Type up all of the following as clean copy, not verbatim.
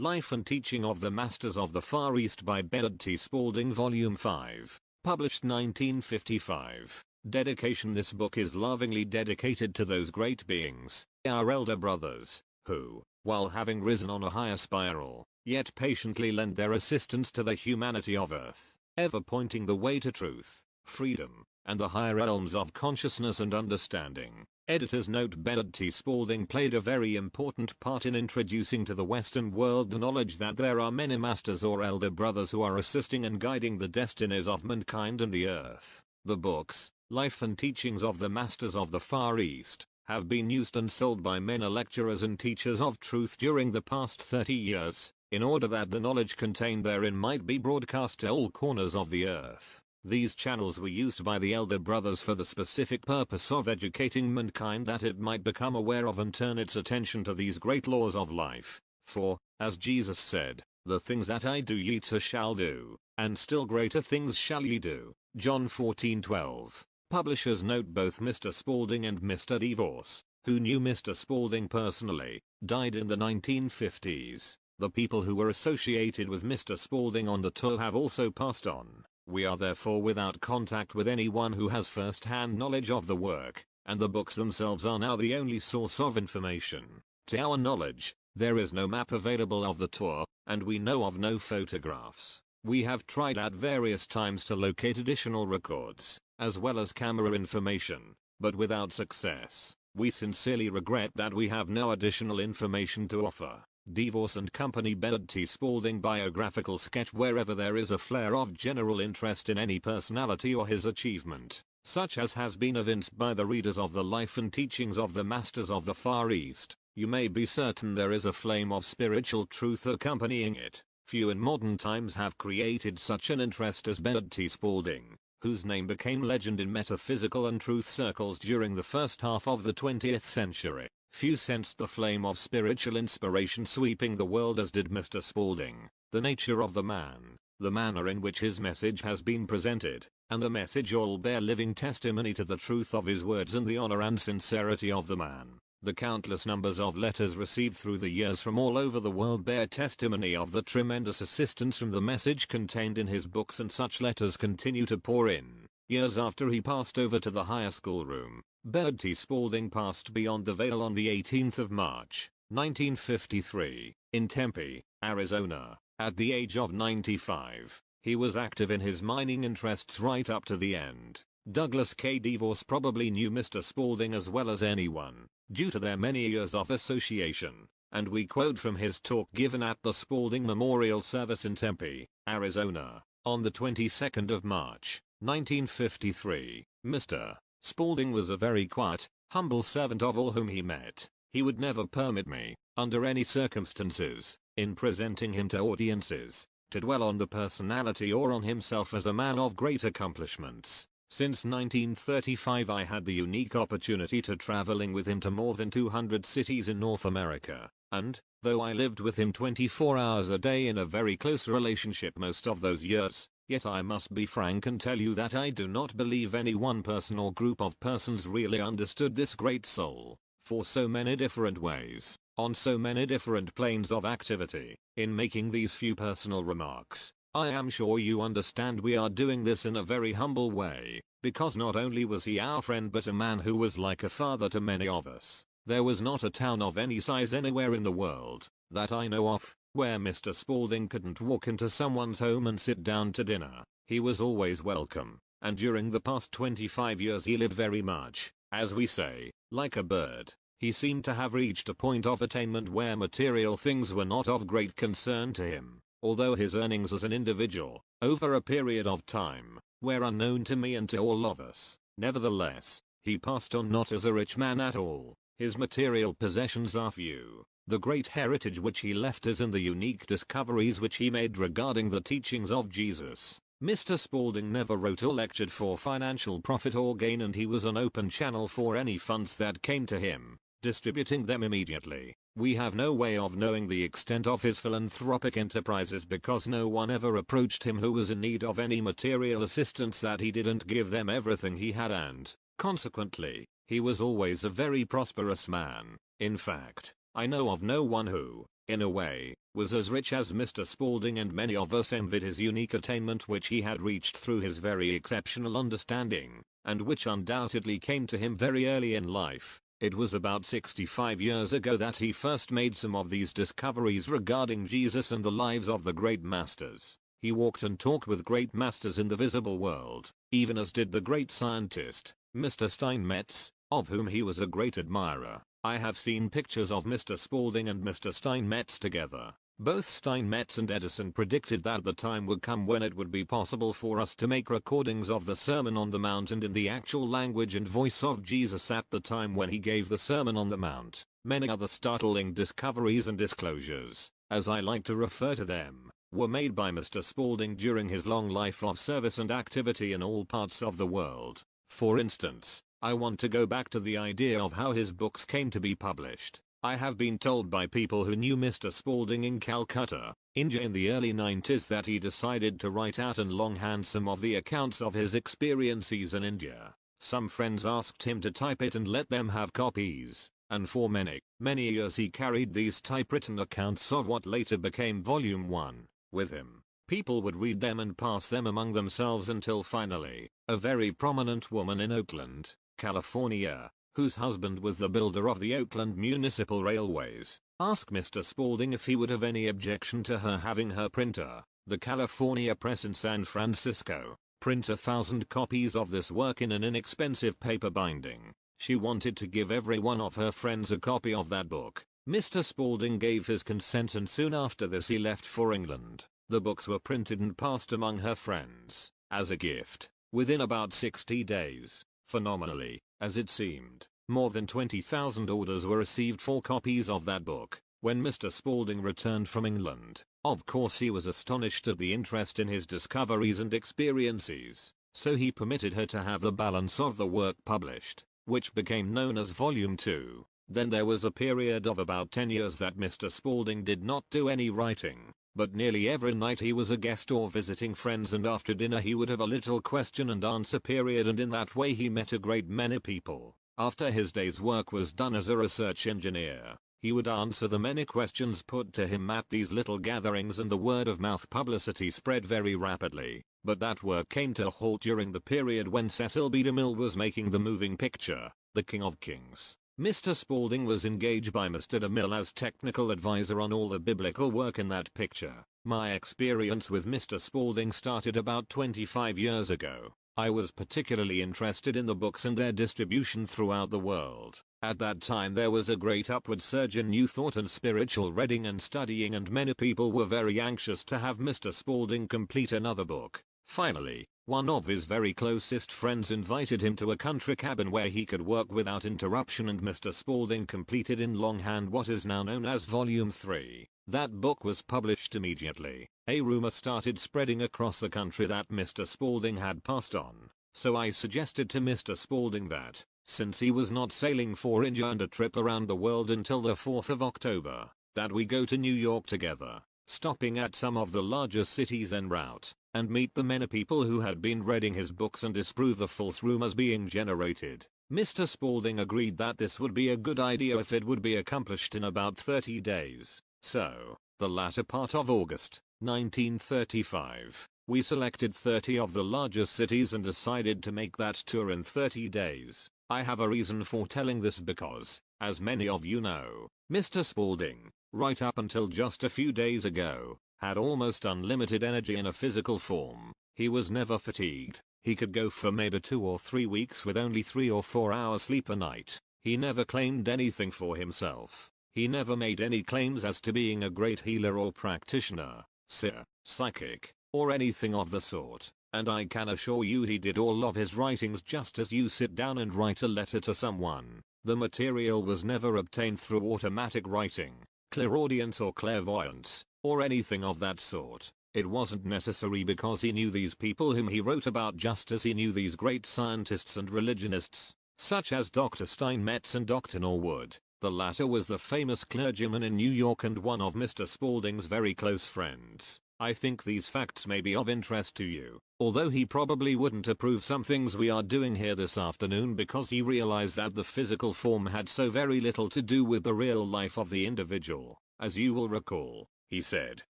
Life and Teaching of the Masters of the Far East by Bernard T. Spalding Volume 5. Published 1955. Dedication. This book is lovingly dedicated to those great beings, our elder brothers, who, while having risen on a higher spiral, yet patiently lend their assistance to the humanity of Earth, ever pointing the way to truth, freedom, and the higher realms of consciousness and understanding. Editor's note: Bernard T. Spalding played a very important part in introducing to the Western world the knowledge that there are many masters or elder brothers who are assisting and guiding the destinies of mankind and the Earth. The books, Life and Teachings of the Masters of the Far East, have been used and sold by many lecturers and teachers of truth during the past 30 years, in order that the knowledge contained therein might be broadcast to all corners of the Earth. These channels were used by the elder brothers for the specific purpose of educating mankind that it might become aware of and turn its attention to these great laws of life. For, as Jesus said, "The things that I do ye too shall do, and still greater things shall ye do." John 14:12. Publisher's note: both Mr. Spalding and Mr. DeVos, who knew Mr. Spalding personally, died in the 1950s. The people who were associated with Mr. Spalding on the tour have also passed on. We are therefore without contact with anyone who has first-hand knowledge of the work, and the books themselves are now the only source of information. To our knowledge, there is no map available of the tour, and we know of no photographs. We have tried at various times to locate additional records, as well as camera information, but without success. We sincerely regret that we have no additional information to offer. DeVos and Company. Bernard T. Spalding biographical sketch. Wherever there is a flare of general interest in any personality or his achievement, such as has been evinced by the readers of the Life and Teachings of the Masters of the Far East, you may be certain there is a flame of spiritual truth accompanying it. Few in modern times have created such an interest as Bernard T. Spalding, whose name became legend in metaphysical and truth circles during the first half of the 20th century. Few sensed the flame of spiritual inspiration sweeping the world as did Mr. Spalding. The nature of the man, the manner in which his message has been presented, and the message all bear living testimony to the truth of his words and the honor and sincerity of the man. The countless numbers of letters received through the years from all over the world bear testimony of the tremendous assistance from the message contained in his books, and such letters continue to pour in. Years after he passed over to the higher schoolroom, Bernard T. Spalding passed beyond the veil on the 18th of March, 1953, in Tempe, Arizona, at the age of 95. He was active in his mining interests right up to the end. Douglas K. DeVos probably knew Mr. Spalding as well as anyone, due to their many years of association, and we quote from his talk given at the Spalding Memorial Service in Tempe, Arizona, on the 22nd of March, 1953. Mr. Spalding was a very quiet, humble servant of all whom he met. He would never permit me, under any circumstances, in presenting him to audiences, to dwell on the personality or on himself as a man of great accomplishments. Since 1935 I had the unique opportunity to traveling with him to more than 200 cities in North America, and, though I lived with him 24 hours a day in a very close relationship most of those years, yet I must be frank and tell you that I do not believe any one person or group of persons really understood this great soul, for so many different ways, on so many different planes of activity. In making these few personal remarks, I am sure you understand we are doing this in a very humble way, because not only was he our friend but a man who was like a father to many of us. There was not a town of any size anywhere in the world, that I know of, where Mr. Spalding couldn't walk into someone's home and sit down to dinner. He was always welcome, and during the past 25 years he lived very much, as we say, like a bird. He seemed to have reached a point of attainment where material things were not of great concern to him, although his earnings as an individual, over a period of time, were unknown to me and to all of us. Nevertheless, he passed on not as a rich man at all. His material possessions are few. The great heritage which he left is in the unique discoveries which he made regarding the teachings of Jesus. Mr. Spalding never wrote or lectured for financial profit or gain, and he was an open channel for any funds that came to him, distributing them immediately. We have no way of knowing the extent of his philanthropic enterprises because no one ever approached him who was in need of any material assistance that he didn't give them everything he had, and, consequently, he was always a very prosperous man. In fact, I know of no one who, in a way, was as rich as Mr. Spalding, and many of us envied his unique attainment which he had reached through his very exceptional understanding, and which undoubtedly came to him very early in life. It was about 65 years ago that he first made some of these discoveries regarding Jesus and the lives of the great masters. He walked and talked with great masters in the visible world, even as did the great scientist, Mr. Steinmetz, of whom he was a great admirer. I have seen pictures of Mr. Spalding and Mr. Steinmetz together. Both Steinmetz and Edison predicted that the time would come when it would be possible for us to make recordings of the Sermon on the Mount and in the actual language and voice of Jesus at the time when he gave the Sermon on the Mount. Many other startling discoveries and disclosures, as I like to refer to them, were made by Mr. Spalding during his long life of service and activity in all parts of the world. For instance, I want to go back to the idea of how his books came to be published. I have been told by people who knew Mr. Spalding in Calcutta, India in the early 90s that he decided to write out in longhand some of the accounts of his experiences in India. Some friends asked him to type it and let them have copies, and for many years he carried these typewritten accounts of what later became Volume 1 with him. People would read them and pass them among themselves until finally, a very prominent woman in Oakland, California, whose husband was the builder of the Oakland Municipal Railways, asked Mr. Spalding if he would have any objection to her having her printer, the California Press in San Francisco, print 1,000 copies of this work in an inexpensive paper binding. She wanted to give every one of her friends a copy of that book. Mr. Spalding gave his consent, and soon after this he left for England. The books were printed and passed among her friends, as a gift, within about 60 days. Phenomenally, as it seemed, more than 20,000 orders were received for copies of that book. When Mr. Spalding returned from England, of course he was astonished at the interest in his discoveries and experiences, so he permitted her to have the balance of the work published, which became known as Volume 2. Then there was a period of about 10 years that Mr. Spalding did not do any writing, but nearly every night he was a guest or visiting friends, and after dinner he would have a little question and answer period, and in that way he met a great many people. After his day's work was done as a research engineer, he would answer the many questions put to him at these little gatherings, and the word-of-mouth publicity spread very rapidly. But that work came to a halt during the period when Cecil B. DeMille was making the moving picture, The King of Kings. Mr. Spalding was engaged by Mr. DeMille as technical advisor on all the biblical work in that picture. My experience with Mr. Spalding started about 25 years ago. I was particularly interested in the books and their distribution throughout the world. At that time there was a great upward surge in new thought and spiritual reading and studying, and many people were very anxious to have Mr. Spalding complete another book. Finally, one of his very closest friends invited him to a country cabin where he could work without interruption, and Mr. Spalding completed in longhand what is now known as Volume 3. That book was published immediately. A rumor started spreading across the country that Mr. Spalding had passed on, so I suggested to Mr. Spalding that, since he was not sailing for India and a trip around the world until the 4th of October, that we go to New York together, stopping at some of the largest cities en route, and meet the many people who had been reading his books and disprove the false rumors being generated. Mr. Spalding agreed that this would be a good idea if it would be accomplished in about 30 days. So, the latter part of August, 1935, we selected 30 of the largest cities and decided to make that tour in 30 days. I have a reason for telling this because, as many of you know, Mr. Spalding, right up until just a few days ago, had almost unlimited energy in a physical form. He was never fatigued. He could go for maybe 2 or 3 weeks with only 3 or 4 hours sleep a night. He never claimed anything for himself. He never made any claims as to being a great healer or practitioner, seer, psychic, or anything of the sort. And I can assure you he did all of his writings just as you sit down and write a letter to someone. The material was never obtained through automatic writing, clairaudience or clairvoyance, or anything of that sort. It wasn't necessary because he knew these people whom he wrote about just as he knew these great scientists and religionists, such as Dr. Steinmetz and Dr. Norwood. The latter was the famous clergyman in New York and one of Mr. Spalding's very close friends. I think these facts may be of interest to you, although he probably wouldn't approve some things we are doing here this afternoon because he realized that the physical form had so very little to do with the real life of the individual. As you will recall, He said,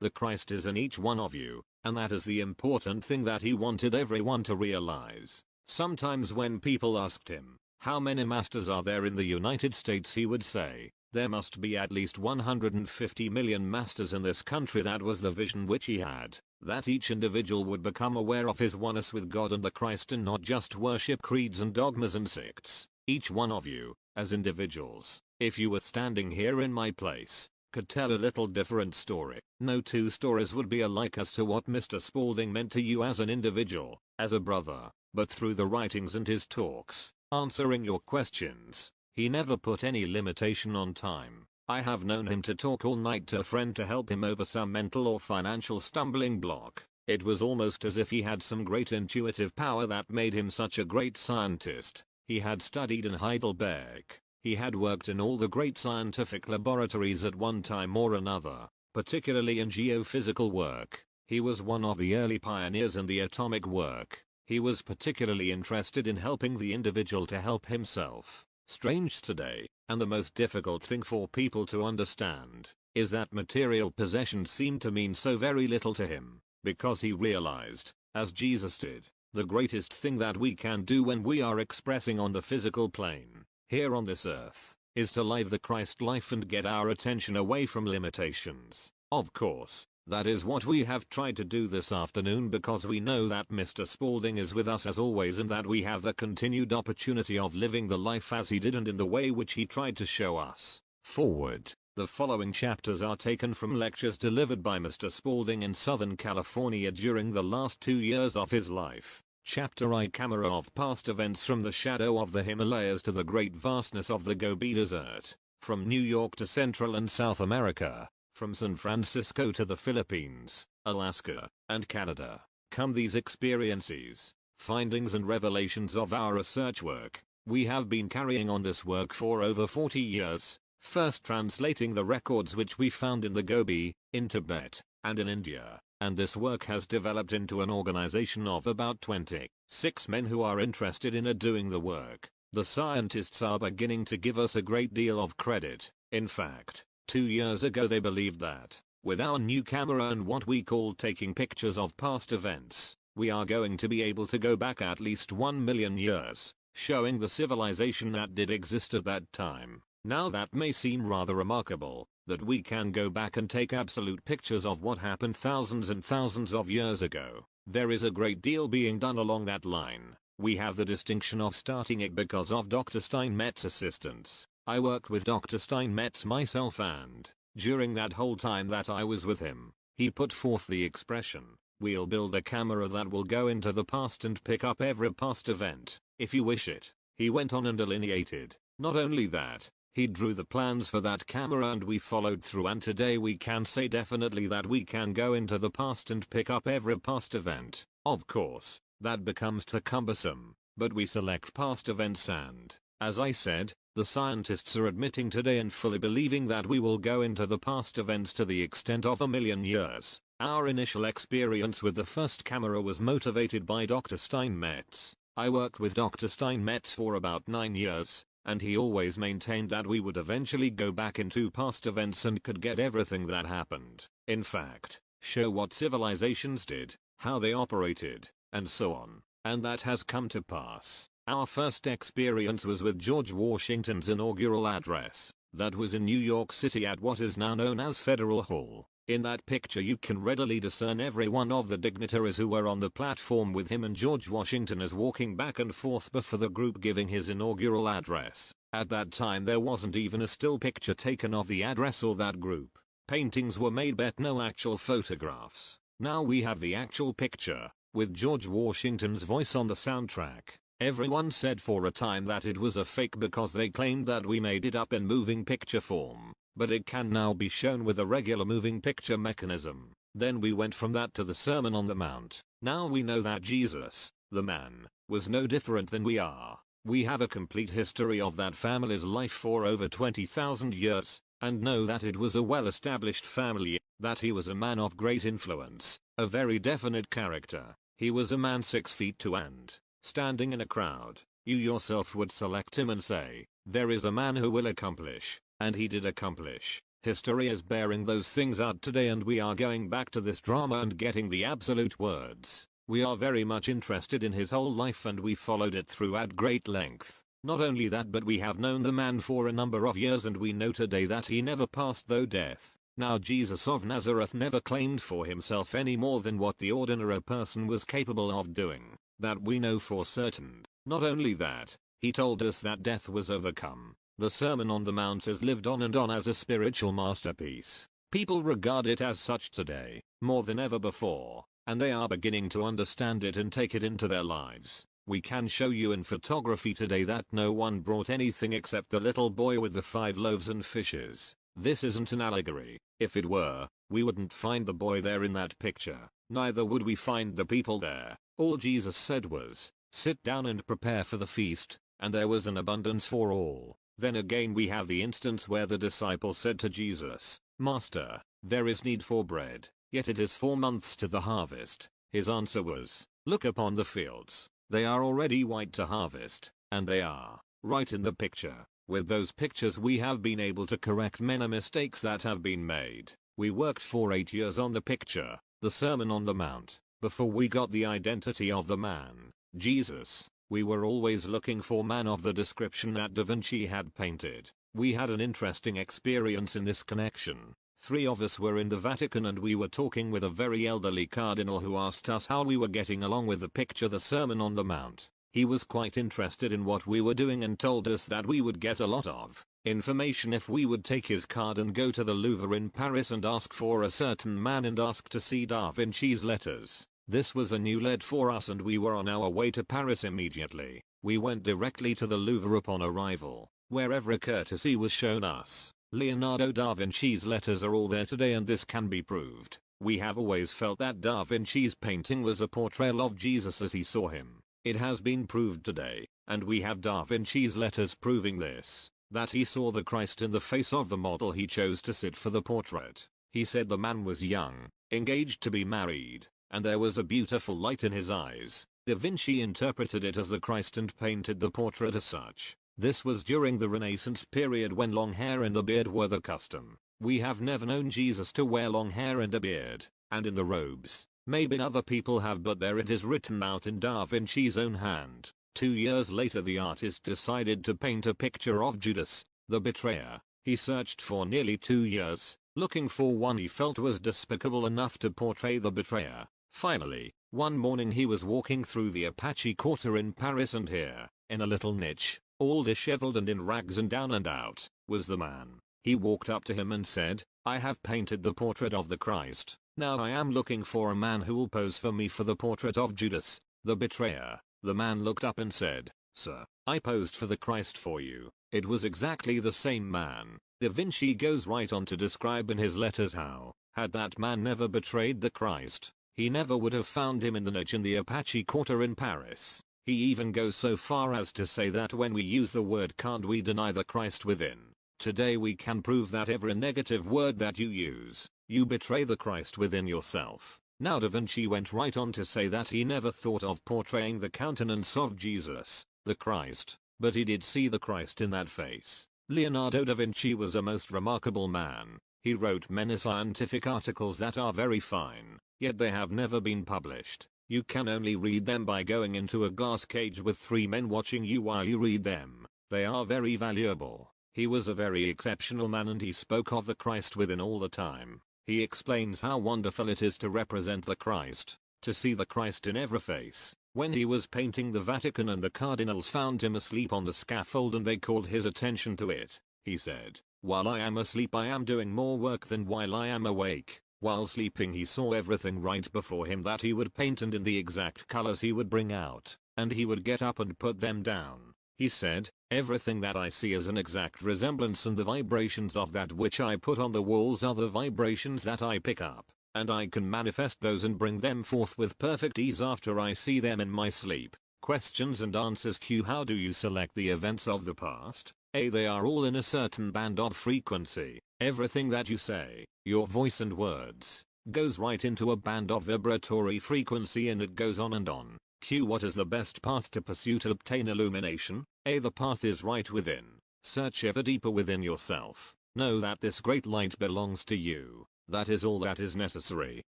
"The Christ is in each one of you," and that is the important thing that he wanted everyone to realize. Sometimes when people asked him, "How many masters are there in the United States?" he would say, "There must be at least 150 million masters in this country." That was the vision which he had, that each individual would become aware of his oneness with God and the Christ and not just worship creeds and dogmas and sects. Each one of you, as individuals, if you were standing here in my place, could tell a little different story. No two stories would be alike as to what Mr. Spalding meant to you as an individual, as a brother, but through the writings and his talks, answering your questions, he never put any limitation on time. I have known him to talk all night to a friend to help him over some mental or financial stumbling block. It was almost as if he had some great intuitive power that made him such a great scientist. He had studied in Heidelberg. He had worked in all the great scientific laboratories at one time or another, particularly in geophysical work. He was one of the early pioneers in the atomic work. He was particularly interested in helping the individual to help himself. Strange today, and the most difficult thing for people to understand, is that material possessions seem to mean so very little to him, because he realized, as Jesus did, the greatest thing that we can do when we are expressing on the physical plane, here on this earth, is to live the Christ life and get our attention away from limitations. Of course, that is what we have tried to do this afternoon, because we know that Mr. Spalding is with us as always and that we have the continued opportunity of living the life as he did and in the way which he tried to show us. Forward. The following chapters are taken from lectures delivered by Mr. Spalding in Southern California during the last 2 years of his life. Chapter I: Camera of Past Events. From the shadow of the Himalayas to the great vastness of the Gobi Desert. From New York to Central and South America. From San Francisco to the Philippines, Alaska, and Canada, come these experiences, findings and revelations of our research work. We have been carrying on this work for over 40 years, first translating the records which we found in the Gobi, in Tibet, and in India, and this work has developed into an organization of about 26 men who are interested in doing the work. The scientists are beginning to give us a great deal of credit. In fact, 2 years ago they believed that, with our new camera and what we call taking pictures of past events, we are going to be able to go back at least 1 million years, showing the civilization that did exist at that time. Now that may seem rather remarkable, that we can go back and take absolute pictures of what happened thousands and thousands of years ago. There is a great deal being done along that line. We have the distinction of starting it because of Dr. Steinmetz's assistance. I worked with Dr. Steinmetz myself, and during that whole time that I was with him, he put forth the expression, "We'll build a camera that will go into the past and pick up every past event, if you wish it." He went on and delineated. Not only that, he drew the plans for that camera and we followed through, and today we can say definitely that we can go into the past and pick up every past event. Of course, that becomes too cumbersome, but we select past events and, as I said, the scientists are admitting today and fully believing that we will go into the past events to the extent of 1 million years. Our initial experience with the first camera was motivated by Dr. Steinmetz. I worked with Dr. Steinmetz for about 9 years, and he always maintained that we would eventually go back into past events and could get everything that happened. In fact, show what civilizations did, how they operated, and so on. And that has come to pass. Our first experience was with George Washington's inaugural address. That was in New York City at what is now known as Federal Hall. In that picture you can readily discern every one of the dignitaries who were on the platform with him, and George Washington is walking back and forth before the group giving his inaugural address. At that time there wasn't even a still picture taken of the address or that group. Paintings were made but no actual photographs. Now we have the actual picture, with George Washington's voice on the soundtrack. Everyone said for a time that it was a fake because they claimed that we made it up in moving picture form, but it can now be shown with a regular moving picture mechanism. Then we went from that to the Sermon on the Mount. Now we know that Jesus, the man, was no different than we are. We have a complete history of that family's life for over 20,000 years, and know that it was a well-established family, that he was a man of great influence, a very definite character. He was a man 6 feet 2 and, standing in a crowd, you yourself would select him and say, there is a man who will accomplish, and he did accomplish. History is bearing those things out today, and we are going back to this drama and getting the absolute words. We are very much interested in his whole life and we followed it through at great length. Not only that, but we have known the man for a number of years and we know today that he never passed through death. Now Jesus of Nazareth never claimed for himself any more than what the ordinary person was capable of doing. That we know for certain. Not only that, he told us that death was overcome. The Sermon on the Mount has lived on and on as a spiritual masterpiece. People regard it as such today, more than ever before, and they are beginning to understand it and take it into their lives. We can show you in photography today that no one brought anything except the little boy with the 5 loaves and fishes. This isn't an allegory. If it were, we wouldn't find the boy there in that picture. Neither would we find the people there. All Jesus said was, sit down and prepare for the feast, and there was an abundance for all. Then again we have the instance where the disciples said to Jesus, Master, there is need for bread, yet it is 4 months to the harvest. His answer was, look upon the fields. They are already white to harvest, and they are, right in the picture. With those pictures we have been able to correct many mistakes that have been made. We worked for 8 years on the picture, the Sermon on the Mount, before we got the identity of the man, Jesus. We were always looking for man of the description that Da Vinci had painted. We had an interesting experience in this connection. 3 of us were in the Vatican and we were talking with a very elderly cardinal who asked us how we were getting along with the picture The Sermon on the Mount. He was quite interested in what we were doing and told us that we would get a lot of information if we would take his card and go to the Louvre in Paris and ask for a certain man and ask to see Da Vinci's letters. This was a new lead for us and we were on our way to Paris immediately. We went directly to the Louvre upon arrival, where every courtesy was shown us. Leonardo da Vinci's letters are all there today and this can be proved. We have always felt that Da Vinci's painting was a portrayal of Jesus as he saw him. It has been proved today, and we have Da Vinci's letters proving this, that he saw the Christ in the face of the model he chose to sit for the portrait. He said the man was young, engaged to be married, and there was a beautiful light in his eyes. Da Vinci interpreted it as the Christ and painted the portrait as such. This was during the Renaissance period when long hair and the beard were the custom. We have never known Jesus to wear long hair and a beard, and in the robes. Maybe other people have, but there it is written out in Da Vinci's own hand. 2 years later the artist decided to paint a picture of Judas, the betrayer. He searched for nearly 2 years, looking for one he felt was despicable enough to portray the betrayer. Finally, one morning he was walking through the Apache Quarter in Paris and here, in a little niche, all disheveled and in rags and down and out, was the man. He walked up to him and said, I have painted the portrait of the Christ. Now I am looking for a man who will pose for me for the portrait of Judas, the betrayer. The man looked up and said, Sir, I posed for the Christ for you. It was exactly the same man. Da Vinci goes right on to describe in his letters how, had that man never betrayed the Christ, he never would have found him in the niche in the Apache Quarter in Paris. He even goes so far as to say that when we use the word can't we deny the Christ within. Today we can prove that every negative word that you use, you betray the Christ within yourself. Now Da Vinci went right on to say that he never thought of portraying the countenance of Jesus, the Christ, but he did see the Christ in that face. Leonardo da Vinci was a most remarkable man. He wrote many scientific articles that are very fine, yet they have never been published. You can only read them by going into a glass cage with 3 men watching you while you read them. They are very valuable. He was a very exceptional man and he spoke of the Christ within all the time. He explains how wonderful it is to represent the Christ, to see the Christ in every face. When he was painting the Vatican and the cardinals found him asleep on the scaffold and they called his attention to it, he said, while I am asleep I am doing more work than while I am awake. While sleeping he saw everything right before him that he would paint and in the exact colors he would bring out, and he would get up and put them down. He said, everything that I see is an exact resemblance and the vibrations of that which I put on the walls are the vibrations that I pick up, and I can manifest those and bring them forth with perfect ease after I see them in my sleep. Questions and answers Q. How do you select the events of the past? A. They are all in a certain band of frequency. Everything that you say, your voice and words, goes right into a band of vibratory frequency and it goes on and on. Q. What is the best path to pursue to obtain illumination? A. The path is right within. Search ever deeper within yourself. Know that this great light belongs to you. That is all that is necessary.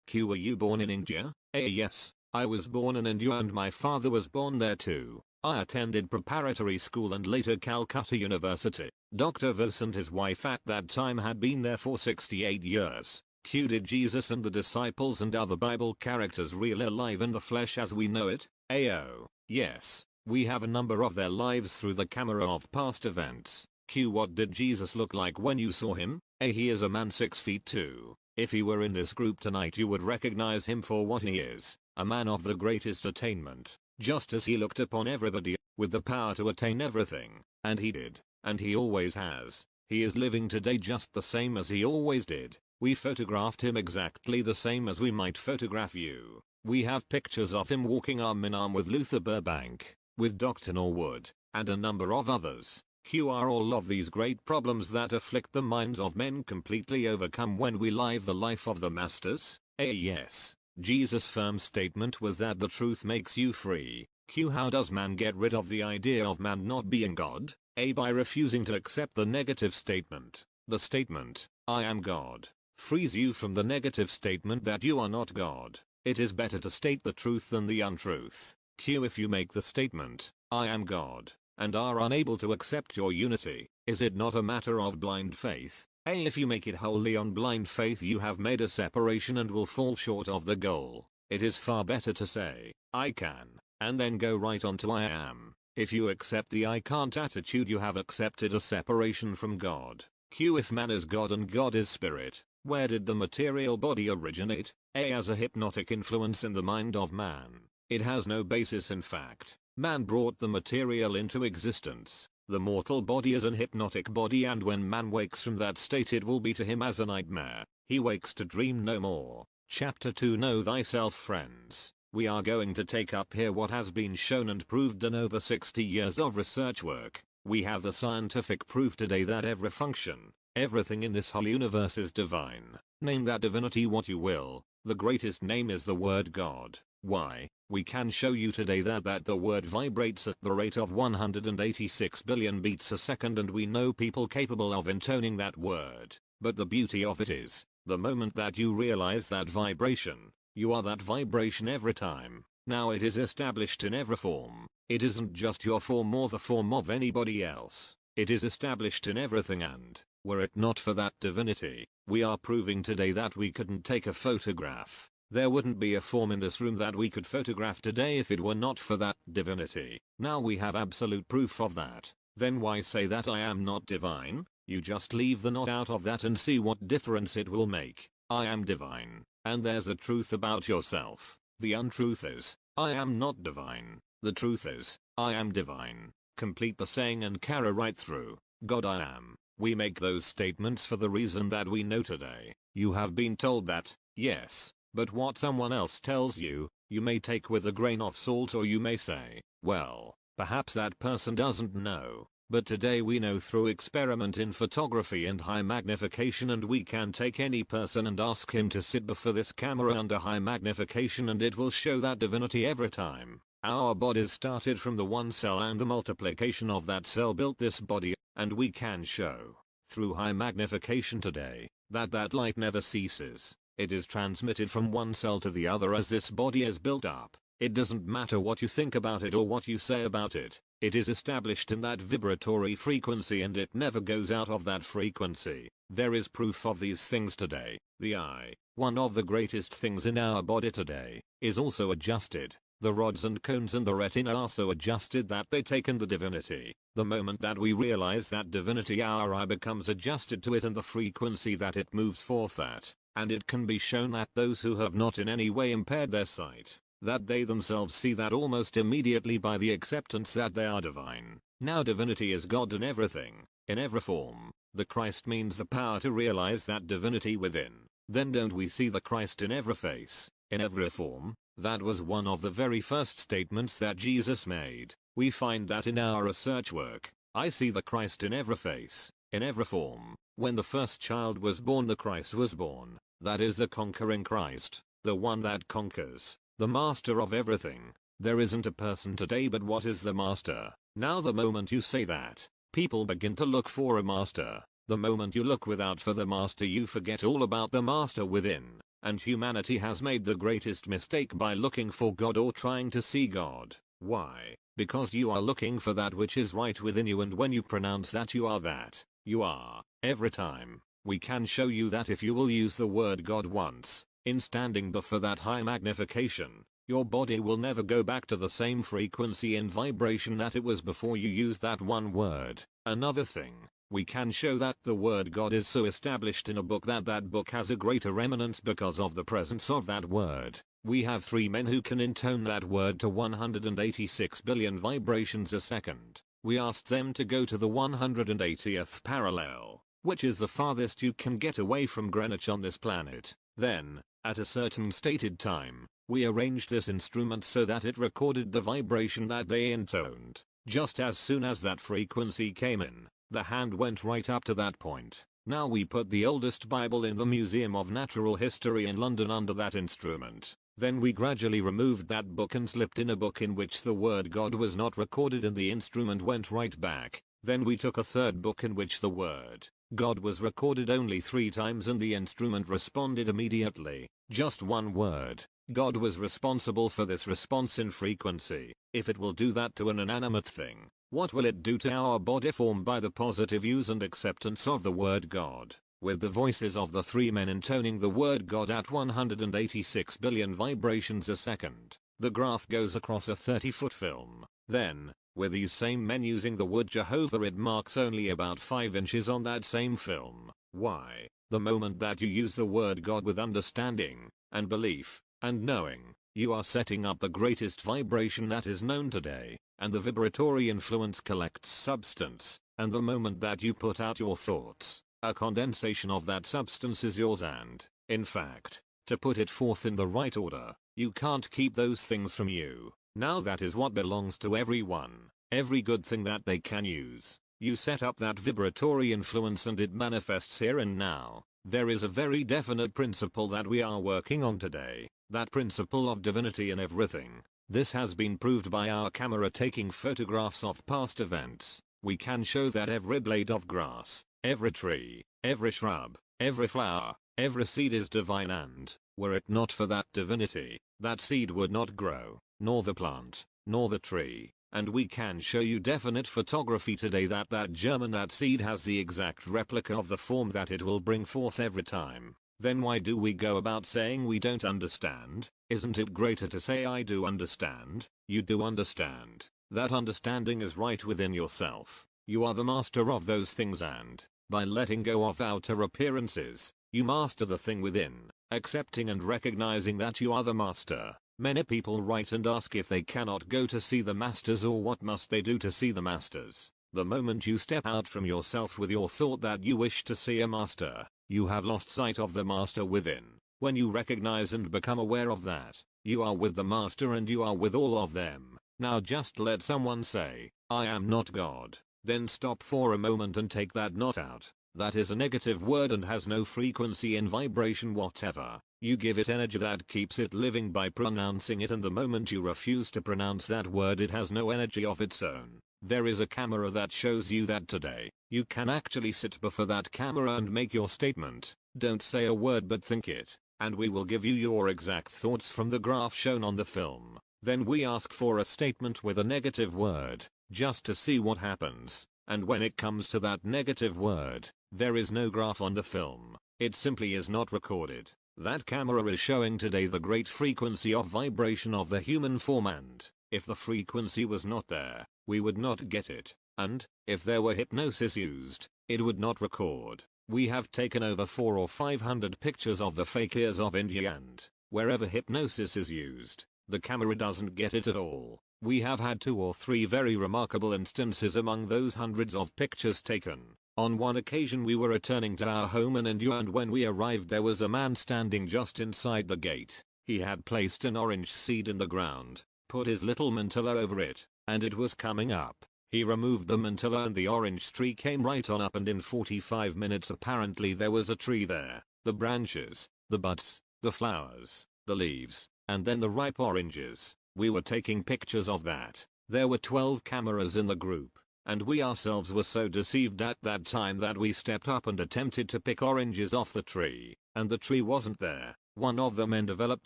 Q. Were you born in India? A. Yes, I was born in India and my father was born there too. I attended preparatory school and later Calcutta University. Dr. Vos and his wife at that time had been there for 68 years. Q. Did Jesus and the disciples and other Bible characters really alive in the flesh as we know it? A.O. Yes, we have a number of their lives through the camera of past events. Q. What did Jesus look like when you saw him? A. He is a man 6 feet 2. If he were in this group tonight you would recognize him for what he is, a man of the greatest attainment, just as he looked upon everybody, with the power to attain everything, and he did, and he always has. He is living today just the same as he always did. We photographed him exactly the same as we might photograph you. We have pictures of him walking arm in arm with Luther Burbank, with Dr. Norwood, and a number of others. Q. Are all of these great problems that afflict the minds of men completely overcome when we live the life of the masters? A. Yes. Jesus' firm statement was that the truth makes you free. Q. How does man get rid of the idea of man not being God? A. By refusing to accept the negative statement. The statement, I am God, frees you from the negative statement that you are not God. It is better to state the truth than the untruth. Q. If you make the statement, I am God, and are unable to accept your unity, is it not a matter of blind faith? A. If you make it wholly on blind faith you have made a separation and will fall short of the goal. It is far better to say, I can, and then go right on to I am. If you accept the I can't attitude you have accepted a separation from God. Q. If man is God and God is spirit, where did the material body originate? A. As a hypnotic influence in the mind of man. It has no basis in fact. Man brought the material into existence. The mortal body is an hypnotic body and when man wakes from that state it will be to him as a nightmare. He wakes to dream no more. Chapter 2. Know thyself, friends. We are going to take up here what has been shown and proved in over 60 years of research work. We have the scientific proof today that every function, everything in this whole universe is divine. Name that divinity what you will. The greatest name is the word God. Why? We can show you today that the word vibrates at the rate of 186 billion beats a second and we know people capable of intoning that word. But the beauty of it is, the moment that you realize that vibration, you are that vibration every time. Now it is established in every form. It isn't just your form or the form of anybody else. It is established in everything and, were it not for that divinity, we are proving today that we couldn't take a photograph. There wouldn't be a form in this room that we could photograph today if it were not for that divinity. Now we have absolute proof of that. Then why say that I am not divine? You just leave the not out of that and see what difference it will make. I am divine. And there's the truth about yourself. The untruth is, I am not divine. The truth is, I am divine. Complete the saying and carry right through. God I am. We make those statements for the reason that we know today. You have been told that, yes. But what someone else tells you, you may take with a grain of salt or you may say, well, perhaps that person doesn't know. But today we know through experiment in photography and high magnification and we can take any person and ask him to sit before this camera under high magnification and it will show that divinity every time. Our bodies started from the one cell and the multiplication of that cell built this body, and we can show, through high magnification today, that light never ceases. It is transmitted from one cell to the other as this body is built up. It doesn't matter what you think about it or what you say about it. It is established in that vibratory frequency and it never goes out of that frequency. There is proof of these things today. The eye, one of the greatest things in our body today, is also adjusted. The rods and cones and the retina are so adjusted that they take in the divinity. The moment that we realize that divinity, our eye becomes adjusted to it and the frequency that it moves forth at. And it can be shown that those who have not in any way impaired their sight, that they themselves see that almost immediately by the acceptance that they are divine. Now divinity is God in everything, in every form. The Christ means the power to realize that divinity within. Then don't we see the Christ in every face, in every form? That was one of the very first statements that Jesus made. We find that in our research work. I see the Christ in every face, in every form. When the first child was born, the Christ was born. That is the conquering Christ, the one that conquers, the master of everything. There isn't a person today but what is the master. Now the moment you say that, people begin to look for a master. The moment you look without for the master, you forget all about the master within. And humanity has made the greatest mistake by looking for God or trying to see God. Why? Because you are looking for that which is right within you, and when you pronounce that you are that, you are, every time. We can show you that if you will use the word God once, in standing before that high magnification, your body will never go back to the same frequency and vibration that it was before you used that one word. Another thing, we can show that the word God is so established in a book that that book has a greater eminence because of the presence of that word. We have 3 men who can intone that word to 186 billion vibrations a second. We asked them to go to the 180th parallel, which is the farthest you can get away from Greenwich on this planet. Then, at a certain stated time, we arranged this instrument so that it recorded the vibration that they intoned. Just as soon as that frequency came in, the hand went right up to that point. Now we put the oldest Bible in the Museum of Natural History in London under that instrument. Then we gradually removed that book and slipped in a book in which the word God was not recorded, and the instrument went right back. Then we took a third book in which the word God was recorded only 3 times, and the instrument responded immediately. Just one word. God was responsible for this response in frequency. If it will do that to an inanimate thing, what will it do to our body formed by the positive use and acceptance of the word God? With the voices of the 3 men intoning the word God at 186 billion vibrations a second, the graph goes across a 30-foot film. Then, with these same men using the word Jehovah, it marks only about 5 inches on that same film. Why? The moment that you use the word God with understanding, and belief, and knowing, you are setting up the greatest vibration that is known today, and the vibratory influence collects substance, and the moment that you put out your thoughts, a condensation of that substance is yours, and, in fact, to put it forth in the right order, you can't keep those things from you. Now that is what belongs to everyone, every good thing that they can use. You set up that vibratory influence and it manifests here and now. There is a very definite principle that we are working on today, that principle of divinity in everything. This has been proved by our camera taking photographs of past events. We can show that every blade of grass, every tree, every shrub, every flower, every seed is divine, and, were it not for that divinity, that seed would not grow, nor the plant, nor the tree. And we can show you definite photography today that that germ and that seed has the exact replica of the form that it will bring forth every time. Then why do we go about saying we don't understand? Isn't it greater to say I do understand? You do understand. That understanding is right within yourself. You are the master of those things, and, by letting go of outer appearances, you master the thing within, accepting and recognizing that you are the master. Many people write and ask if they cannot go to see the masters, or what must they do to see the masters. The moment you step out from yourself with your thought that you wish to see a master, you have lost sight of the master within. When you recognize and become aware of that, you are with the master and you are with all of them. Now just let someone say, I am not God. Then stop for a moment and take that not out. That is a negative word and has no frequency in vibration whatever. You give it energy that keeps it living by pronouncing it, and the moment you refuse to pronounce that word, it has no energy of its own. There is a camera that shows you that today. You can actually sit before that camera and make your statement. Don't say a word but think it, and we will give you your exact thoughts from the graph shown on the film. Then we ask for a statement with a negative word, just to see what happens. And when it comes to that negative word, there is no graph on the film. It simply is not recorded. That camera is showing today the great frequency of vibration of the human form, and, if the frequency was not there, we would not get it. And, if there were hypnosis used, it would not record. We have taken over 400 or 500 pictures of the fakirs of India, and, wherever hypnosis is used, the camera doesn't get it at all. We have had 2 or 3 very remarkable instances among those hundreds of pictures taken. On one occasion we were returning to our home in India, and when we arrived there was a man standing just inside the gate. He had placed an orange seed in the ground, put his little mantilla over it, and it was coming up. He removed the mantilla and the orange tree came right on up, and in 45 minutes apparently there was a tree there. The branches, the buds, the flowers, the leaves, and then the ripe oranges. We were taking pictures of that. There were 12 cameras in the group. and we ourselves were so deceived at that time that we stepped up and attempted to pick oranges off the tree, and the tree wasn't there. One of the men developed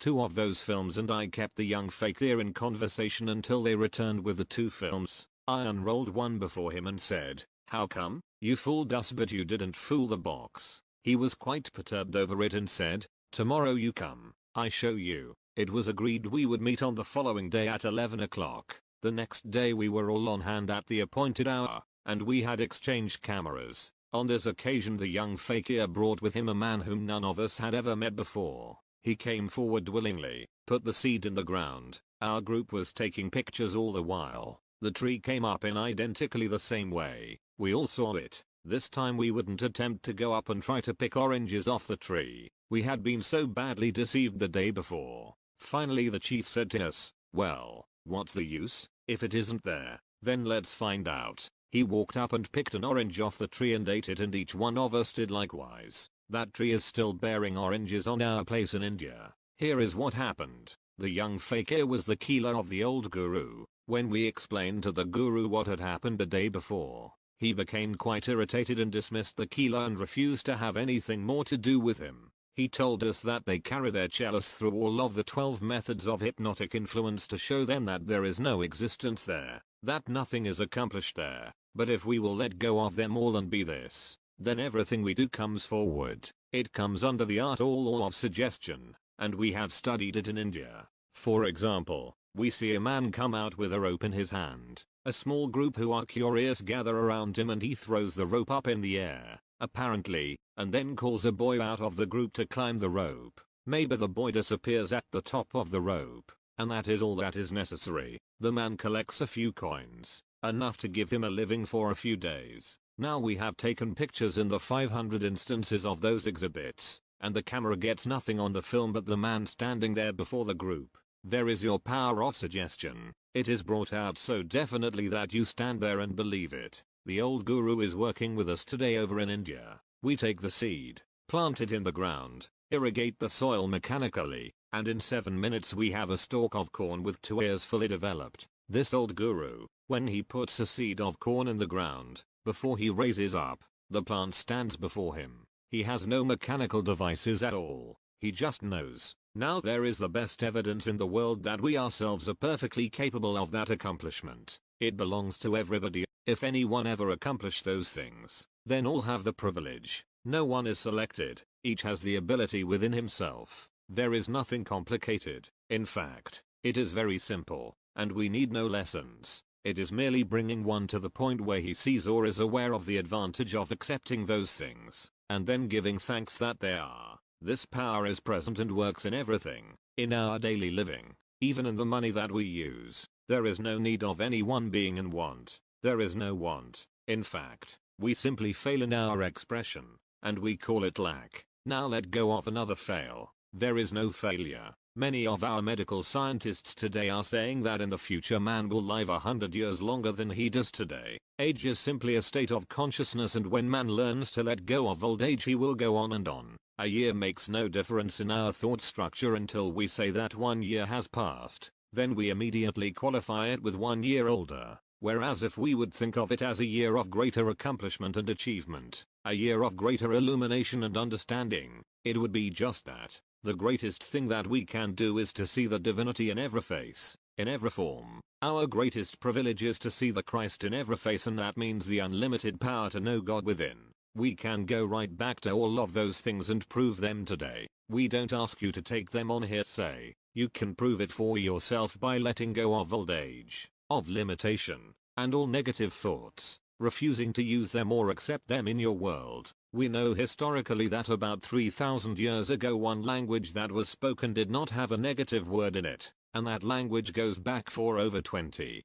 2 of those films and I kept the young fakir in conversation until they returned with the 2 films. I unrolled one before him and said, "How come? You fooled us but you didn't fool the box." He was quite perturbed over it and said, "Tomorrow you come, I show you." It was agreed we would meet on the following day at 11 o'clock. The next day we were all on hand at the appointed hour, and we had exchanged cameras. On this occasion the young fakir brought with him a man whom none of us had ever met before. He came forward willingly, put the seed in the ground. Our group was taking pictures all the while. The tree came up in identically the same way. We all saw it. This time we wouldn't attempt to go up and try to pick oranges off the tree. We had been so badly deceived the day before. Finally the chief said to us, "Well, what's the use? If it isn't there, then let's find out." He walked up and picked an orange off the tree and ate it, and each one of us did likewise. That tree is still bearing oranges on our place in India. Here is what happened. The young fakir was the Kela of the old guru. When we explained to the guru what had happened the day before, he became quite irritated and dismissed the Kela and refused to have anything more to do with him. He told us that they carry their chalice through all of the 12 methods of hypnotic influence to show them that there is no existence there, that nothing is accomplished there, but if we will let go of them all and be this, then everything we do comes forward. It comes under the art or law of suggestion, and we have studied it in India. For example, we see a man come out with a rope in his hand. A small group who are curious gather around him and he throws the rope up in the air, apparently, and then calls a boy out of the group to climb the rope. Maybe the boy disappears at the top of the rope, and that is all that is necessary. The man collects a few coins, enough to give him a living for a few days. Now we have taken pictures in the 500 instances of those exhibits, and the camera gets nothing on the film but the man standing there before the group. There is your power of suggestion. It is brought out so definitely that you stand there and believe it. The old guru is working with us today over in India. We take the seed, plant it in the ground, irrigate the soil mechanically, and in 7 minutes we have a stalk of corn with 2 ears fully developed. This old guru, when he puts a seed of corn in the ground, before he raises up, the plant stands before him. He has no mechanical devices at all. He just knows. Now there is the best evidence in the world that we ourselves are perfectly capable of that accomplishment. It belongs to everybody. If anyone ever accomplish those things, then all have the privilege. No one is selected. Each has the ability within himself. There is nothing complicated. In fact, it is very simple, and we need no lessons. It is merely bringing one to the point where he sees or is aware of the advantage of accepting those things, and then giving thanks that they are. This power is present and works in everything, in our daily living, even in the money that we use. There is no need of anyone being in want. There is no want. In fact, we simply fail in our expression, and we call it lack. Now let go of another fail. There is no failure. Many of our medical scientists today are saying that in the future man will live 100 years longer than he does today. Age is simply a state of consciousness, and when man learns to let go of old age he will go on and on. A year makes no difference in our thought structure until we say that 1 year has passed. Then we immediately qualify it with 1 year older. Whereas if we would think of it as a year of greater accomplishment and achievement, a year of greater illumination and understanding, it would be just that. The greatest thing that we can do is to see the divinity in every face, in every form. Our greatest privilege is to see the Christ in every face, and that means the unlimited power to know God within. We can go right back to all of those things and prove them today. We don't ask you to take them on hearsay. You can prove it for yourself by letting go of old age, of limitation, and all negative thoughts, refusing to use them or accept them in your world. We know historically that about 3,000 years ago one language that was spoken did not have a negative word in it, and that language goes back for over 20,000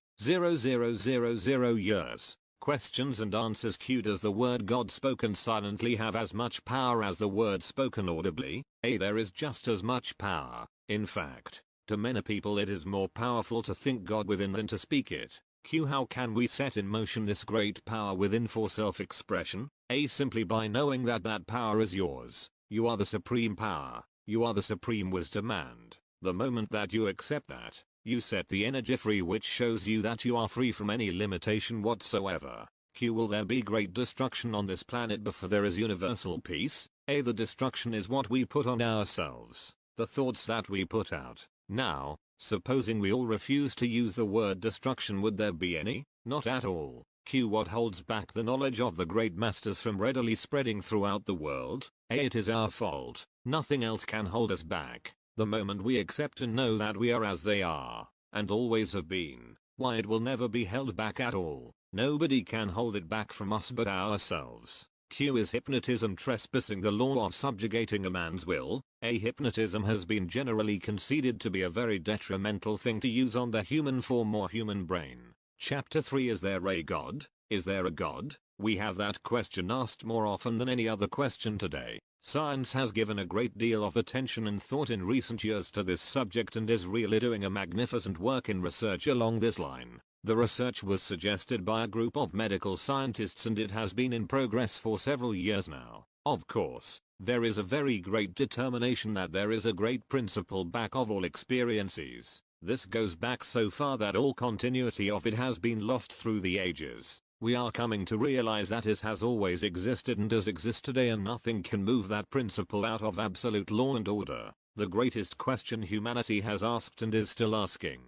years. Questions and answers queued as the word God spoken silently have as much power as the word spoken audibly. There is just as much power. In fact, to many people it is more powerful to think God within than to speak it. How can we set in motion this great power within for self-expression? Simply by knowing that that power is yours. You are the supreme power. You are the supreme wisdom, and the moment that you accept that, You set the energy free, which shows you that you are free from any limitation whatsoever. Q. Will there be great destruction on this planet before there is universal peace? A. The destruction is what we put on ourselves, the thoughts that we put out. Now, supposing we all refuse to use the word destruction, would there be any? Not at all. Q. What holds back the knowledge of the great masters from readily spreading throughout the world? A. It is our fault. Nothing else can hold us back. The moment we accept and know that we are as they are, and always have been, why, it will never be held back at all. Nobody can hold it back from us but ourselves. Q. Is hypnotism trespassing the law of subjugating a man's will? A. Hypnotism has been generally conceded to be a very detrimental thing to use on the human form or human brain. Chapter 3. Is there a God? Is there a God? We have that question asked more often than any other question today. Science has given a great deal of attention and thought in recent years to this subject and is really doing a magnificent work in research along this line. The research was suggested by a group of medical scientists and it has been in progress for several years now. Of course, there is a very great determination that there is a great principle back of all experiences. This goes back so far that all continuity of it has been lost through the ages. We are coming to realize that it has always existed and does exist today, and nothing can move that principle out of absolute law and order. The greatest question humanity has asked and is still asking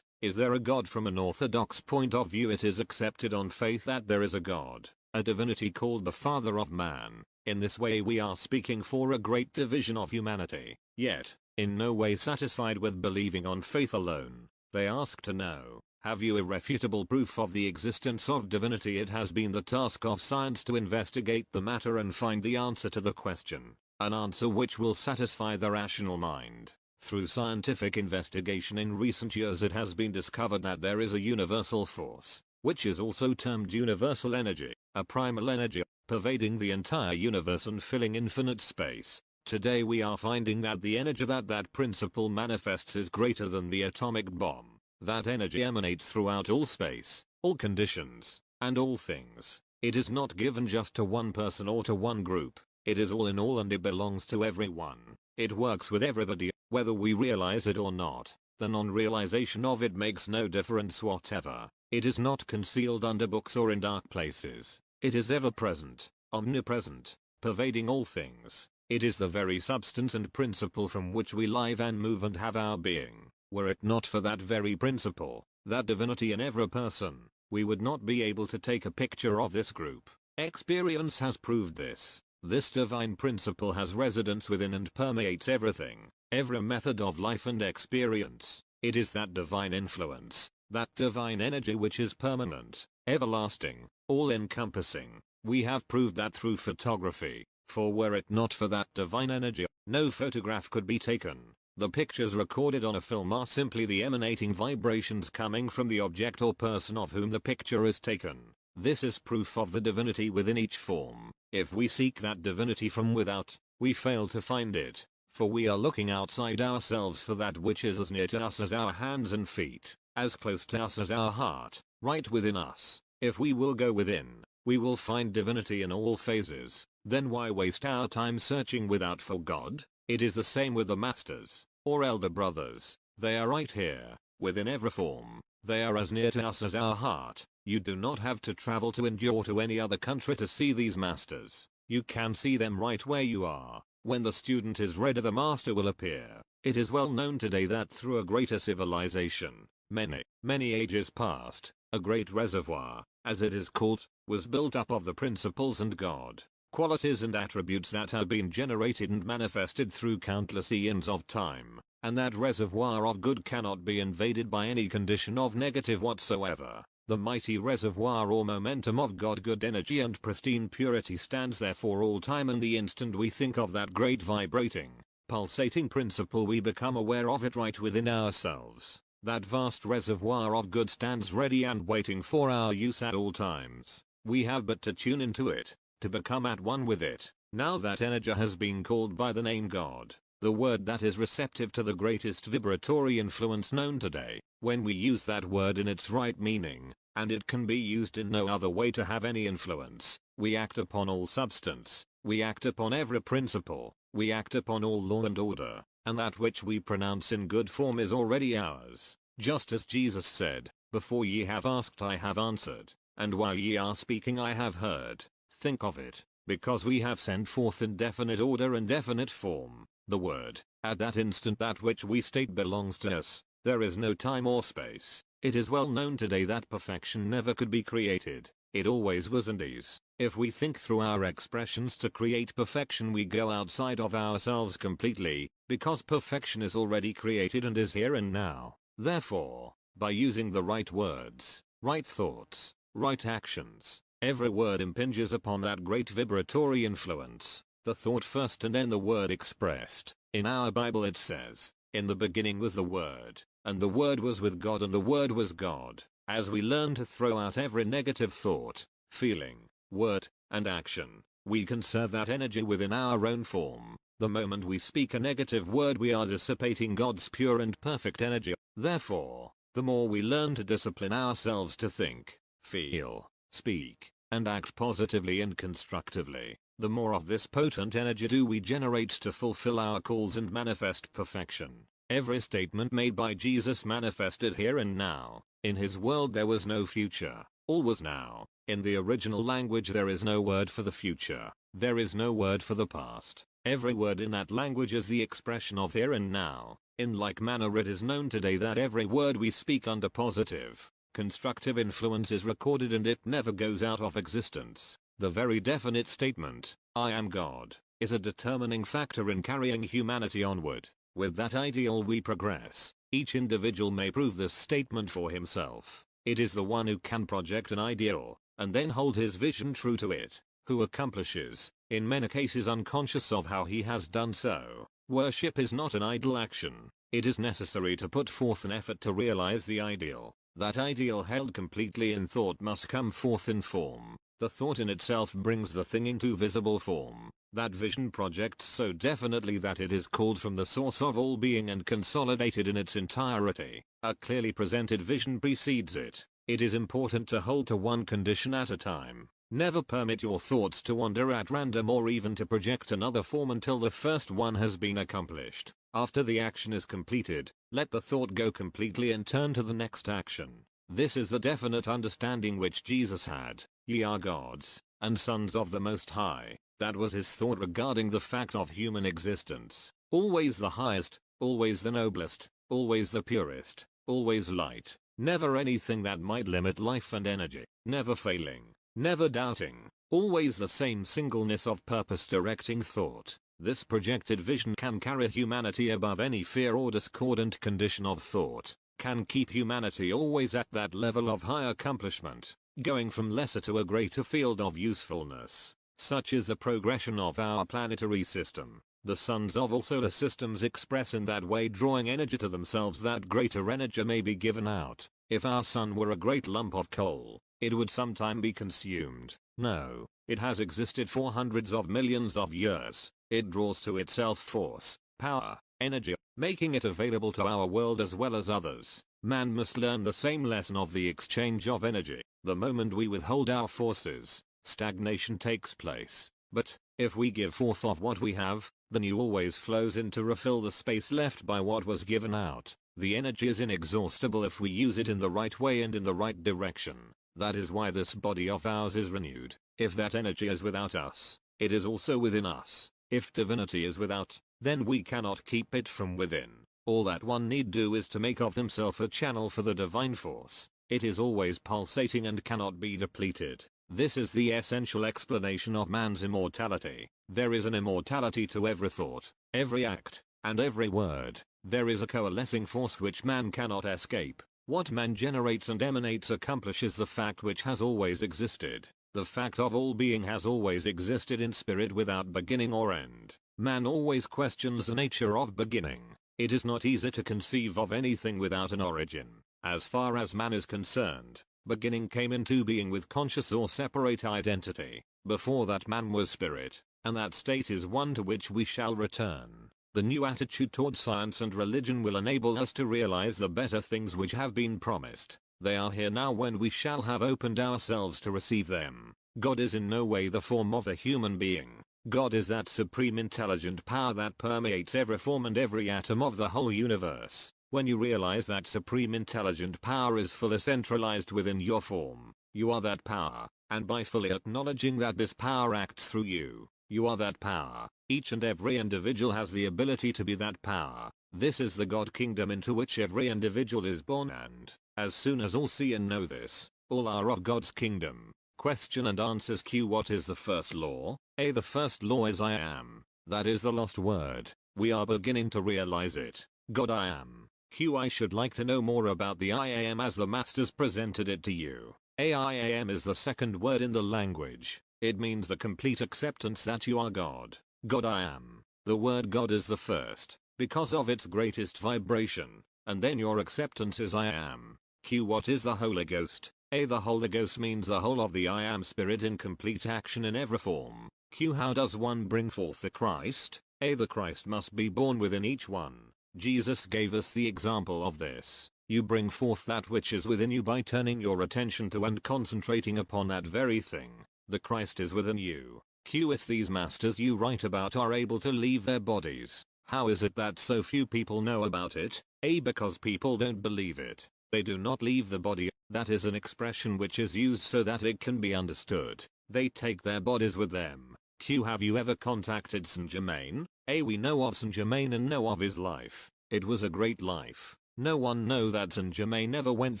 is there a God? From an orthodox point of view, it is accepted on faith that there is a God, a divinity called the Father of man. In this way we are speaking for a great division of humanity, yet, in no way satisfied with believing on faith alone. They ask to know, have you irrefutable proof of the existence of divinity? It has been the task of science to investigate the matter and find the answer to the question, an answer which will satisfy the rational mind. Through scientific investigation in recent years it has been discovered that there is a universal force, which is also termed universal energy, a primal energy, pervading the entire universe and filling infinite space. Today we are finding that the energy that principle manifests is greater than the atomic bomb. That energy emanates throughout all space, all conditions, and all things. It is not given just to one person or to one group. It is all in all and it belongs to everyone. It works with everybody, whether we realize it or not. The non-realization of it makes no difference whatever. It is not concealed under books or in dark places. It is ever present, omnipresent, pervading all things. It is the very substance and principle from which we live and move and have our being. Were it not for that very principle, that divinity in every person, we would not be able to take a picture of this group. Experience has proved this. This divine principle has residence within and permeates everything, every method of life and experience. It is that divine influence, that divine energy which is permanent, everlasting, all-encompassing. We have proved that through photography, for were it not for that divine energy, no photograph could be taken. The pictures recorded on a film are simply the emanating vibrations coming from the object or person of whom the picture is taken. This is proof of the divinity within each form. If we seek that divinity from without, we fail to find it, for we are looking outside ourselves for that which is as near to us as our hands and feet, as close to us as our heart, right within us. If we will go within, we will find divinity in all phases. Then why waste our time searching without for God? It is the same with the masters, or elder brothers. They are right here, within every form. They are as near to us as our heart. You do not have to travel to India or to any other country to see these masters. You can see them right where you are. When the student is ready, the master will appear. It is well known today that through a greater civilization, many ages past, a great reservoir, as it is called, was built up of the principles and God, qualities and attributes that have been generated and manifested through countless eons of time, and that reservoir of good cannot be invaded by any condition of negative whatsoever. The mighty reservoir or momentum of God, good energy and pristine purity, stands there for all time, and the instant we think of that great vibrating, pulsating principle, we become aware of it right within ourselves. That vast reservoir of good stands ready and waiting for our use at all times. We have but to tune into it, to become at one with it. Now that energy has been called by the name God, the word that is receptive to the greatest vibratory influence known today. When we use that word in its right meaning, and it can be used in no other way to have any influence, we act upon all substance, we act upon every principle, we act upon all law and order, and that which we pronounce in good form is already ours. Just as Jesus said, before ye have asked I have answered, and while ye are speaking I have heard. Think of it, because we have sent forth in definite order and definite form, the word. At that instant that which we state belongs to us. There is no time or space. It is well known today that perfection never could be created. It always was and is. If we think through our expressions to create perfection, we go outside of ourselves completely, because perfection is already created and is here and now. Therefore, by using the right words, right thoughts, right actions, every word impinges upon that great vibratory influence, the thought first and then the word expressed. In our Bible it says, "In the beginning was the Word, and the Word was with God and the Word was God." As we learn to throw out every negative thought, feeling, word, and action, we conserve that energy within our own form. The moment we speak a negative word, we are dissipating God's pure and perfect energy. Therefore, the more we learn to discipline ourselves to think, feel, speak, and act positively and constructively, the more of this potent energy do we generate to fulfill our calls and manifest perfection. Every statement made by Jesus manifested here and now. In his world there was no future, all was now. In the original language there is no word for the future, there is no word for the past. Every word in that language is the expression of here and now. In like manner it is known today that every word we speak under positive, constructive influence is recorded and it never goes out of existence. The very definite statement, "I am God," is a determining factor in carrying humanity onward. With that ideal we progress. Each individual may prove this statement for himself. It is the one who can project an ideal, and then hold his vision true to it, who accomplishes, in many cases unconscious of how he has done so. Worship is not an idle action. It is necessary to put forth an effort to realize the ideal. That ideal held completely in thought must come forth in form. The thought in itself brings the thing into visible form. That vision projects so definitely that it is called from the source of all being and consolidated in its entirety. A clearly presented vision precedes it. It is important to hold to one condition at a time. Never permit your thoughts to wander at random or even to project another form until the first one has been accomplished. After the action is completed, let the thought go completely and turn to the next action. This is the definite understanding which Jesus had. Ye are gods, and sons of the Most High. That was his thought regarding the fact of human existence. Always the highest, always the noblest, always the purest, always light. Never anything that might limit life and energy. Never failing, never doubting. Always the same singleness of purpose directing thought. This projected vision can carry humanity above any fear or discordant condition of thought. Can keep humanity always at that level of high accomplishment, going from lesser to a greater field of usefulness. Such is the progression of our planetary system. The suns of all solar systems express in that way, drawing energy to themselves that greater energy may be given out. If our sun were a great lump of coal, it would sometime be consumed. No, it has existed for hundreds of millions of years. It draws to itself force, power, energy, making it available to our world as well as others. Man must learn the same lesson of the exchange of energy. The moment we withhold our forces, stagnation takes place. But, if we give forth of what we have, the new always flows in to refill the space left by what was given out. The energy is inexhaustible if we use it in the right way and in the right direction. That is why this body of ours is renewed. If that energy is without us, it is also within us. If divinity is without, then we cannot keep it from within. All that one need do is to make of himself a channel for the divine force. It is always pulsating and cannot be depleted. This is the essential explanation of man's immortality. There is an immortality to every thought, every act, and every word. There is a coalescing force which man cannot escape. What man generates and emanates accomplishes the fact which has always existed. The fact of all being has always existed in spirit without beginning or end. Man always questions the nature of beginning. It is not easy to conceive of anything without an origin. As far as man is concerned, beginning came into being with conscious or separate identity. Before that man was spirit, and that state is one to which we shall return. The new attitude towards science and religion will enable us to realize the better things which have been promised. They are here now when we shall have opened ourselves to receive them. God is in no way the form of a human being. God is that supreme intelligent power that permeates every form and every atom of the whole universe. When you realize that supreme intelligent power is fully centralized within your form, you are that power, and by fully acknowledging that this power acts through you, you are that power. Each and every individual has the ability to be that power. This is the God kingdom into which every individual is born, and, as soon as all see and know this, all are of God's kingdom. Question and answers. Q. What is the first law? A. The first law is I am. That is the lost word. We are beginning to realize it. God I am. Q. I should like to know more about the I am as the masters presented it to you. A. I am is the second word in the language. It means the complete acceptance that you are God. God I am. The word God is the first, because of its greatest vibration, and then your acceptance is I am. Q. What is the Holy Ghost? A. The Holy Ghost means the whole of the I am spirit in complete action in every form. Q. How does one bring forth the Christ? A. The Christ must be born within each one. Jesus gave us the example of this. You bring forth that which is within you by turning your attention to and concentrating upon that very thing. The Christ is within you. Q. If these masters you write about are able to leave their bodies, how is it that so few people know about it? A. Because people don't believe it. They do not leave the body. That is an expression which is used so that it can be understood. They take their bodies with them. Q. Have you ever contacted Saint Germain? A. We know of Saint Germain and know of his life. It was a great life. No one know that Saint Germain never went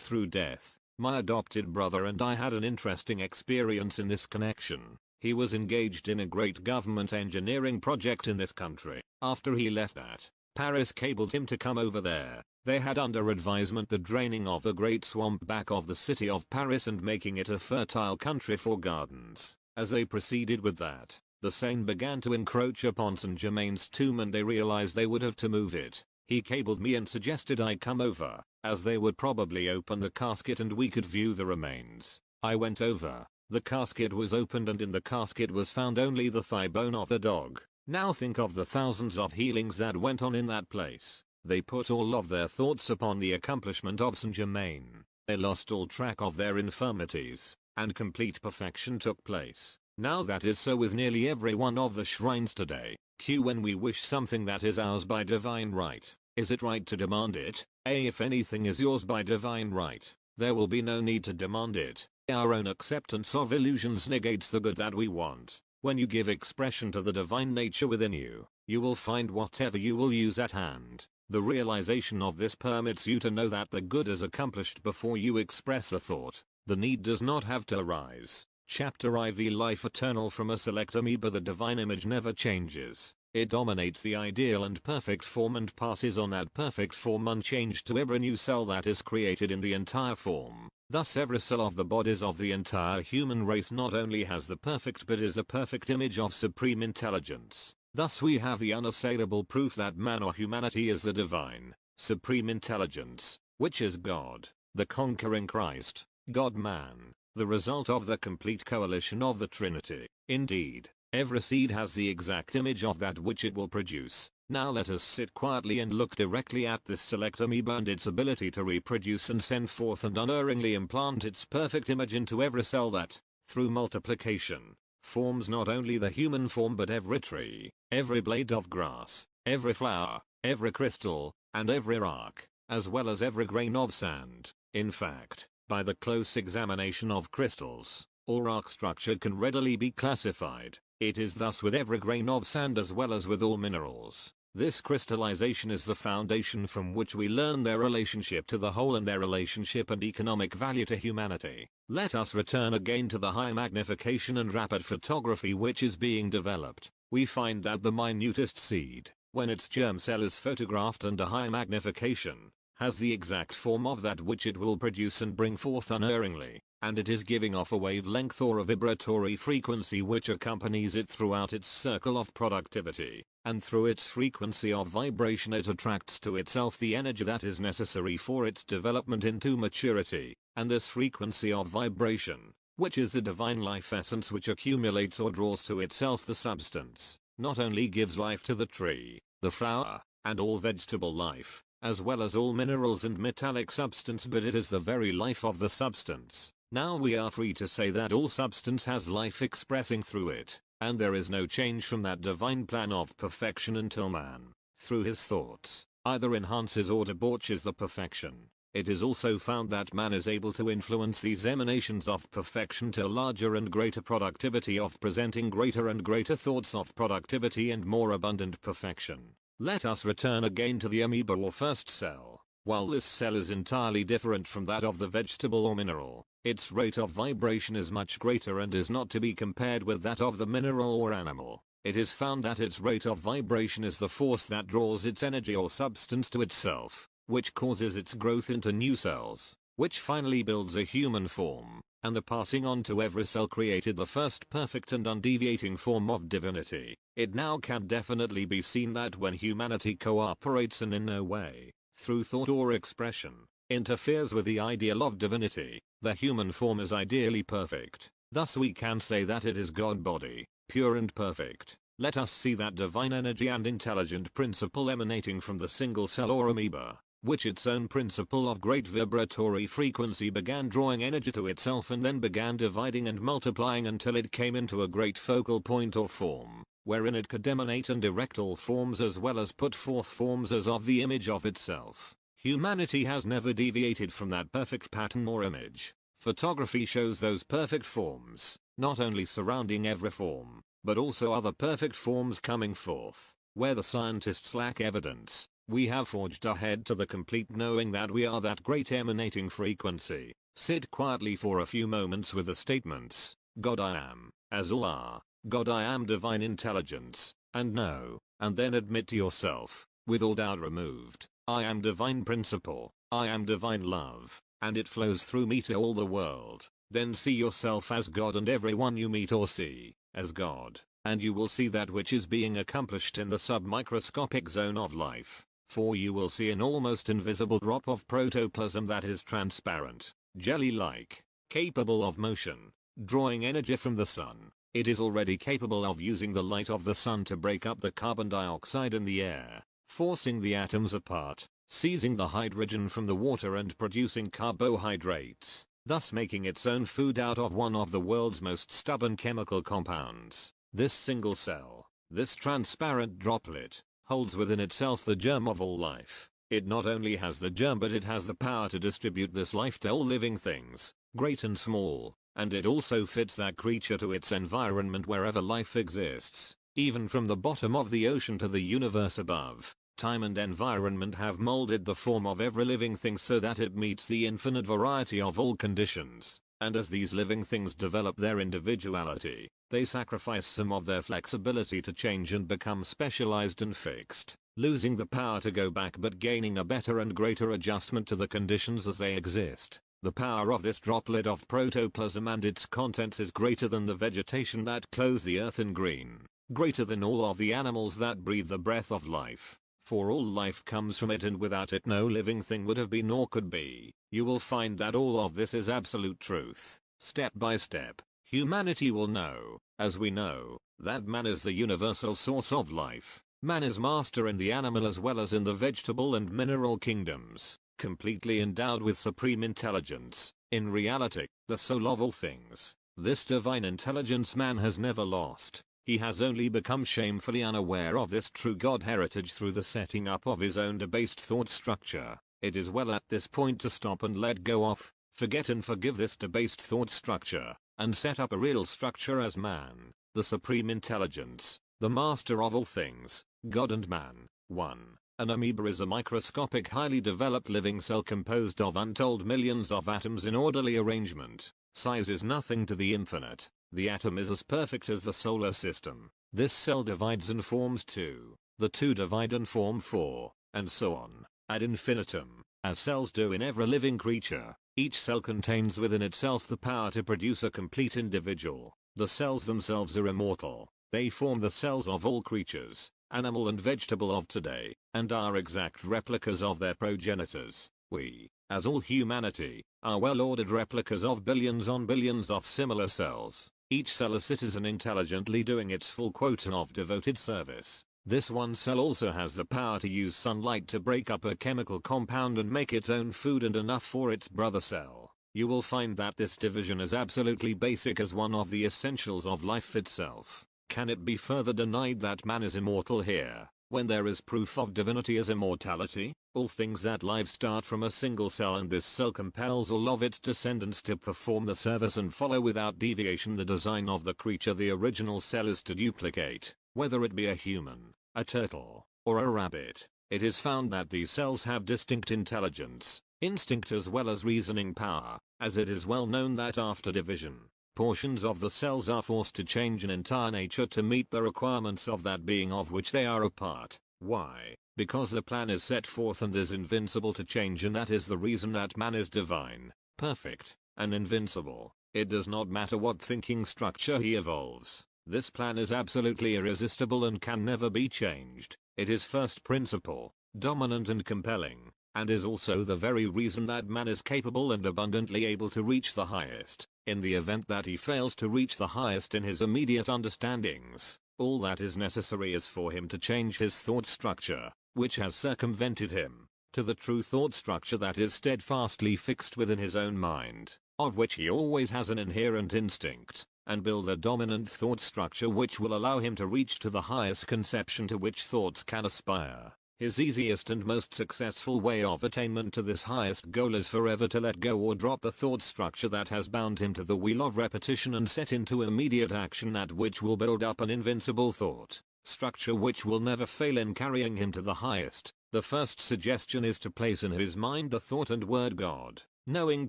through death. My adopted brother and I had an interesting experience in this connection. He was engaged in a great government engineering project in this country. After he left that, Paris cabled him to come over there. They had under advisement the draining of a great swamp back of the city of Paris and making it a fertile country for gardens. As they proceeded with that, the Seine began to encroach upon Saint Germain's tomb and they realized they would have to move it. He cabled me and suggested I come over, as they would probably open the casket and we could view the remains. I went over. The casket was opened and in the casket was found only the thigh bone of a dog. Now think of the thousands of healings that went on in that place. They put all of their thoughts upon the accomplishment of Saint Germain. They lost all track of their infirmities, and complete perfection took place. Now that is so with nearly every one of the shrines today. Q. When we wish something that is ours by divine right, is it right to demand it? A. If anything is yours by divine right, there will be no need to demand it. Our own acceptance of illusions negates the good that we want. When you give expression to the divine nature within you, you will find whatever you will use at hand. The realization of this permits you to know that the good is accomplished before you express a thought. The need does not have to arise. Chapter IV. Life eternal. From a select amoeba the divine image never changes. It dominates the ideal and perfect form and passes on that perfect form unchanged to every new cell that is created in the entire form. Thus every cell of the bodies of the entire human race not only has the perfect but is a perfect image of supreme intelligence. Thus we have the unassailable proof that man or humanity is the divine, supreme intelligence, which is God, the conquering Christ, God-man, the result of the complete coalition of the Trinity. Indeed, every seed has the exact image of that which it will produce. Now let us sit quietly and look directly at this select amoeba and its ability to reproduce and send forth and unerringly implant its perfect image into every cell that, through multiplication, forms not only the human form but every tree, every blade of grass, every flower, every crystal, and every rock, as well as every grain of sand. In fact, by the close examination of crystals, all rock structure can readily be classified. It is thus with every grain of sand as well as with all minerals. This crystallization is the foundation from which we learn their relationship to the whole and their relationship and economic value to humanity. Let us return again to the high magnification and rapid photography which is being developed. We find that the minutest seed, when its germ cell is photographed under high magnification, has the exact form of that which it will produce and bring forth unerringly, and it is giving off a wavelength or a vibratory frequency which accompanies it throughout its circle of productivity, and through its frequency of vibration it attracts to itself the energy that is necessary for its development into maturity, and this frequency of vibration, which is the divine life essence which accumulates or draws to itself the substance, not only gives life to the tree, the flower, and all vegetable life, as well as all minerals and metallic substance, but it is the very life of the substance. Now we are free to say that all substance has life expressing through it, and there is no change from that divine plan of perfection until man, through his thoughts, either enhances or debauches the perfection. It is also found that man is able to influence these emanations of perfection to larger and greater productivity of presenting greater and greater thoughts of productivity and more abundant perfection. Let us return again to the amoeba or first cell. While this cell is entirely different from that of the vegetable or mineral, its rate of vibration is much greater and is not to be compared with that of the mineral or animal. It is found that its rate of vibration is the force that draws its energy or substance to itself, which causes its growth into new cells, which finally builds a human form, and the passing on to every cell created the first perfect and undeviating form of divinity. It now can definitely be seen that when humanity cooperates and in no way, through thought or expression, interferes with the ideal of divinity, the human form is ideally perfect. Thus we can say that it is God body, pure and perfect. Let us see that divine energy and intelligent principle emanating from the single cell or amoeba, which its own principle of great vibratory frequency began drawing energy to itself and then began dividing and multiplying until it came into a great focal point or form, wherein it could emanate and direct all forms as well as put forth forms as of the image of itself. Humanity has never deviated from that perfect pattern or image. Photography shows those perfect forms, not only surrounding every form, but also other perfect forms coming forth. Where the scientists lack evidence, we have forged ahead to the complete knowing that we are that great emanating frequency. Sit quietly for a few moments with the statements, God I am, as all are, God I am divine intelligence, and know, and then admit to yourself, with all doubt removed, I am divine principle, I am divine love, and it flows through me to all the world. Then see yourself as God and everyone you meet or see, as God, and you will see that which is being accomplished in the submicroscopic zone of life. For you will see an almost invisible drop of protoplasm that is transparent, jelly-like, capable of motion, drawing energy from the sun. It is already capable of using the light of the sun to break up the carbon dioxide in the air, forcing the atoms apart, seizing the hydrogen from the water and producing carbohydrates, thus making its own food out of one of the world's most stubborn chemical compounds. This single cell, this transparent droplet, holds within itself the germ of all life. It not only has the germ but it has the power to distribute this life to all living things, great and small, and it also fits that creature to its environment wherever life exists, even from the bottom of the ocean to the universe above. Time and environment have molded the form of every living thing so that it meets the infinite variety of all conditions, and as these living things develop their individuality, they sacrifice some of their flexibility to change and become specialized and fixed, losing the power to go back but gaining a better and greater adjustment to the conditions as they exist. The power of this droplet of protoplasm and its contents is greater than the vegetation that clothes the earth in green, greater than all of the animals that breathe the breath of life. For all life comes from it and without it no living thing would have been or could be. You will find that all of this is absolute truth. Step by step, humanity will know, as we know, that man is the universal source of life. Man is master in the animal as well as in the vegetable and mineral kingdoms, completely endowed with supreme intelligence. In reality, the soul of all things. This divine intelligence man has never lost. He has only become shamefully unaware of this true God heritage through the setting up of his own debased thought structure. It is well at this point to stop and let go of, forget and forgive this debased thought structure, and set up a real structure as man, the supreme intelligence, the master of all things, God and man. 1. An amoeba is a microscopic highly developed living cell composed of untold millions of atoms in orderly arrangement. Size is nothing to the infinite. The atom is as perfect as the solar system. This cell divides and forms 2. The 2 divide and form 4, and so on, ad infinitum, as cells do in every living creature. Each cell contains within itself the power to produce a complete individual. The cells themselves are immortal. They form the cells of all creatures, animal and vegetable of today, and are exact replicas of their progenitors. We, as all humanity, are well-ordered replicas of billions on billions of similar cells. Each cell a citizen intelligently doing its full quota of devoted service. This one cell also has the power to use sunlight to break up a chemical compound and make its own food and enough for its brother cell. You will find that this division is absolutely basic as one of the essentials of life itself. Can it be further denied that man is immortal here? when there is proof of divinity as immortality, all things that live start from a single cell, and this cell compels all of its descendants to perform the service and follow without deviation the design of the creature the original cell is to duplicate, whether it be a human, a turtle, or a rabbit. It is found that these cells have distinct intelligence, instinct as well as reasoning power, as it is well known that after division, portions of the cells are forced to change in entire nature to meet the requirements of that being of which they are a part. Why? Because the plan is set forth and is invincible to change, and that is the reason that man is divine, perfect, and invincible. It does not matter what thinking structure he evolves. This plan is absolutely irresistible and can never be changed. It is first principle, dominant and compelling, and is also the very reason that man is capable and abundantly able to reach the highest. In the event that he fails to reach the highest in his immediate understandings, all that is necessary is for him to change his thought structure, which has circumvented him, to the true thought structure that is steadfastly fixed within his own mind, of which he always has an inherent instinct, and build a dominant thought structure which will allow him to reach to the highest conception to which thoughts can aspire. His easiest and most successful way of attainment to this highest goal is forever to let go or drop the thought structure that has bound him to the wheel of repetition and set into immediate action that which will build up an invincible thought structure which will never fail in carrying him to the highest. The first suggestion is to place in his mind the thought and word God, knowing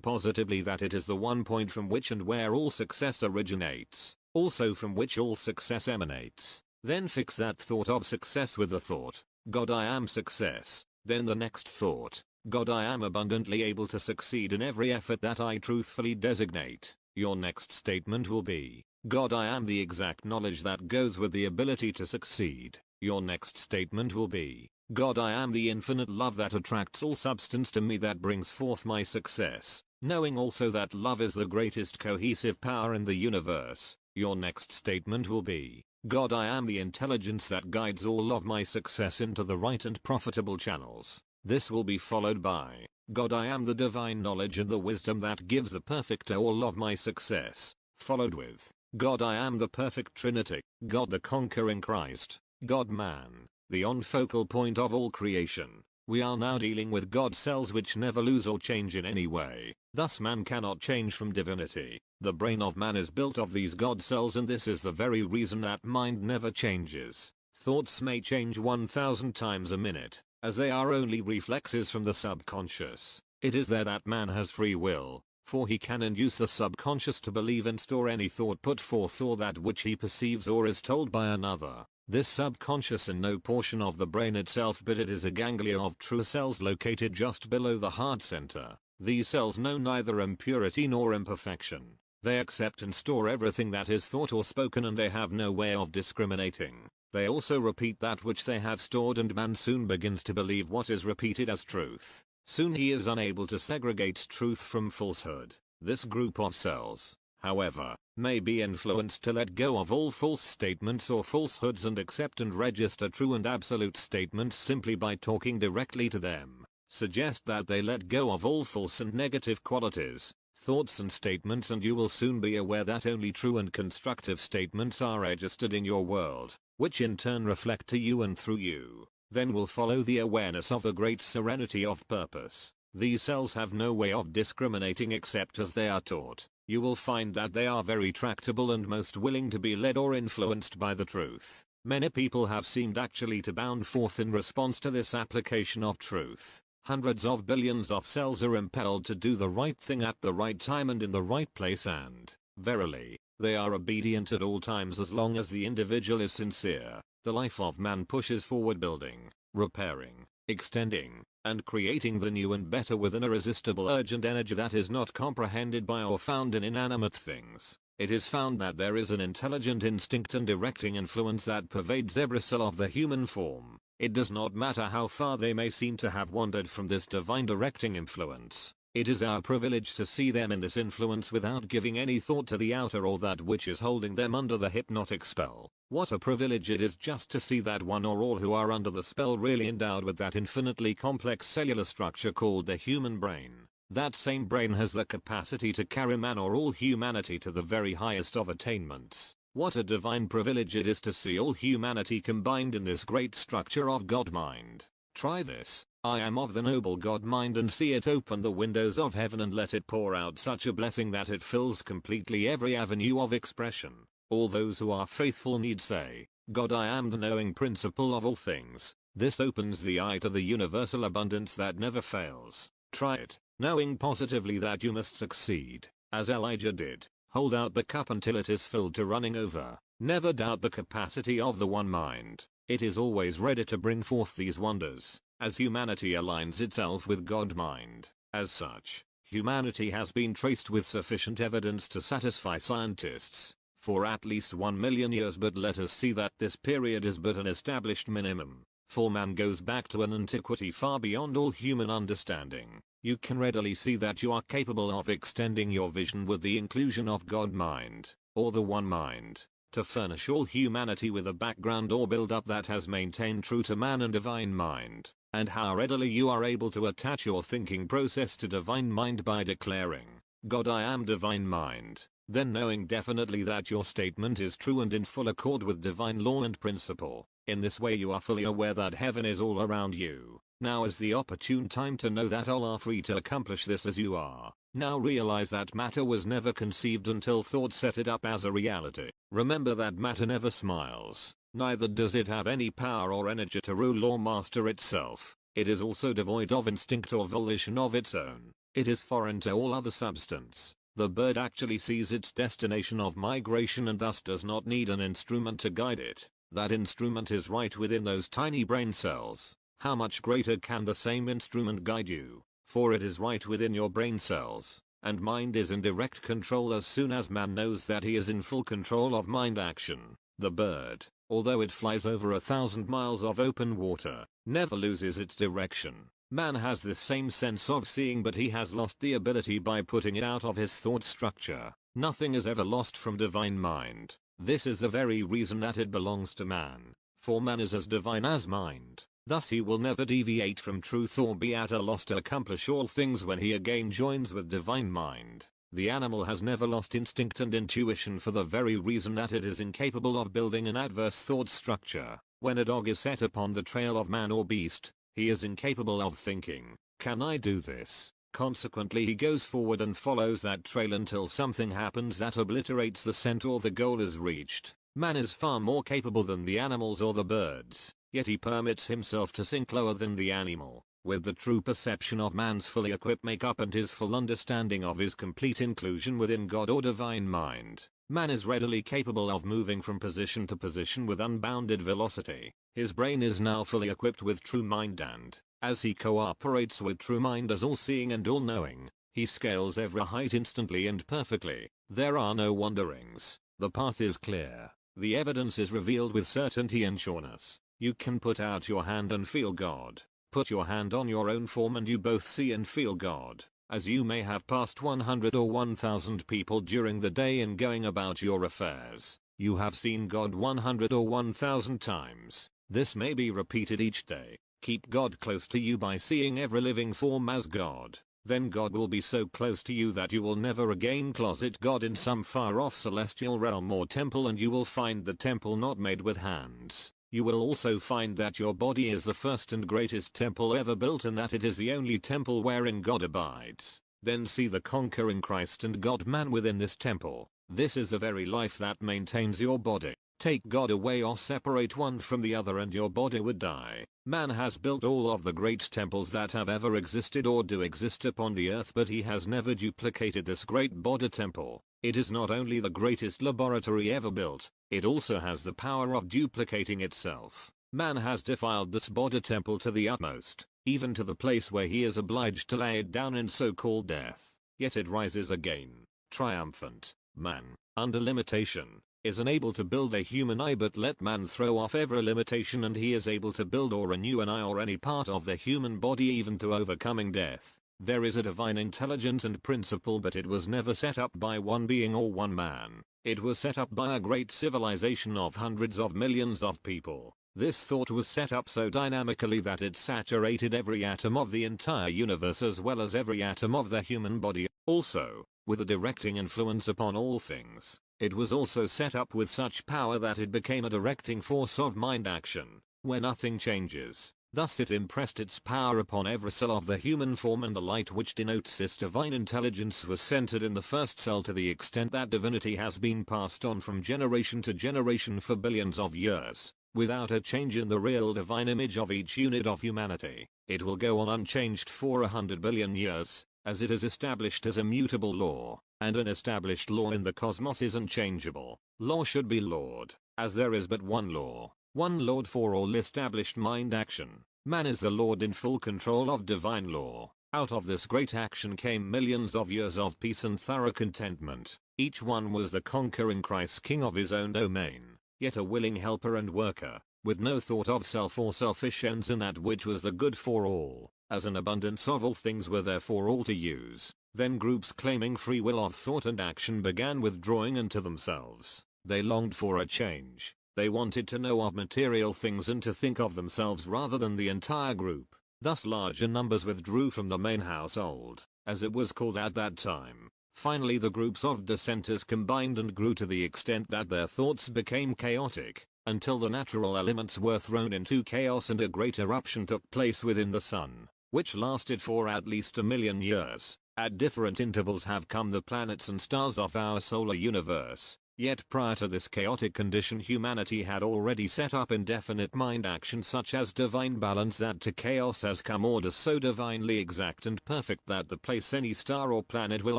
positively that it is the one point from which and where all success originates, also from which all success emanates. Then fix that thought of success with the thought, God, I am success. Then the next thought, God, I am abundantly able to succeed in every effort that I truthfully designate. Your next statement will be, God, I am the exact knowledge that goes with the ability to succeed. Your next statement will be, God, I am the infinite love that attracts all substance to me that brings forth my success. Knowing also that love is the greatest cohesive power in the universe. Your next statement will be, God, I am the intelligence that guides all of my success into the right and profitable channels. This will be followed by, God, I am the divine knowledge and the wisdom that gives the perfect all of my success. Followed with, God, I am the perfect Trinity, God the conquering Christ, God man, the on-focal point of all creation. We are now dealing with God cells which never lose or change in any way. Thus man cannot change from divinity. The brain of man is built of these God cells, and this is the very reason that mind never changes. Thoughts may change 1,000 times a minute, as they are only reflexes from the subconscious. It is there that man has free will, for he can induce the subconscious to believe and store any thought put forth or that which he perceives or is told by another. This subconscious is no portion of the brain itself, but it is a ganglia of true cells located just below the heart center. These cells know neither impurity nor imperfection. They accept and store everything that is thought or spoken, and they have no way of discriminating. They also repeat that which they have stored, and man soon begins to believe what is repeated as truth. Soon he is unable to segregate truth from falsehood. This group of cells, however, may be influenced to let go of all false statements or falsehoods and accept and register true and absolute statements simply by talking directly to them. Suggest that they let go of all false and negative qualities, thoughts and statements, and you will soon be aware that only true and constructive statements are registered in your world, which in turn reflect to you and through you. Then will follow the awareness of a great serenity of purpose. These cells have no way of discriminating except as they are taught. You will find that they are very tractable and most willing to be led or influenced by the truth. Many people have seemed actually to bound forth in response to this application of truth. Hundreds of billions of cells are impelled to do the right thing at the right time and in the right place, and, verily, they are obedient at all times as long as the individual is sincere. The life of man pushes forward, building, repairing, extending, and creating the new and better with an irresistible urge and energy that is not comprehended by or found in inanimate things. It is found that there is an intelligent instinct and directing influence that pervades every cell of the human form. It does not matter how far they may seem to have wandered from this divine directing influence. It is our privilege to see them in this influence without giving any thought to the outer or that which is holding them under the hypnotic spell. What a privilege it is just to see that one or all who are under the spell really endowed with that infinitely complex cellular structure called the human brain. That same brain has the capacity to carry man or all humanity to the very highest of attainments. What a divine privilege it is to see all humanity combined in this great structure of God mind. Try this. I am of the noble God mind, and see it open the windows of heaven and let it pour out such a blessing that it fills completely every avenue of expression. All those who are faithful need say, God, I am the knowing principle of all things. This opens the eye to the universal abundance that never fails. Try it, knowing positively that you must succeed, as Elijah did. Hold out the cup until it is filled to running over. Never doubt the capacity of the one mind. It is always ready to bring forth these wonders, as humanity aligns itself with God mind. As such, humanity has been traced with sufficient evidence to satisfy scientists for at least 1 million years, but let us see that this period is but an established minimum, for man goes back to an antiquity far beyond all human understanding. You can readily see that you are capable of extending your vision with the inclusion of God mind, or the one mind, to furnish all humanity with a background or build-up that has maintained true to man and divine mind, and how readily you are able to attach your thinking process to divine mind by declaring, God, I am divine mind, then knowing definitely that your statement is true and in full accord with divine law and principle. In this way you are fully aware that heaven is all around you. Now is the opportune time to know that all are free to accomplish this as you are. Now realize that matter was never conceived until thought set it up as a reality. Remember that matter never smiles, neither does it have any power or energy to rule or master itself. It is also devoid of instinct or volition of its own. It is foreign to all other substance. The bird actually sees its destination of migration and thus does not need an instrument to guide it. That instrument is right within those tiny brain cells. How much greater can the same instrument guide you? For it is right within your brain cells, and mind is in direct control as soon as man knows that he is in full control of mind action. The bird, although it flies over 1,000 miles of open water, never loses its direction. Man has this same sense of seeing, but he has lost the ability by putting it out of his thought structure. Nothing is ever lost from divine mind. This is the very reason that it belongs to man, for man is as divine as mind. Thus he will never deviate from truth or be at a loss to accomplish all things when he again joins with divine mind. The animal has never lost instinct and intuition for the very reason that it is incapable of building an adverse thought structure. When a dog is set upon the trail of man or beast, he is incapable of thinking, can I do this? Consequently he goes forward and follows that trail until something happens that obliterates the scent or the goal is reached. Man is far more capable than the animals or the birds, yet he permits himself to sink lower than the animal. With the true perception of man's fully equipped makeup and his full understanding of his complete inclusion within God or divine mind, man is readily capable of moving from position to position with unbounded velocity. His brain is now fully equipped with true mind, and, as he cooperates with true mind as all-seeing and all-knowing, he scales every height instantly and perfectly. There are no wanderings. The path is clear. The evidence is revealed with certainty and sureness. You can put out your hand and feel God. Put your hand on your own form and you both see and feel God. As you may have passed 100 or 1,000 people during the day in going about your affairs, you have seen God 100 or 1,000 times. This may be repeated each day. Keep God close to you by seeing every living form as God. Then God will be so close to you that you will never again closet God in some far-off celestial realm or temple, and you will find the temple not made with hands. You will also find that your body is the first and greatest temple ever built, and that it is the only temple wherein God abides. Then see the conquering Christ and God-man within this temple. This is the very life that maintains your body. Take God away or separate one from the other and your body would die. Man has built all of the great temples that have ever existed or do exist upon the earth, but he has never duplicated this great body temple. It is not only the greatest laboratory ever built, it also has the power of duplicating itself. Man has defiled this body temple to the utmost, even to the place where he is obliged to lay it down in so-called death. Yet it rises again, triumphant. Man, under limitation, is unable to build a human eye, but let man throw off every limitation and he is able to build or renew an eye or any part of the human body, even to overcoming death. There is a divine intelligence and principle, but it was never set up by one being or one man. It was set up by a great civilization of hundreds of millions of people. This thought was set up so dynamically that it saturated every atom of the entire universe as well as every atom of the human body, also, with a directing influence upon all things. It was also set up with such power that it became a directing force of mind action, where nothing changes. Thus it impressed its power upon every cell of the human form, and the light which denotes this divine intelligence was centered in the first cell to the extent that divinity has been passed on from generation to generation for billions of years, without a change in the real divine image of each unit of humanity. It will go on unchanged for 100 billion years, as it is established as a mutable law, and an established law in the cosmos is unchangeable. Law should be Lord, as there is but one law. One Lord for all established mind action. Man is the Lord in full control of divine law. Out of this great action came millions of years of peace and thorough contentment. Each one was the conquering Christ King of his own domain, yet a willing helper and worker, with no thought of self or selfish ends in that which was the good for all, as an abundance of all things were there for all to use. Then groups claiming free will of thought and action began withdrawing into themselves. They longed for a change. They wanted to know of material things and to think of themselves rather than the entire group. Thus larger numbers withdrew from the main household, as it was called at that time. Finally the groups of dissenters combined and grew to the extent that their thoughts became chaotic, until the natural elements were thrown into chaos and a great eruption took place within the sun, which lasted for at least 1,000,000 years. At different intervals have come the planets and stars of our solar universe. Yet prior to this chaotic condition humanity had already set up indefinite mind action such as divine balance, that to chaos has come order so divinely exact and perfect that the place any star or planet will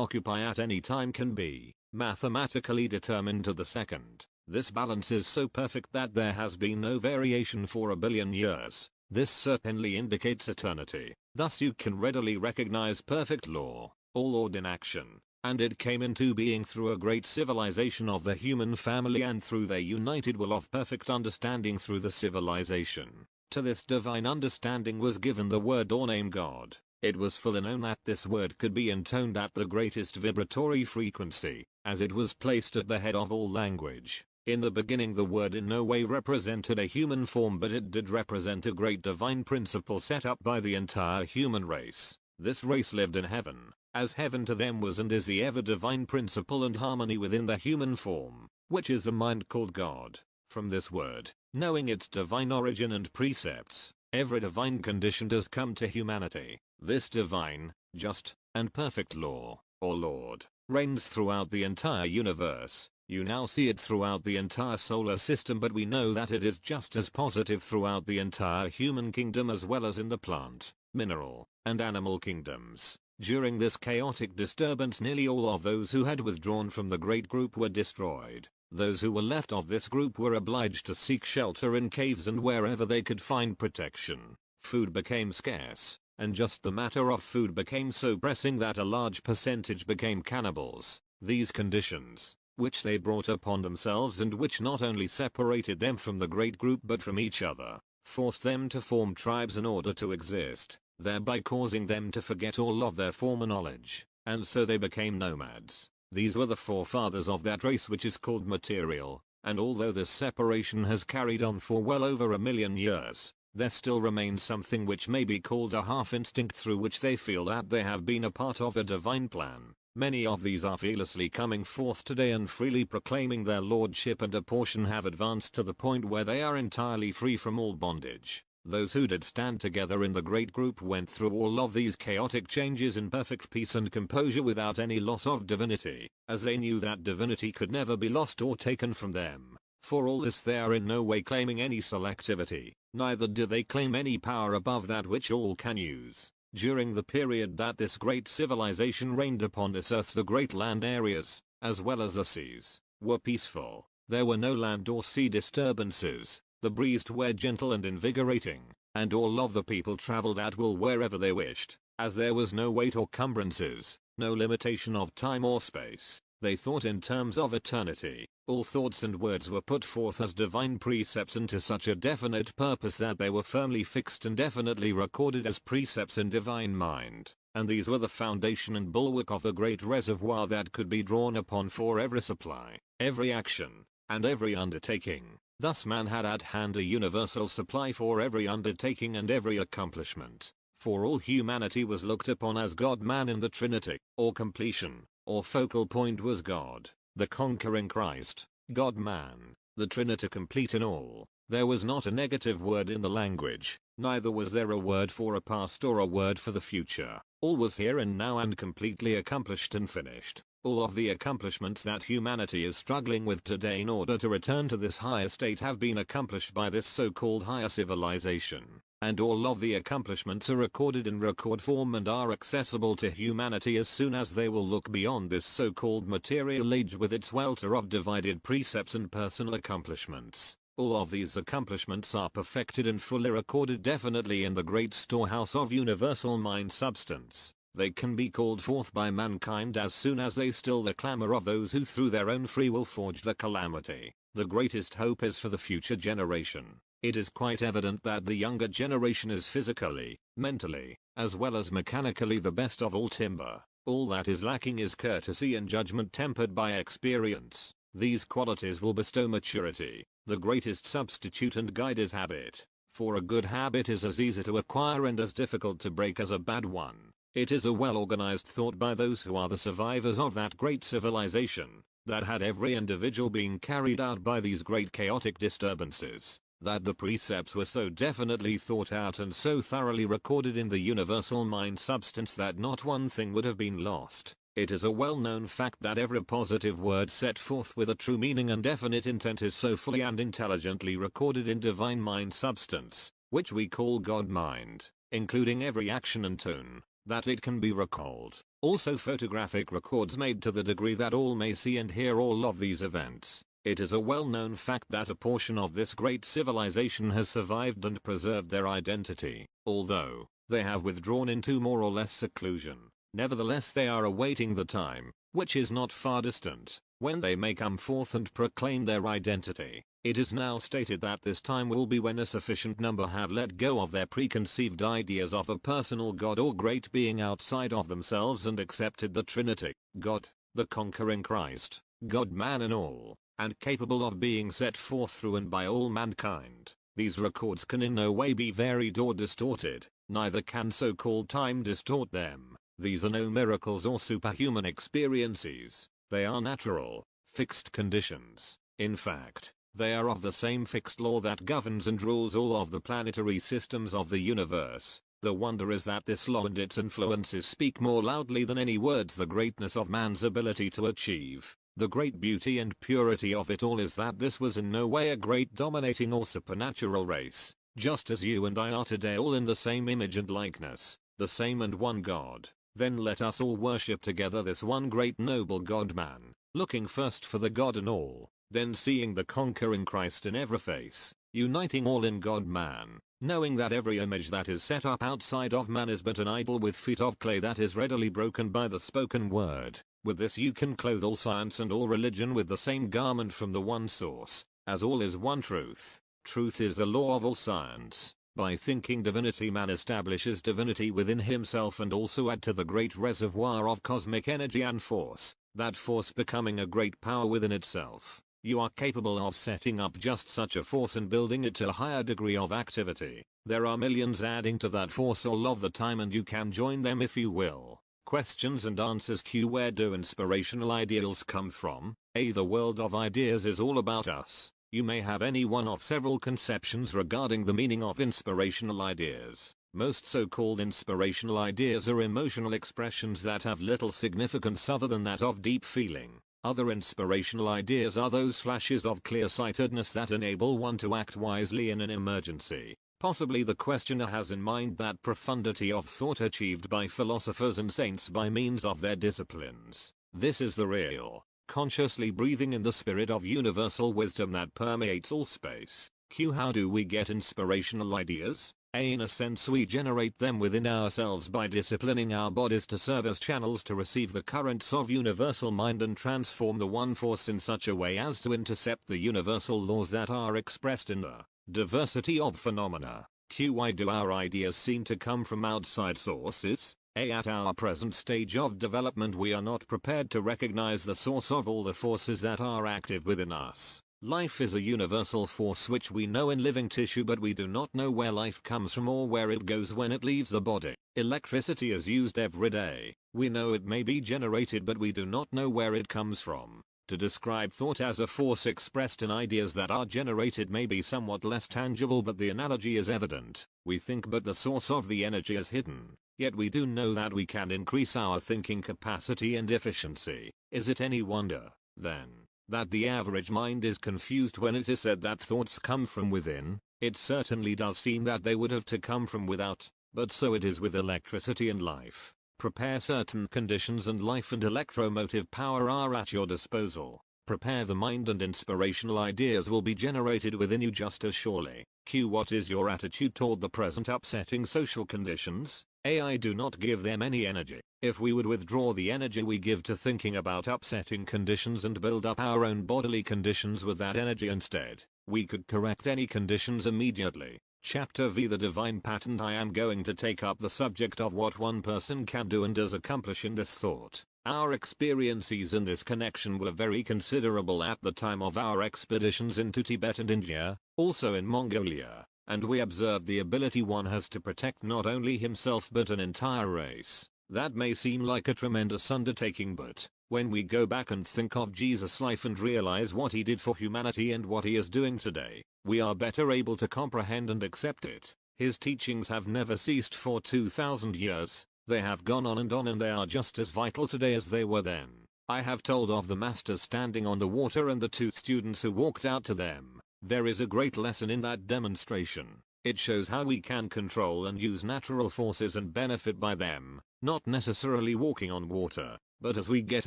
occupy at any time can be mathematically determined to the second. This balance is so perfect that there has been no variation for 1,000,000,000 years. This certainly indicates eternity. Thus you can readily recognize perfect law, all ordered in action. And it came into being through a great civilization of the human family and through their united will of perfect understanding through the civilization. To this divine understanding was given the word or name God. It was fully known that this word could be intoned at the greatest vibratory frequency, as it was placed at the head of all language. In the beginning the word in no way represented a human form, but it did represent a great divine principle set up by the entire human race. This race lived in heaven, as heaven to them was and is the ever divine principle and harmony within the human form, which is the mind called God. From this word, knowing its divine origin and precepts, every divine condition does come to humanity. This divine, just, and perfect law, or Lord, reigns throughout the entire universe. You now see it throughout the entire solar system, but we know that it is just as positive throughout the entire human kingdom as well as in the plant, mineral, and animal kingdoms. During this chaotic disturbance nearly all of those who had withdrawn from the great group were destroyed. Those who were left of this group were obliged to seek shelter in caves and wherever they could find protection. Food became scarce, and just the matter of food became so pressing that a large percentage became cannibals. These conditions, which they brought upon themselves and which not only separated them from the great group but from each other, forced them to form tribes in order to exist, thereby causing them to forget all of their former knowledge, and so they became nomads. These were the forefathers of that race which is called material, and although this separation has carried on for well over 1,000,000 years, there still remains something which may be called a half instinct through which they feel that they have been a part of a divine plan. Many of these are fearlessly coming forth today and freely proclaiming their lordship, and a portion have advanced to the point where they are entirely free from all bondage. Those who did stand together in the great group went through all of these chaotic changes in perfect peace and composure without any loss of divinity, as they knew that divinity could never be lost or taken from them. For all this they are in no way claiming any selectivity, neither do they claim any power above that which all can use. During the period that this great civilization reigned upon this earth, the great land areas, as well as the seas, were peaceful. There were no land or sea disturbances, the breeze were gentle and invigorating, and all of the people traveled at will wherever they wished, as there was no weight or cumbrances, no limitation of time or space. They thought in terms of eternity. All thoughts and words were put forth as divine precepts and to such a definite purpose that they were firmly fixed and definitely recorded as precepts in divine mind, and these were the foundation and bulwark of a great reservoir that could be drawn upon for every supply, every action, and every undertaking. Thus man had at hand a universal supply for every undertaking and every accomplishment, for all humanity was looked upon as God-man in the Trinity, or completion, or focal point was God. the conquering Christ, God-man, the Trinity complete in all. There was not a negative word in the language, neither was there a word for a past or a word for the future. All was here and now and completely accomplished and finished. All of the accomplishments that humanity is struggling with today in order to return to this higher state have been accomplished by this so-called higher civilization. And all of the accomplishments are recorded in record form and are accessible to humanity as soon as they will look beyond this so-called material age with its welter of divided precepts and personal accomplishments. All of these accomplishments are perfected and fully recorded definitely in the great storehouse of universal mind substance. They can be called forth by mankind as soon as they still the clamor of those who through their own free will forged the calamity. The greatest hope is for the future generation. It is quite evident that the younger generation is physically, mentally, as well as mechanically the best of all timber. All that is lacking is courtesy and judgment tempered by experience. These qualities will bestow maturity. The greatest substitute and guide is habit. For a good habit is as easy to acquire and as difficult to break as a bad one. It is a well-organized thought by those who are the survivors of that great civilization, that had every individual being carried out by these great chaotic disturbances, that the precepts were so definitely thought out and so thoroughly recorded in the universal mind substance that not one thing would have been lost. It is a well-known fact that every positive word set forth with a true meaning and definite intent is so fully and intelligently recorded in divine mind substance, which we call God mind, including every action and tone, that it can be recalled. Also photographic records made to the degree that all may see and hear all of these events. It is a well-known fact that a portion of this great civilization has survived and preserved their identity, although they have withdrawn into more or less seclusion. Nevertheless they are awaiting the time, which is not far distant, when they may come forth and proclaim their identity. It is now stated that this time will be when a sufficient number have let go of their preconceived ideas of a personal God or great being outside of themselves and accepted the Trinity, God, the conquering Christ, God-man and all, and capable of being set forth through and by all mankind. These records can in no way be varied or distorted, neither can so-called time distort them. These are no miracles or superhuman experiences. They are natural, fixed conditions. In fact, they are of the same fixed law that governs and rules all of the planetary systems of the universe. The wonder is that this law and its influences speak more loudly than any words the greatness of man's ability to achieve. The great beauty and purity of it all is that this was in no way a great dominating or supernatural race, just as you and I are today all in the same image and likeness, the same and one God. Then let us all worship together this one great noble God-man, looking first for the God in all, then seeing the conquering Christ in every face, uniting all in God-man, knowing that every image that is set up outside of man is but an idol with feet of clay that is readily broken by the spoken word. With this you can clothe all science and all religion with the same garment from the one source, as all is one truth. Truth is the law of all science. By thinking divinity man establishes divinity within himself and also add to the great reservoir of cosmic energy and force, that force becoming a great power within itself. You are capable of setting up just such a force and building it to a higher degree of activity. There are millions adding to that force all of the time and you can join them if you will. Questions and answers Q. Where do inspirational ideals come from? A. The world of ideas is all about us. You may have any one of several conceptions regarding the meaning of inspirational ideas. Most so-called inspirational ideas are emotional expressions that have little significance other than that of deep feeling. Other inspirational ideas are those flashes of clear-sightedness that enable one to act wisely in an emergency. Possibly the questioner has in mind that profundity of thought achieved by philosophers and saints by means of their disciplines. This is the real, consciously breathing in the spirit of universal wisdom that permeates all space. Q. How do we get inspirational ideas? A. In a sense we generate them within ourselves by disciplining our bodies to serve as channels to receive the currents of universal mind and transform the one force in such a way as to intercept the universal laws that are expressed in the diversity of phenomena. Q. Why do our ideas seem to come from outside sources? A. At our present stage of development we are not prepared to recognize the source of all the forces that are active within us. Life is a universal force which we know in living tissue but we do not know where life comes from or where it goes when it leaves the body. Electricity is used every day. We know it may be generated but we do not know where it comes from. To describe thought as a force expressed in ideas that are generated may be somewhat less tangible, but the analogy is evident. We think but the source of the energy is hidden, yet we do know that we can increase our thinking capacity and efficiency. Is it any wonder, then, that the average mind is confused when it is said that thoughts come from within? It certainly does seem that they would have to come from without, but so it is with electricity and life. Prepare certain conditions and life and electromotive power are at your disposal. Prepare the mind and inspirational ideas will be generated within you just as surely. Q. What is your attitude toward the present upsetting social conditions? I do not give them any energy. If we would withdraw the energy we give to thinking about upsetting conditions and build up our own bodily conditions with that energy instead, we could correct any conditions immediately. Chapter V. The Divine Pattern. I am going to take up the subject of what one person can do and does accomplish in this thought. Our experiences in this connection were very considerable at the time of our expeditions into Tibet and India, also in Mongolia, and we observed the ability one has to protect not only himself but an entire race. That may seem like a tremendous undertaking, but when we go back and think of Jesus' life and realize what he did for humanity and what he is doing today, we are better able to comprehend and accept it. His teachings have never ceased for 2,000 years. They have gone on and they are just as vital today as they were then. I have told of the masters standing on the water and the two students who walked out to them. There is a great lesson in that demonstration. It shows how we can control and use natural forces and benefit by them, not necessarily walking on water, but as we get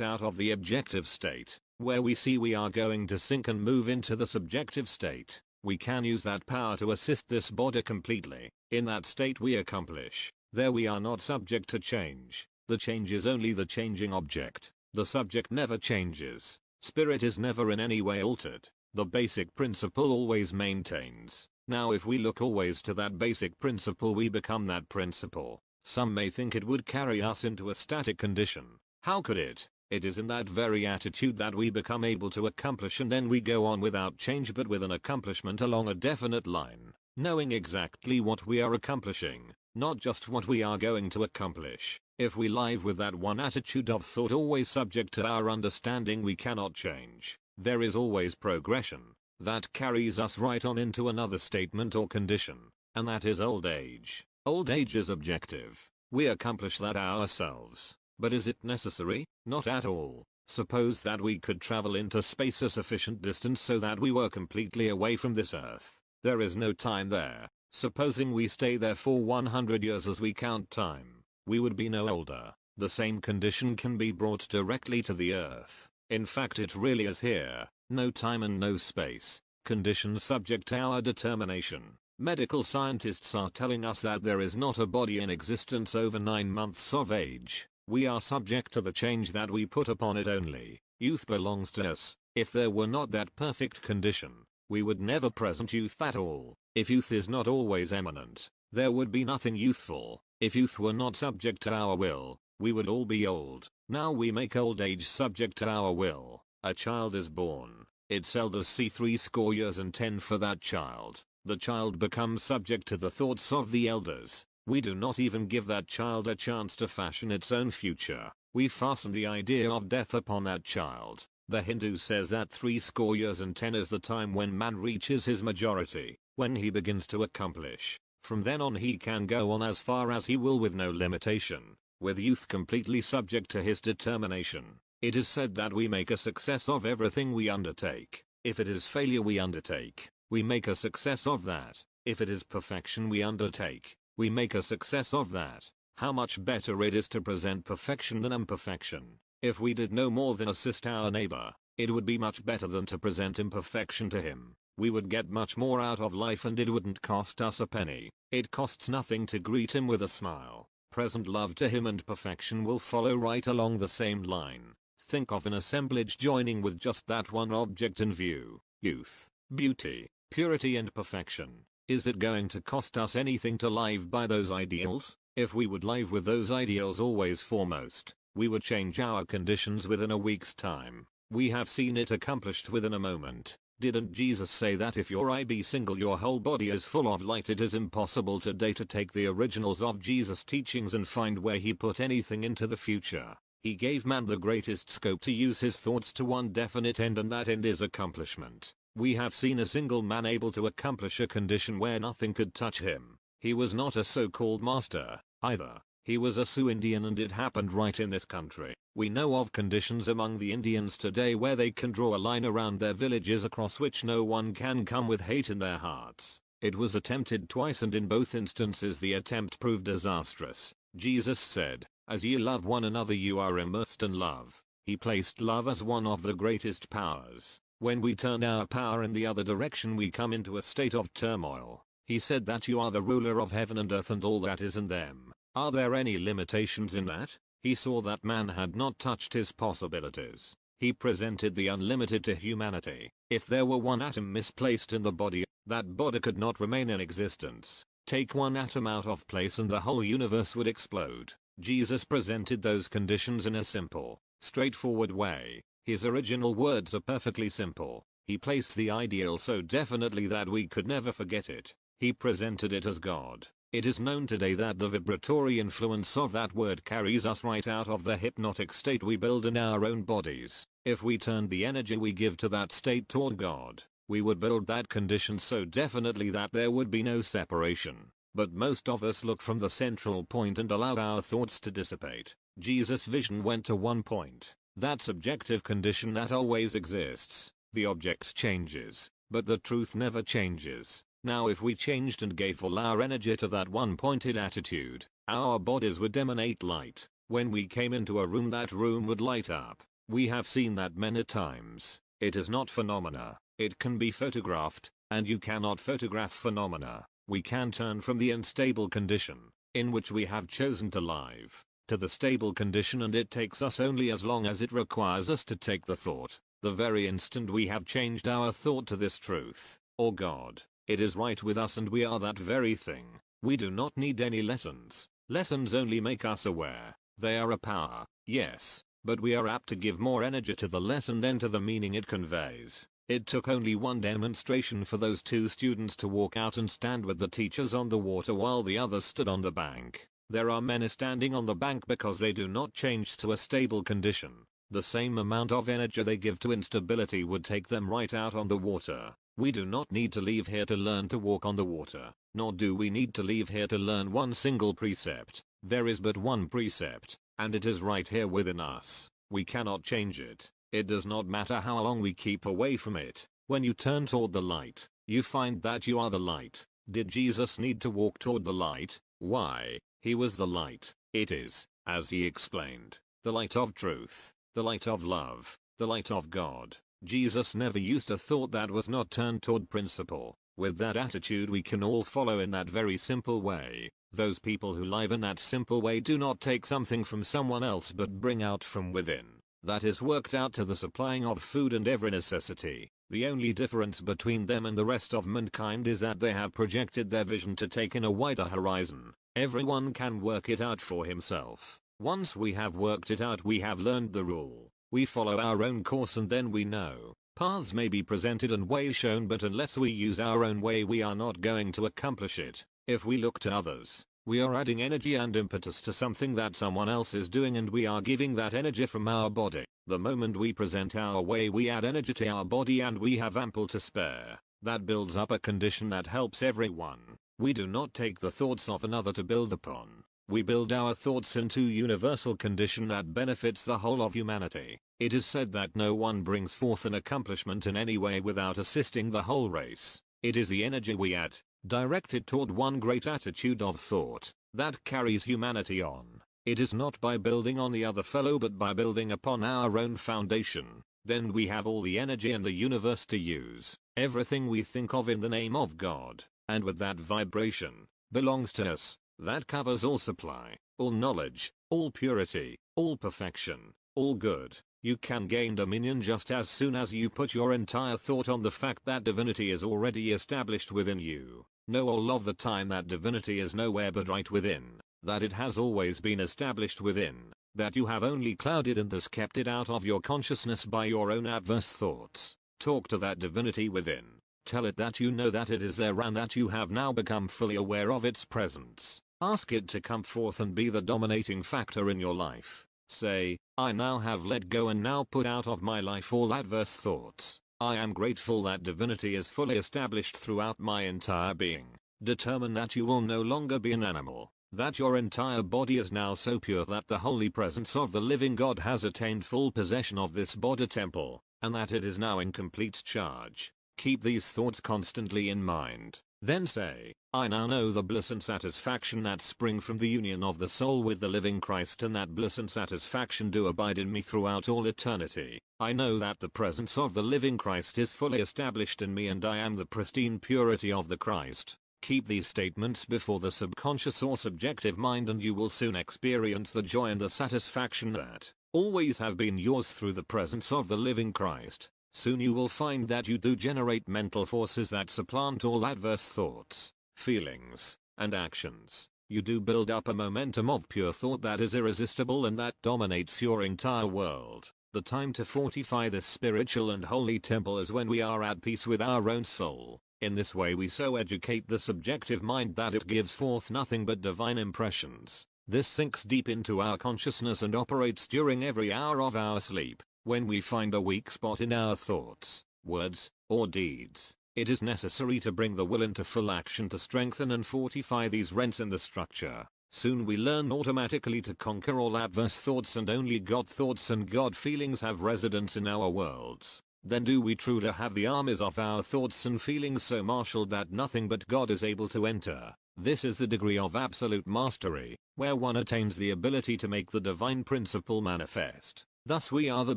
out of the objective state, where we see we are going to sink and move into the subjective state, we can use that power to assist this body completely. In that state we accomplish. There we are not subject to change. The change is only the changing object. The subject never changes. Spirit is never in any way altered. The basic principle always maintains. Now if we look always to that basic principle, we become that principle. Some may think it would carry us into a static condition. How could it? It is in that very attitude that we become able to accomplish, and then we go on without change but with an accomplishment along a definite line, knowing exactly what we are accomplishing, not just what we are going to accomplish. If we live with that one attitude of thought always subject to our understanding, we cannot change. There is always progression. That carries us right on into another statement or condition, and that is old age. Old age is objective. We accomplish that ourselves. But is it necessary? Not at all. Suppose that we could travel into space a sufficient distance so that we were completely away from this earth. There is no time there. Supposing we stay there for 100 years as we count time, we would be no older. The same condition can be brought directly to the earth. In fact, it really is here. No time and no space. Conditions subject to our determination. Medical scientists are telling us that there is not a body in existence over 9 months of age. We are subject to the change that we put upon it only. Youth belongs to us. If there were not that perfect condition, we would never present youth at all. If youth is not always eminent, there would be nothing youthful. If youth were not subject to our will, we would all be old. Now we make old age subject to our will. A child is born. Its elders see 70 years and 10 for that child. The child becomes subject to the thoughts of the elders. We do not even give that child a chance to fashion its own future. We fasten the idea of death upon that child. The Hindu says that 70 years and 10 is the time when man reaches his majority, when he begins to accomplish. From then on he can go on as far as he will with no limitation, with youth completely subject to his determination. It is said that we make a success of everything we undertake. If it is failure we undertake, we make a success of that. If it is perfection we undertake, we make a success of that. How much better it is to present perfection than imperfection. If we did no more than assist our neighbor, it would be much better than to present imperfection to him. We would get much more out of life and it wouldn't cost us a penny. It costs nothing to greet him with a smile. Present love to him and perfection will follow right along the same line. Think of an assemblage joining with just that one object in view: youth, beauty, purity and perfection. Is it going to cost us anything to live by those ideals? If we would live with those ideals always foremost, we would change our conditions within a week's time. We have seen it accomplished within a moment. Didn't Jesus say that if your eye be single your whole body is full of light? It is impossible today to take the originals of Jesus' teachings and find where he put anything into the future. He gave man the greatest scope to use his thoughts to one definite end, and that end is accomplishment. We have seen a single man able to accomplish a condition where nothing could touch him. He was not a so-called master, either. He was a Sioux Indian, and it happened right in this country. We know of conditions among the Indians today where they can draw a line around their villages across which no one can come with hate in their hearts. It was attempted twice, and in both instances the attempt proved disastrous. Jesus said, "As ye love one another you are immersed in love." He placed love as one of the greatest powers. When we turn our power in the other direction we come into a state of turmoil. He said that you are the ruler of heaven and earth and all that is in them. Are there any limitations in that? He saw that man had not touched his possibilities. He presented the unlimited to humanity. If there were one atom misplaced in the body, that body could not remain in existence. Take one atom out of place and the whole universe would explode. Jesus presented those conditions in a simple, straightforward way. His original words are perfectly simple. He placed the ideal so definitely that we could never forget it. He presented it as God. It is known today that the vibratory influence of that word carries us right out of the hypnotic state we build in our own bodies. If we turned the energy we give to that state toward God, we would build that condition so definitely that there would be no separation. But most of us look from the central point and allow our thoughts to dissipate. Jesus' vision went to one point. That subjective condition that always exists. The object changes, but the truth never changes. Now if we changed and gave all our energy to that one pointed attitude, our bodies would emanate light. When we came into a room, that room would light up. We have seen that many times. It is not phenomena. It can be photographed, and you cannot photograph phenomena. We can turn from the unstable condition, in which we have chosen to live, to the stable condition, and it takes us only as long as it requires us to take the thought. The very instant we have changed our thought to this truth, or God, it is right with us and we are that very thing. We do not need any lessons. Lessons only make us aware. They are a power, yes, but we are apt to give more energy to the lesson than to the meaning it conveys. It took only one demonstration for those two students to walk out and stand with the teachers on the water while the others stood on the bank. There are many standing on the bank because they do not change to a stable condition. The same amount of energy they give to instability would take them right out on the water. We do not need to leave here to learn to walk on the water, nor do we need to leave here to learn one single precept. There is but one precept, and it is right here within us. We cannot change it. It does not matter how long we keep away from it. When you turn toward the light, you find that you are the light. Did Jesus need to walk toward the light? Why, he was the light. It is, as he explained, the light of truth, the light of love, the light of God. Jesus never used a thought that was not turned toward principle. With that attitude we can all follow in that very simple way. Those people who live in that simple way do not take something from someone else but bring out from within. That is worked out to the supplying of food and every necessity. The only difference between them and the rest of mankind is that they have projected their vision to take in a wider horizon. Everyone can work it out for himself. Once we have worked it out, we have learned the rule. We follow our own course and then we know. Paths may be presented and ways shown, but unless we use our own way we are not going to accomplish it. If we look to others, we are adding energy and impetus to something that someone else is doing, and we are giving that energy from our body. The moment we present our way we add energy to our body and we have ample to spare. That builds up a condition that helps everyone. We do not take the thoughts of another to build upon. We build our thoughts into universal condition that benefits the whole of humanity. It is said that no one brings forth an accomplishment in any way without assisting the whole race. It is the energy we add, directed toward one great attitude of thought, that carries humanity on. It is not by building on the other fellow but by building upon our own foundation. Then we have all the energy in the universe to use. Everything we think of in the name of God, and with that vibration, belongs to us. That covers all supply, all knowledge, all purity, all perfection, all good. You can gain dominion just as soon as you put your entire thought on the fact that divinity is already established within you. Know all of the time that divinity is nowhere but right within, that it has always been established within, that you have only clouded and thus kept it out of your consciousness by your own adverse thoughts. Talk to that divinity within. Tell it that you know that it is there and that you have now become fully aware of its presence. Ask it to come forth and be the dominating factor in your life. Say, I now have let go and now put out of my life all adverse thoughts. I am grateful that divinity is fully established throughout my entire being. Determine that you will no longer be an animal, that your entire body is now so pure that the holy presence of the living God has attained full possession of this body temple, and that it is now in complete charge. Keep these thoughts constantly in mind. Then say, I now know the bliss and satisfaction that spring from the union of the soul with the living Christ, and that bliss and satisfaction do abide in me throughout all eternity. I know that the presence of the living Christ is fully established in me, and I am the pristine purity of the Christ. Keep these statements before the subconscious or subjective mind, and you will soon experience the joy and the satisfaction that always have been yours through the presence of the living Christ. Soon you will find that you do generate mental forces that supplant all adverse thoughts, feelings, and actions. You do build up a momentum of pure thought that is irresistible and that dominates your entire world. The time to fortify this spiritual and holy temple is when we are at peace with our own soul. In this way we so educate the subjective mind that it gives forth nothing but divine impressions. This sinks deep into our consciousness and operates during every hour of our sleep. When we find a weak spot in our thoughts, words, or deeds, it is necessary to bring the will into full action to strengthen and fortify these rents in the structure. Soon we learn automatically to conquer all adverse thoughts, and only God thoughts and God feelings have residence in our worlds. Then do we truly have the armies of our thoughts and feelings so marshaled that nothing but God is able to enter. This is the degree of absolute mastery, where one attains the ability to make the divine principle manifest. Thus we are the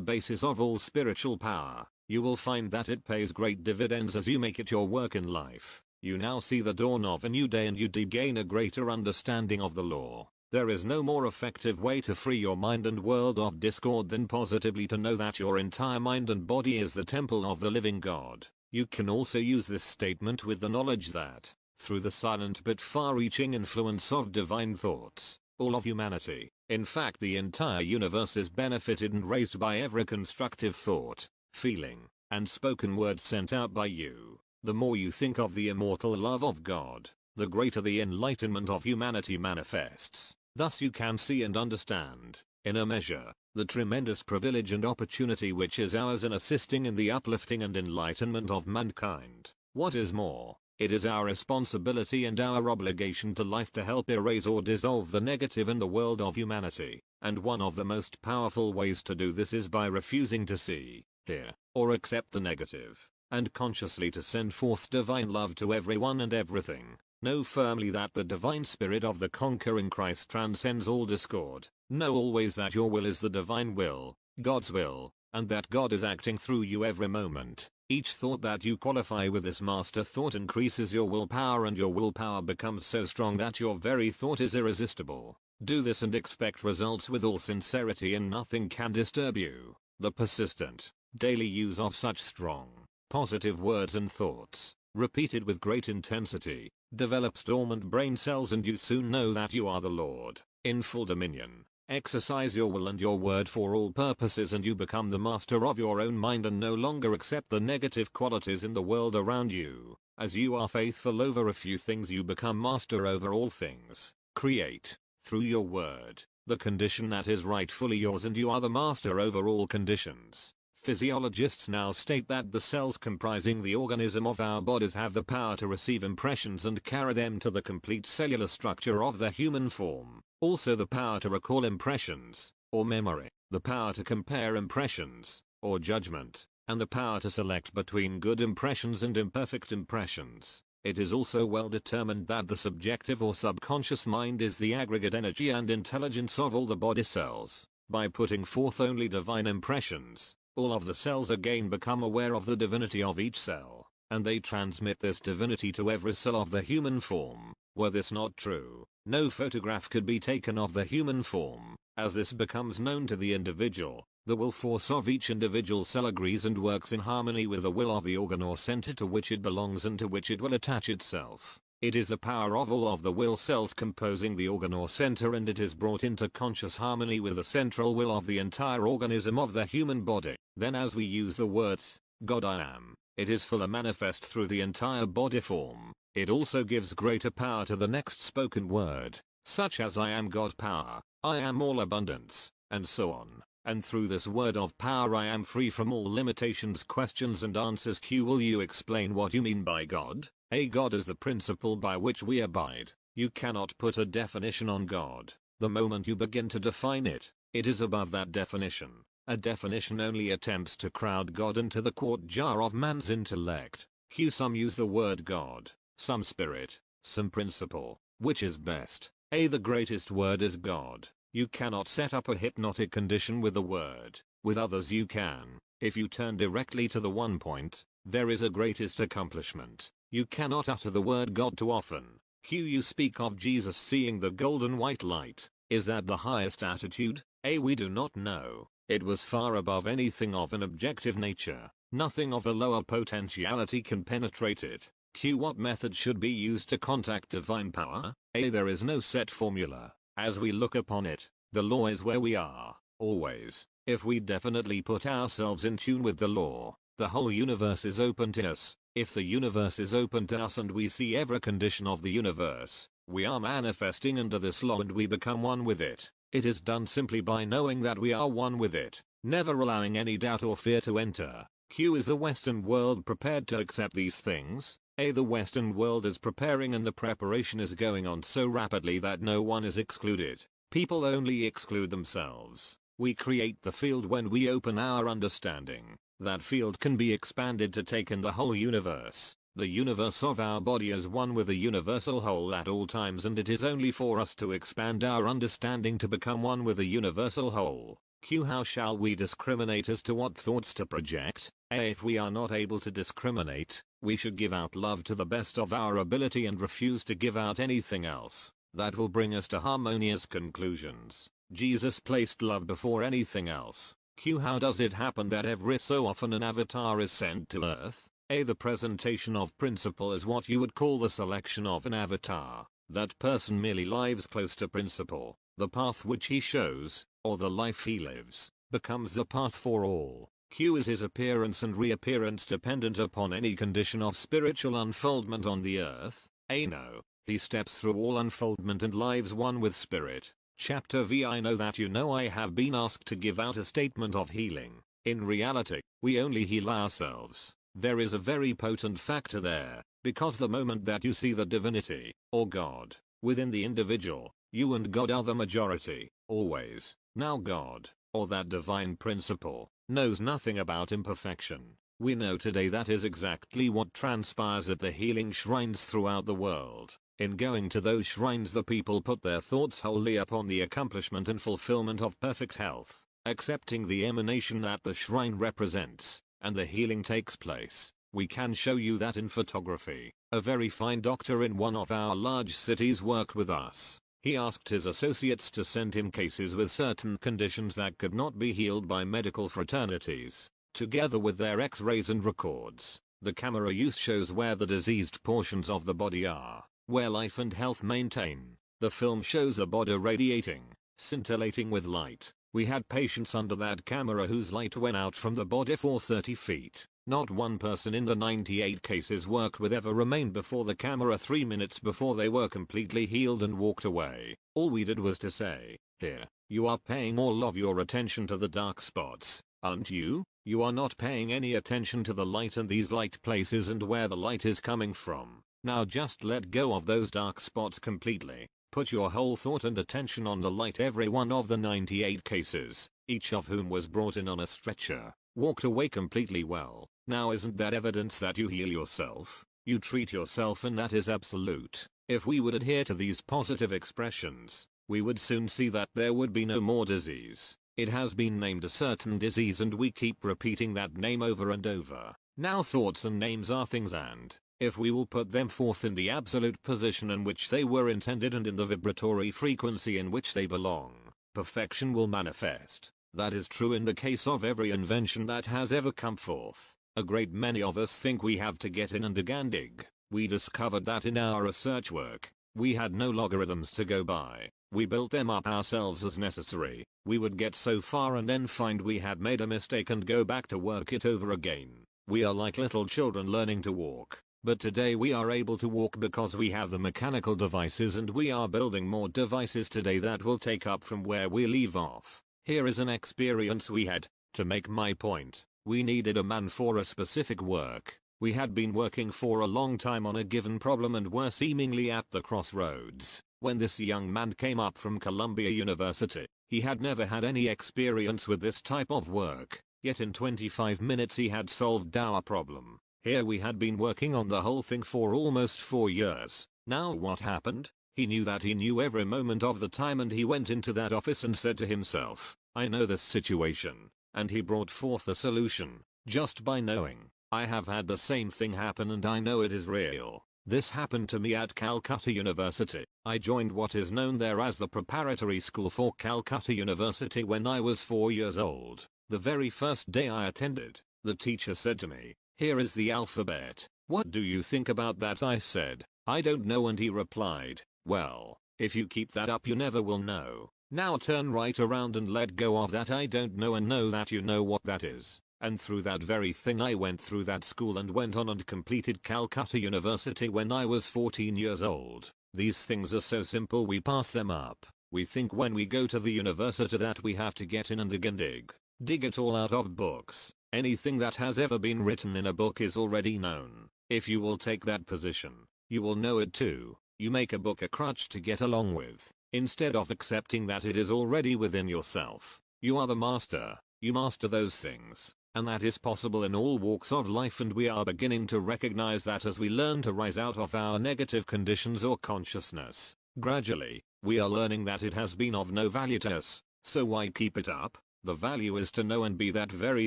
basis of all spiritual power. You will find that it pays great dividends as you make it your work in life. You now see the dawn of a new day, and you do gain a greater understanding of the law. There is no more effective way to free your mind and world of discord than positively to know that your entire mind and body is the temple of the living God. You can also use this statement with the knowledge that, through the silent but far-reaching influence of divine thoughts, all of humanity, in fact the entire universe, is benefited and raised by every constructive thought, feeling, and spoken word sent out by you. The more you think of the immortal love of God, the greater the enlightenment of humanity manifests. Thus you can see and understand, in a measure, the tremendous privilege and opportunity which is ours in assisting in the uplifting and enlightenment of mankind. What is more, it is our responsibility and our obligation to life to help erase or dissolve the negative in the world of humanity, and one of the most powerful ways to do this is by refusing to see, hear, or accept the negative, and consciously to send forth divine love to everyone and everything. Know firmly that the divine spirit of the conquering Christ transcends all discord. Know always that your will is the divine will, God's will, and that God is acting through you every moment. Each thought that you qualify with this master thought increases your willpower, and your willpower becomes so strong that your very thought is irresistible. Do this and expect results with all sincerity, and nothing can disturb you. The persistent, daily use of such strong, positive words and thoughts, repeated with great intensity, develops dormant brain cells, and you soon know that you are the Lord, in full dominion. Exercise your will and your word for all purposes, and you become the master of your own mind and no longer accept the negative qualities in the world around you. As you are faithful over a few things, you become master over all things. Create, through your word, the condition that is rightfully yours, and you are the master over all conditions. Physiologists now state that the cells comprising the organism of our bodies have the power to receive impressions and carry them to the complete cellular structure of the human form. Also the power to recall impressions, or memory, the power to compare impressions, or judgment, and the power to select between good impressions and imperfect impressions. It is also well determined that the subjective or subconscious mind is the aggregate energy and intelligence of all the body cells. By putting forth only divine impressions, all of the cells again become aware of the divinity of each cell, and they transmit this divinity to every cell of the human form. Were this not true, no photograph could be taken of the human form. As this becomes known to the individual, the will force of each individual cell agrees and works in harmony with the will of the organ or center to which it belongs and to which it will attach itself. It is the power of all of the will cells composing the organ or center, and it is brought into conscious harmony with the central will of the entire organism of the human body. Then as we use the words, God I am, it is fully manifest through the entire body form. It also gives greater power to the next spoken word, such as I am God power, I am all abundance, and so on. And through this word of power I am free from all limitations. Questions and answers. Q. Will you explain what you mean by God? A. God is the principle by which we abide. You cannot put a definition on God. The moment you begin to define it, it is above that definition. A definition only attempts to crowd God into the quart jar of man's intellect. Q. Some use the word God, some spirit, some principle. Which is best? A. The greatest word is God. You cannot set up a hypnotic condition with the word. With others you can. If you turn directly to the one point, there is a greatest accomplishment. You cannot utter the word God too often. Q. You speak of Jesus seeing the golden white light. Is that the highest attitude? A. We do not know. It was far above anything of an objective nature. Nothing of a lower potentiality can penetrate it. Q. What method should be used to contact divine power? A. There is no set formula. As we look upon it, the law is where we are, always. If we definitely put ourselves in tune with the law, the whole universe is open to us. If the universe is open to us and we see every condition of the universe, we are manifesting under this law and we become one with it. It is done simply by knowing that we are one with it, never allowing any doubt or fear to enter. Q. Is the Western world prepared to accept these things? A. The Western world is preparing and the preparation is going on so rapidly that no one is excluded. People only exclude themselves. We create the field when we open our understanding. That field can be expanded to take in the whole universe. The universe of our body is one with the universal whole at all times, and it is only for us to expand our understanding to become one with the universal whole. Q. How shall we discriminate as to what thoughts to project? A. If we are not able to discriminate, we should give out love to the best of our ability and refuse to give out anything else. That will bring us to harmonious conclusions. Jesus placed love before anything else. Q. How does it happen that every so often an avatar is sent to Earth? A. The presentation of principle is what you would call the selection of an avatar. That person merely lives close to principle. The path which he shows, or the life he lives, becomes the path for all. Q. Is his appearance and reappearance dependent upon any condition of spiritual unfoldment on the earth? A. No. He steps through all unfoldment and lives one with spirit. Chapter V. I know that you know I have been asked to give out a statement of healing. In reality, we only heal ourselves. There is a very potent factor there, because the moment that you see the divinity, or God, within the individual, you and God are the majority, always. Now God, or that divine principle, knows nothing about imperfection. We know today that is exactly what transpires at the healing shrines throughout the world. In going to those shrines, the people put their thoughts wholly upon the accomplishment and fulfillment of perfect health, accepting the emanation that the shrine represents, and the healing takes place. We can show you that in photography. A very fine doctor in one of our large cities worked with us. He asked his associates to send him cases with certain conditions that could not be healed by medical fraternities, together with their x-rays and records. The camera used shows where the diseased portions of the body are, where life and health maintain. The film shows a body radiating, scintillating with light. We had patients under that camera whose light went out from the body for 30 feet. Not one person in the 98 cases worked with ever remained before the camera 3 minutes before they were completely healed and walked away. All we did was to say, "Here, you are paying all of your attention to the dark spots, aren't you? You are not paying any attention to the light and these light places and where the light is coming from. Now just let go of those dark spots completely. Put your whole thought and attention on the light." Every one of the 98 cases, each of whom was brought in on a stretcher, walked away completely well. Now isn't that evidence that you heal yourself? You treat yourself, and that is absolute. If we would adhere to these positive expressions, we would soon see that there would be no more disease. It has been named a certain disease and we keep repeating that name over and over. Now thoughts and names are things, and if we will put them forth in the absolute position in which they were intended and in the vibratory frequency in which they belong, perfection will manifest. That is true in the case of every invention that has ever come forth. A great many of us think we have to get in and again dig. We discovered that in our research work. We had no logarithms to go by. We built them up ourselves as necessary. We would get so far and then find we had made a mistake and go back to work it over again. We are like little children learning to walk. But today we are able to walk because we have the mechanical devices, and we are building more devices today that will take up from where we leave off. Here is an experience we had. To make my point, we needed a man for a specific work. We had been working for a long time on a given problem and were seemingly at the crossroads when this young man came up from Columbia University. He had never had any experience with this type of work, yet in 25 minutes he had solved our problem. Here we had been working on the whole thing for almost 4 years. Now what happened? He knew that he knew every moment of the time, and he went into that office and said to himself, I know this situation. And he brought forth a solution, just by knowing. I have had the same thing happen and I know it is real. This happened to me at Calcutta University. I joined what is known there as the preparatory school for Calcutta University when I was 4 years old. The very first day I attended, the teacher said to me, here is the alphabet. What do you think about that? I said, I don't know, and he replied, well, if you keep that up you never will know. Now turn right around and let go of that I don't know and know that you know what that is. And through that very thing I went through that school and went on and completed Calcutta University when I was 14 years old. These things are so simple we pass them up. We think when we go to the university that we have to get in and dig it all out of books. Anything that has ever been written in a book is already known. If you will take that position, you will know it too. You make a book a crutch to get along with, instead of accepting that it is already within yourself. You are the master. You master those things. And that is possible in all walks of life, and we are beginning to recognize that as we learn to rise out of our negative conditions or consciousness. Gradually, we are learning that it has been of no value to us, so why keep it up? The value is to know and be that very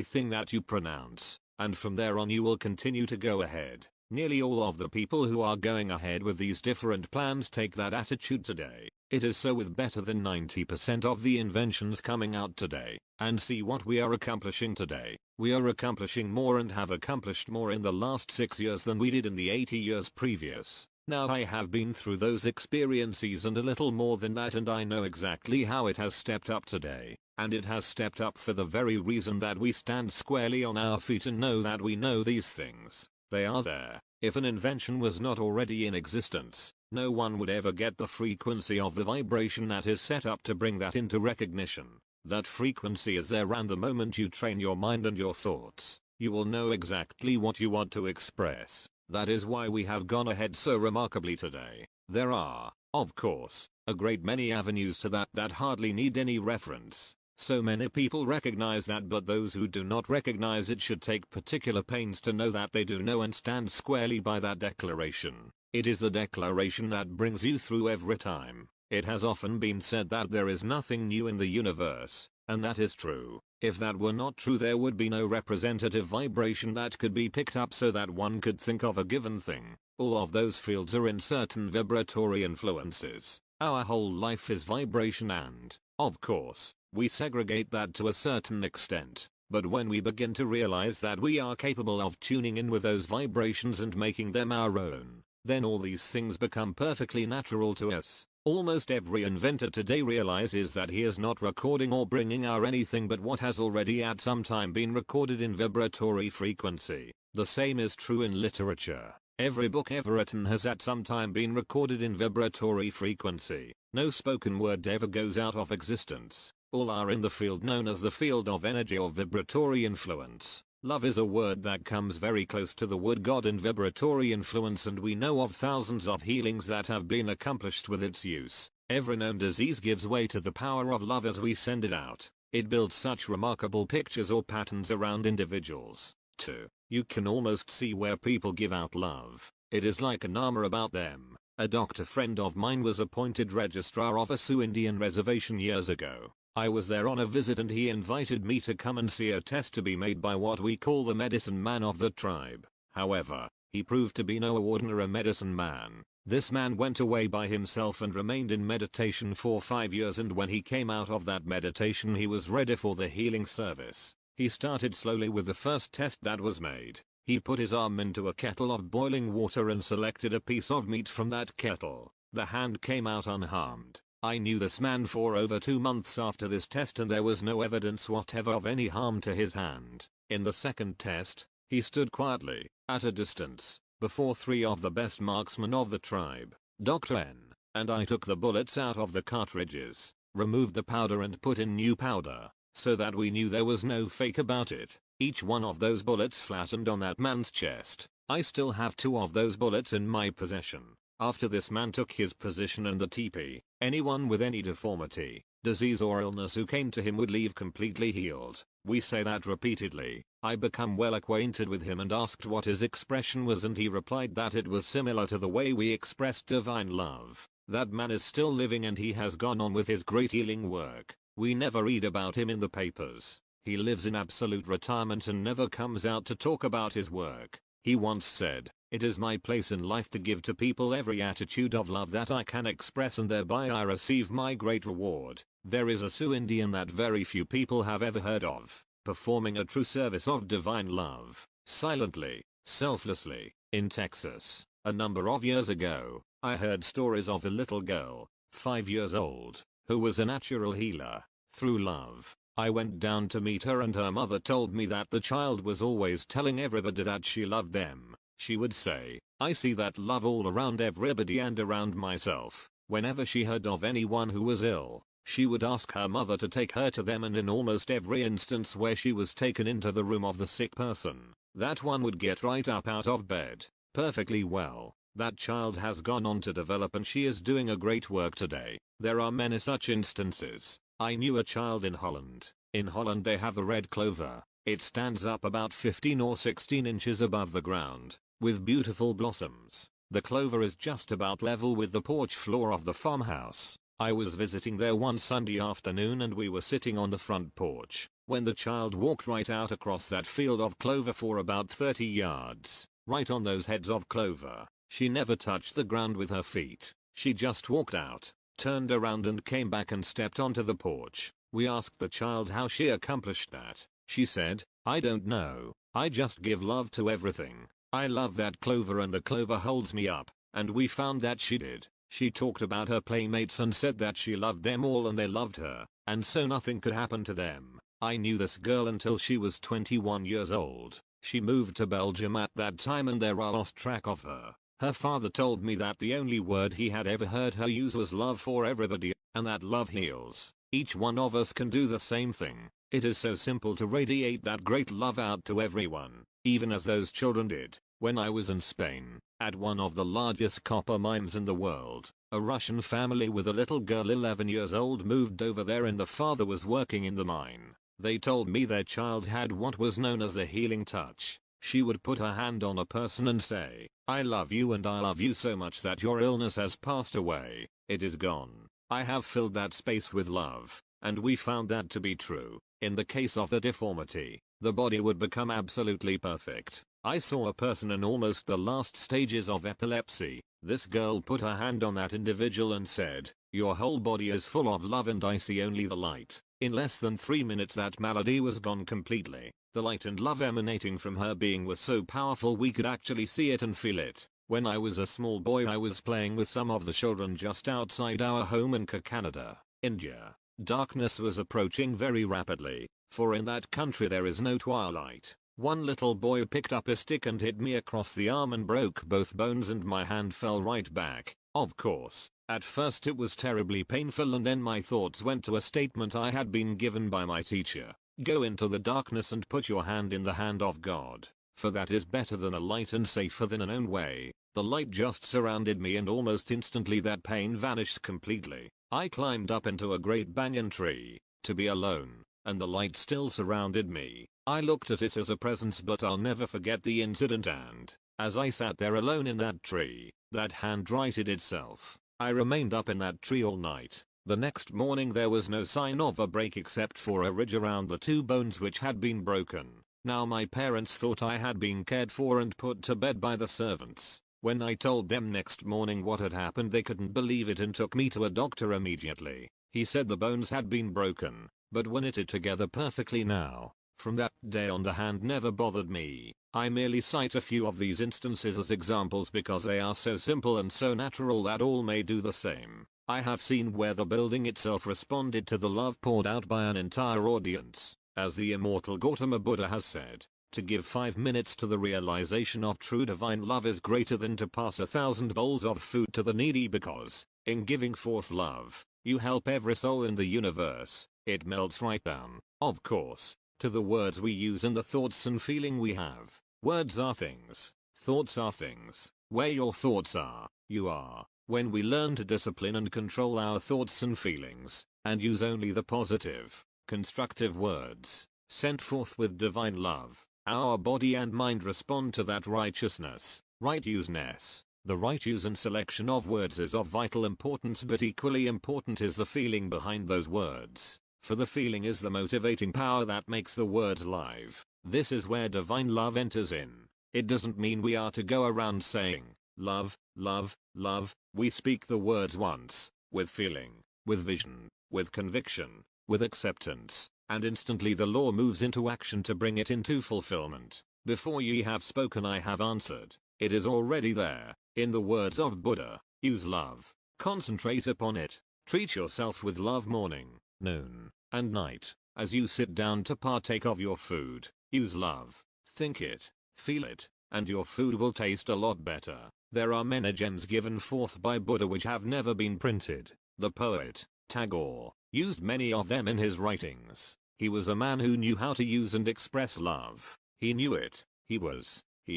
thing that you pronounce, and from there on you will continue to go ahead. Nearly all of the people who are going ahead with these different plans take that attitude today. It is so with better than 90% of the inventions coming out today. And see what we are accomplishing today. We are accomplishing more and have accomplished more in the last 6 years than we did in the 80 years previous. Now I have been through those experiences and a little more than that, and I know exactly how it has stepped up today. And it has stepped up for the very reason that we stand squarely on our feet and know that we know these things. They are there. If an invention was not already in existence, no one would ever get the frequency of the vibration that is set up to bring that into recognition. That frequency is there, and the moment you train your mind and your thoughts, you will know exactly what you want to express. That is why we have gone ahead so remarkably today. There are, of course, a great many avenues to that hardly need any reference. So many people recognize that, but those who do not recognize it should take particular pains to know that they do know and stand squarely by that declaration. It is the declaration that brings you through every time. It has often been said that there is nothing new in the universe, and that is true. If that were not true, there would be no representative vibration that could be picked up so that one could think of a given thing. All of those fields are in certain vibratory influences. Our whole life is vibration, and, of course, we segregate that to a certain extent. But when we begin to realize that we are capable of tuning in with those vibrations and making them our own, then all these things become perfectly natural to us. Almost every inventor today realizes that he is not recording or bringing out anything but what has already at some time been recorded in vibratory frequency. The same is true in literature. Every book ever written has at some time been recorded in vibratory frequency. No spoken word ever goes out of existence. All are in the field known as the field of energy or vibratory influence. Love is a word that comes very close to the word God in vibratory influence, and we know of thousands of healings that have been accomplished with its use. Every known disease gives way to the power of love as we send it out. It builds such remarkable pictures or patterns around individuals. 2. You can almost see where people give out love. It is like an armor about them. A doctor friend of mine was appointed registrar of a Sioux Indian reservation years ago. I was there on a visit and he invited me to come and see a test to be made by what we call the medicine man of the tribe. However, he proved to be no ordinary medicine man. This man went away by himself and remained in meditation for 5 years, and when he came out of that meditation he was ready for the healing service. He started slowly with the first test that was made. He put his arm into a kettle of boiling water and selected a piece of meat from that kettle. The hand came out unharmed. I knew this man for over 2 months after this test, and there was no evidence whatever of any harm to his hand. In the second test, he stood quietly, at a distance, before 3 of the best marksmen of the tribe, Dr. N, and I took the bullets out of the cartridges. removed the powder and put in new powder, so that we knew there was no fake about it. Each one of those bullets flattened on that man's chest. I still have 2 of those bullets in my possession. After this man took his position in the teepee, anyone with any deformity, disease or illness who came to him would leave completely healed. We say that repeatedly. I become well acquainted with him and asked what his expression was, and he replied that it was similar to the way we expressed divine love. That man is still living and he has gone on with his great healing work. We never read about him in the papers. He lives in absolute retirement and never comes out to talk about his work. He once said, "It is my place in life to give to people every attitude of love that I can express, and thereby I receive my great reward." There is a Sioux Indian that very few people have ever heard of, performing a true service of divine love, silently, selflessly, in Texas. A number of years ago, I heard stories of a little girl, 5 years old, who was a natural healer, through love. I went down to meet her and her mother told me that the child was always telling everybody that she loved them. She would say, "I see that love all around everybody and around myself." Whenever she heard of anyone who was ill, she would ask her mother to take her to them, and in almost every instance where she was taken into the room of the sick person, that one would get right up out of bed, perfectly well. That child has gone on to develop and she is doing a great work today. There are many such instances. I knew a child in Holland. In Holland they have a red clover. It stands up about 15 or 16 inches above the ground, with beautiful blossoms. The clover is just about level with the porch floor of the farmhouse. I was visiting there one Sunday afternoon and we were sitting on the front porch, when the child walked right out across that field of clover for about 30 yards, right on those heads of clover. She never touched the ground with her feet. She just walked out, turned around and came back and stepped onto the porch. We asked the child how she accomplished that. She said, "I don't know. I just give love to everything. I love that clover and the clover holds me up." And we found that she did. She talked about her playmates and said that she loved them all and they loved her, and so nothing could happen to them. I knew this girl until she was 21 years old. She moved to Belgium at that time and there I lost track of her. Her father told me that the only word he had ever heard her use was love for everybody, and that love heals. Each one of us can do the same thing. It is so simple to radiate that great love out to everyone, even as those children did. When I was in Spain, at one of the largest copper mines in the world, a Russian family with a little girl 11 years old moved over there and the father was working in the mine. They told me their child had what was known as the healing touch. She would put her hand on a person and say, "I love you and I love you so much that your illness has passed away. It is gone. I have filled that space with love." And we found that to be true. In the case of the deformity, the body would become absolutely perfect. I saw a person in almost the last stages of epilepsy. This girl put her hand on that individual and said, "Your whole body is full of love and I see only the light." In less than 3 minutes that malady was gone completely. The light and love emanating from her being was so powerful we could actually see it and feel it. When I was a small boy I was playing with some of the children just outside our home in Canada, India. Darkness was approaching very rapidly, for in that country there is no twilight. One little boy picked up a stick and hit me across the arm and broke both bones and my hand fell right back. Of course, at first it was terribly painful and then my thoughts went to a statement I had been given by my teacher. Go into the darkness and put your hand in the hand of God, for that is better than a light and safer than an own way. The light just surrounded me and almost instantly that pain vanished completely. I climbed up into a great banyan tree, to be alone, and the light still surrounded me. I looked at it as a presence, but I'll never forget the incident, and as I sat there alone in that tree, that hand righted itself. I remained up in that tree all night. The next morning there was no sign of a break except for a ridge around the 2 bones which had been broken. Now my parents thought I had been cared for and put to bed by the servants. When I told them next morning what had happened they couldn't believe it and took me to a doctor immediately. He said the bones had been broken, but were knitted together perfectly now. From that day on the hand never bothered me. I merely cite a few of these instances as examples because they are so simple and so natural that all may do the same. I have seen where the building itself responded to the love poured out by an entire audience. As the immortal Gautama Buddha has said, to give 5 minutes to the realization of true divine love is greater than to pass 1,000 bowls of food to the needy, because In giving forth love, you help every soul in the universe. It melts right down, of course, to the words we use and the thoughts and feeling we have. Words are things. Thoughts are things. Where your thoughts are, you are. When we learn to discipline and control our thoughts and feelings, and use only the positive, constructive words, sent forth with divine love, our body and mind respond to that righteousness, right useness. The right use and selection of words is of vital importance, but equally important is the feeling behind those words. For the feeling is the motivating power that makes the words live. This is where divine love enters in. It doesn't mean we are to go around saying, love, love, love. We speak the words once, with feeling, with vision, with conviction, with acceptance, and instantly the law moves into action to bring it into fulfillment. Before ye have spoken I have answered. It is already there. In the words of Buddha, use love. Concentrate upon it. Treat yourself with love morning, noon, and night. As you sit down to partake of your food, use love. Think it, feel it, and your food will taste a lot better. There are many gems given forth by Buddha which have never been printed. The poet, Tagore, used many of them in his writings. He was a man who knew how to use and express love. He knew it. He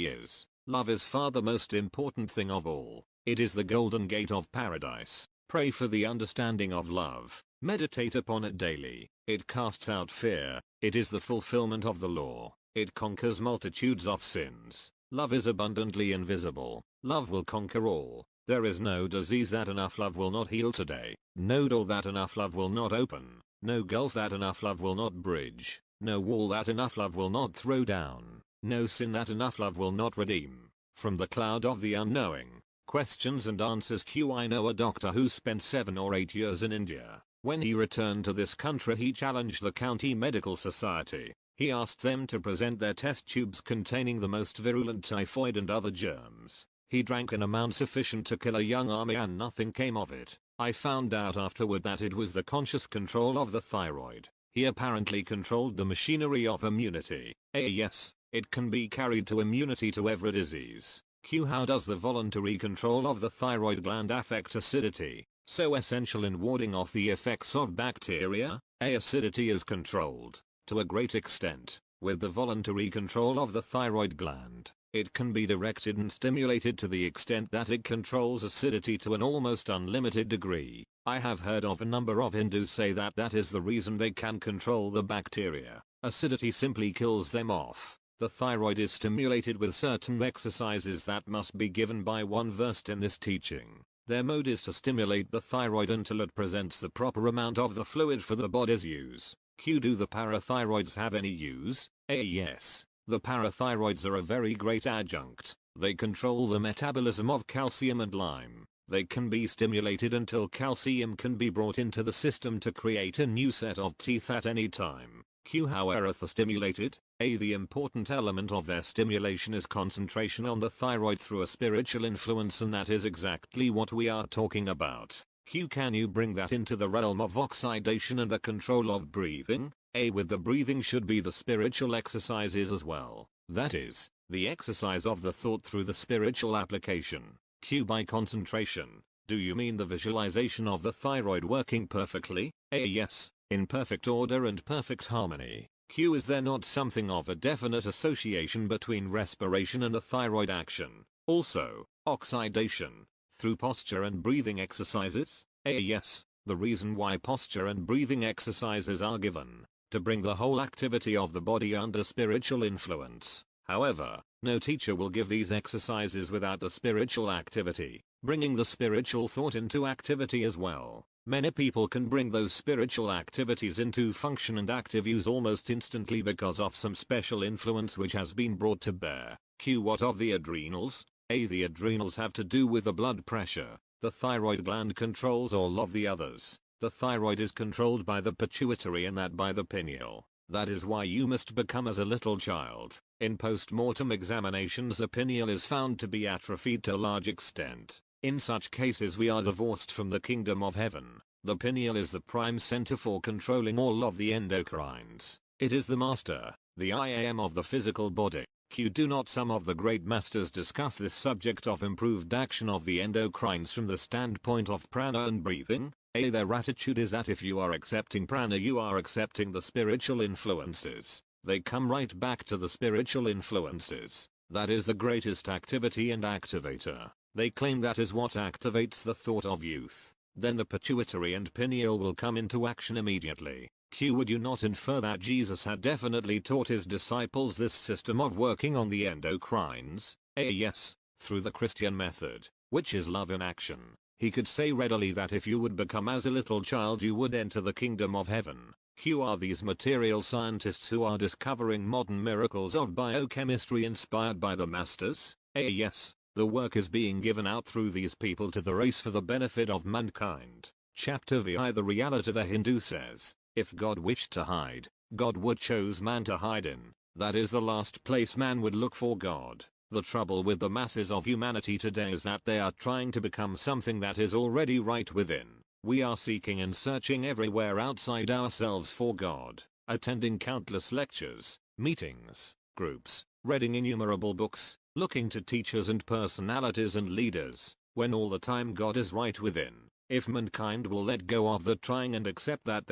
is. Love is far the most important thing of all. It is the golden gate of paradise. Pray for the understanding of love. Meditate upon it daily. It casts out fear. It is the fulfillment of the law. It conquers multitudes of sins. Love is abundantly invisible. Love will conquer all. There is no disease that enough love will not heal today. No door that enough love will not open. No gulf that enough love will not bridge. No wall that enough love will not throw down. No sin that enough love will not redeem. From the cloud of the unknowing. Questions and answers Q. I know a doctor who spent 7 or 8 years in India. When he returned to this country he challenged the county medical society. He asked them to present their test tubes containing the most virulent typhoid and other germs. He drank an amount sufficient to kill a young army and nothing came of it. I found out afterward that it was the conscious control of the thyroid. He apparently controlled the machinery of immunity. Yes, it can be carried to immunity to every disease. Q. How does the voluntary control of the thyroid gland affect acidity, so essential in warding off the effects of bacteria? Acidity is controlled, to a great extent, with the voluntary control of the thyroid gland. It can be directed and stimulated to the extent that it controls acidity to an almost unlimited degree. I have heard of a number of Hindus say that that is the reason they can control the bacteria. Acidity simply kills them off. The thyroid is stimulated with certain exercises that must be given by one versed in this teaching. Their mode is to stimulate the thyroid until it presents the proper amount of the fluid for the body's use. Q. Do the parathyroids have any use? Yes. The parathyroids are a very great adjunct. They control the metabolism of calcium and lime. They can be stimulated until calcium can be brought into the system to create a new set of teeth at any time. Q. How are they stimulated? The important element of their stimulation is concentration on the thyroid through a spiritual influence, and that is exactly what we are talking about. Q. Can you bring that into the realm of oxidation and the control of breathing? With the breathing should be the spiritual exercises as well. That is, the exercise of the thought through the spiritual application. Q. By concentration, do you mean the visualization of the thyroid working perfectly? Yes, in perfect order and perfect harmony. Q. Is there not something of a definite association between respiration and the thyroid action? Also, oxidation, through posture and breathing exercises? Yes, the reason why posture and breathing exercises are given, to bring the whole activity of the body under spiritual influence. However, no teacher will give these exercises without the spiritual activity, bringing the spiritual thought into activity as well. Many people can bring those spiritual activities into function and active use almost instantly because of some special influence which has been brought to bear. Q. What of the adrenals? The adrenals have to do with the blood pressure. The thyroid gland controls all of the others. The thyroid is controlled by the pituitary and that by the pineal. That is why you must become as a little child. In post-mortem examinations the pineal is found to be atrophied to a large extent. In such cases we are divorced from the kingdom of heaven. The pineal is the prime center for controlling all of the endocrines. It is the master, the I am of the physical body. Do not some of the great masters discuss this subject of improved action of the endocrines from the standpoint of prana and breathing? Their attitude is that if you are accepting prana you are accepting the spiritual influences. They come right back to the spiritual influences. That is the greatest activity and activator. They claim that is what activates the thought of youth. Then the pituitary and pineal will come into action immediately. Would you not infer that Jesus had definitely taught his disciples this system of working on the endocrines? Yes, through the Christian method, which is love in action. He could say readily that if you would become as a little child you would enter the kingdom of heaven. Are these material scientists who are discovering modern miracles of biochemistry inspired by the masters? Yes, the work is being given out through these people to the race for the benefit of mankind. Chapter VI. The reality. The Hindu says, if God wished to hide, God would chose man to hide in. That is the last place man would look for God. The trouble with the masses of humanity today is that they are trying to become something that is already right within. We are seeking and searching everywhere outside ourselves for God, attending countless lectures, meetings, groups, reading innumerable books, looking to teachers and personalities and leaders, when all the time God is right within. If mankind will let go of the trying and accept that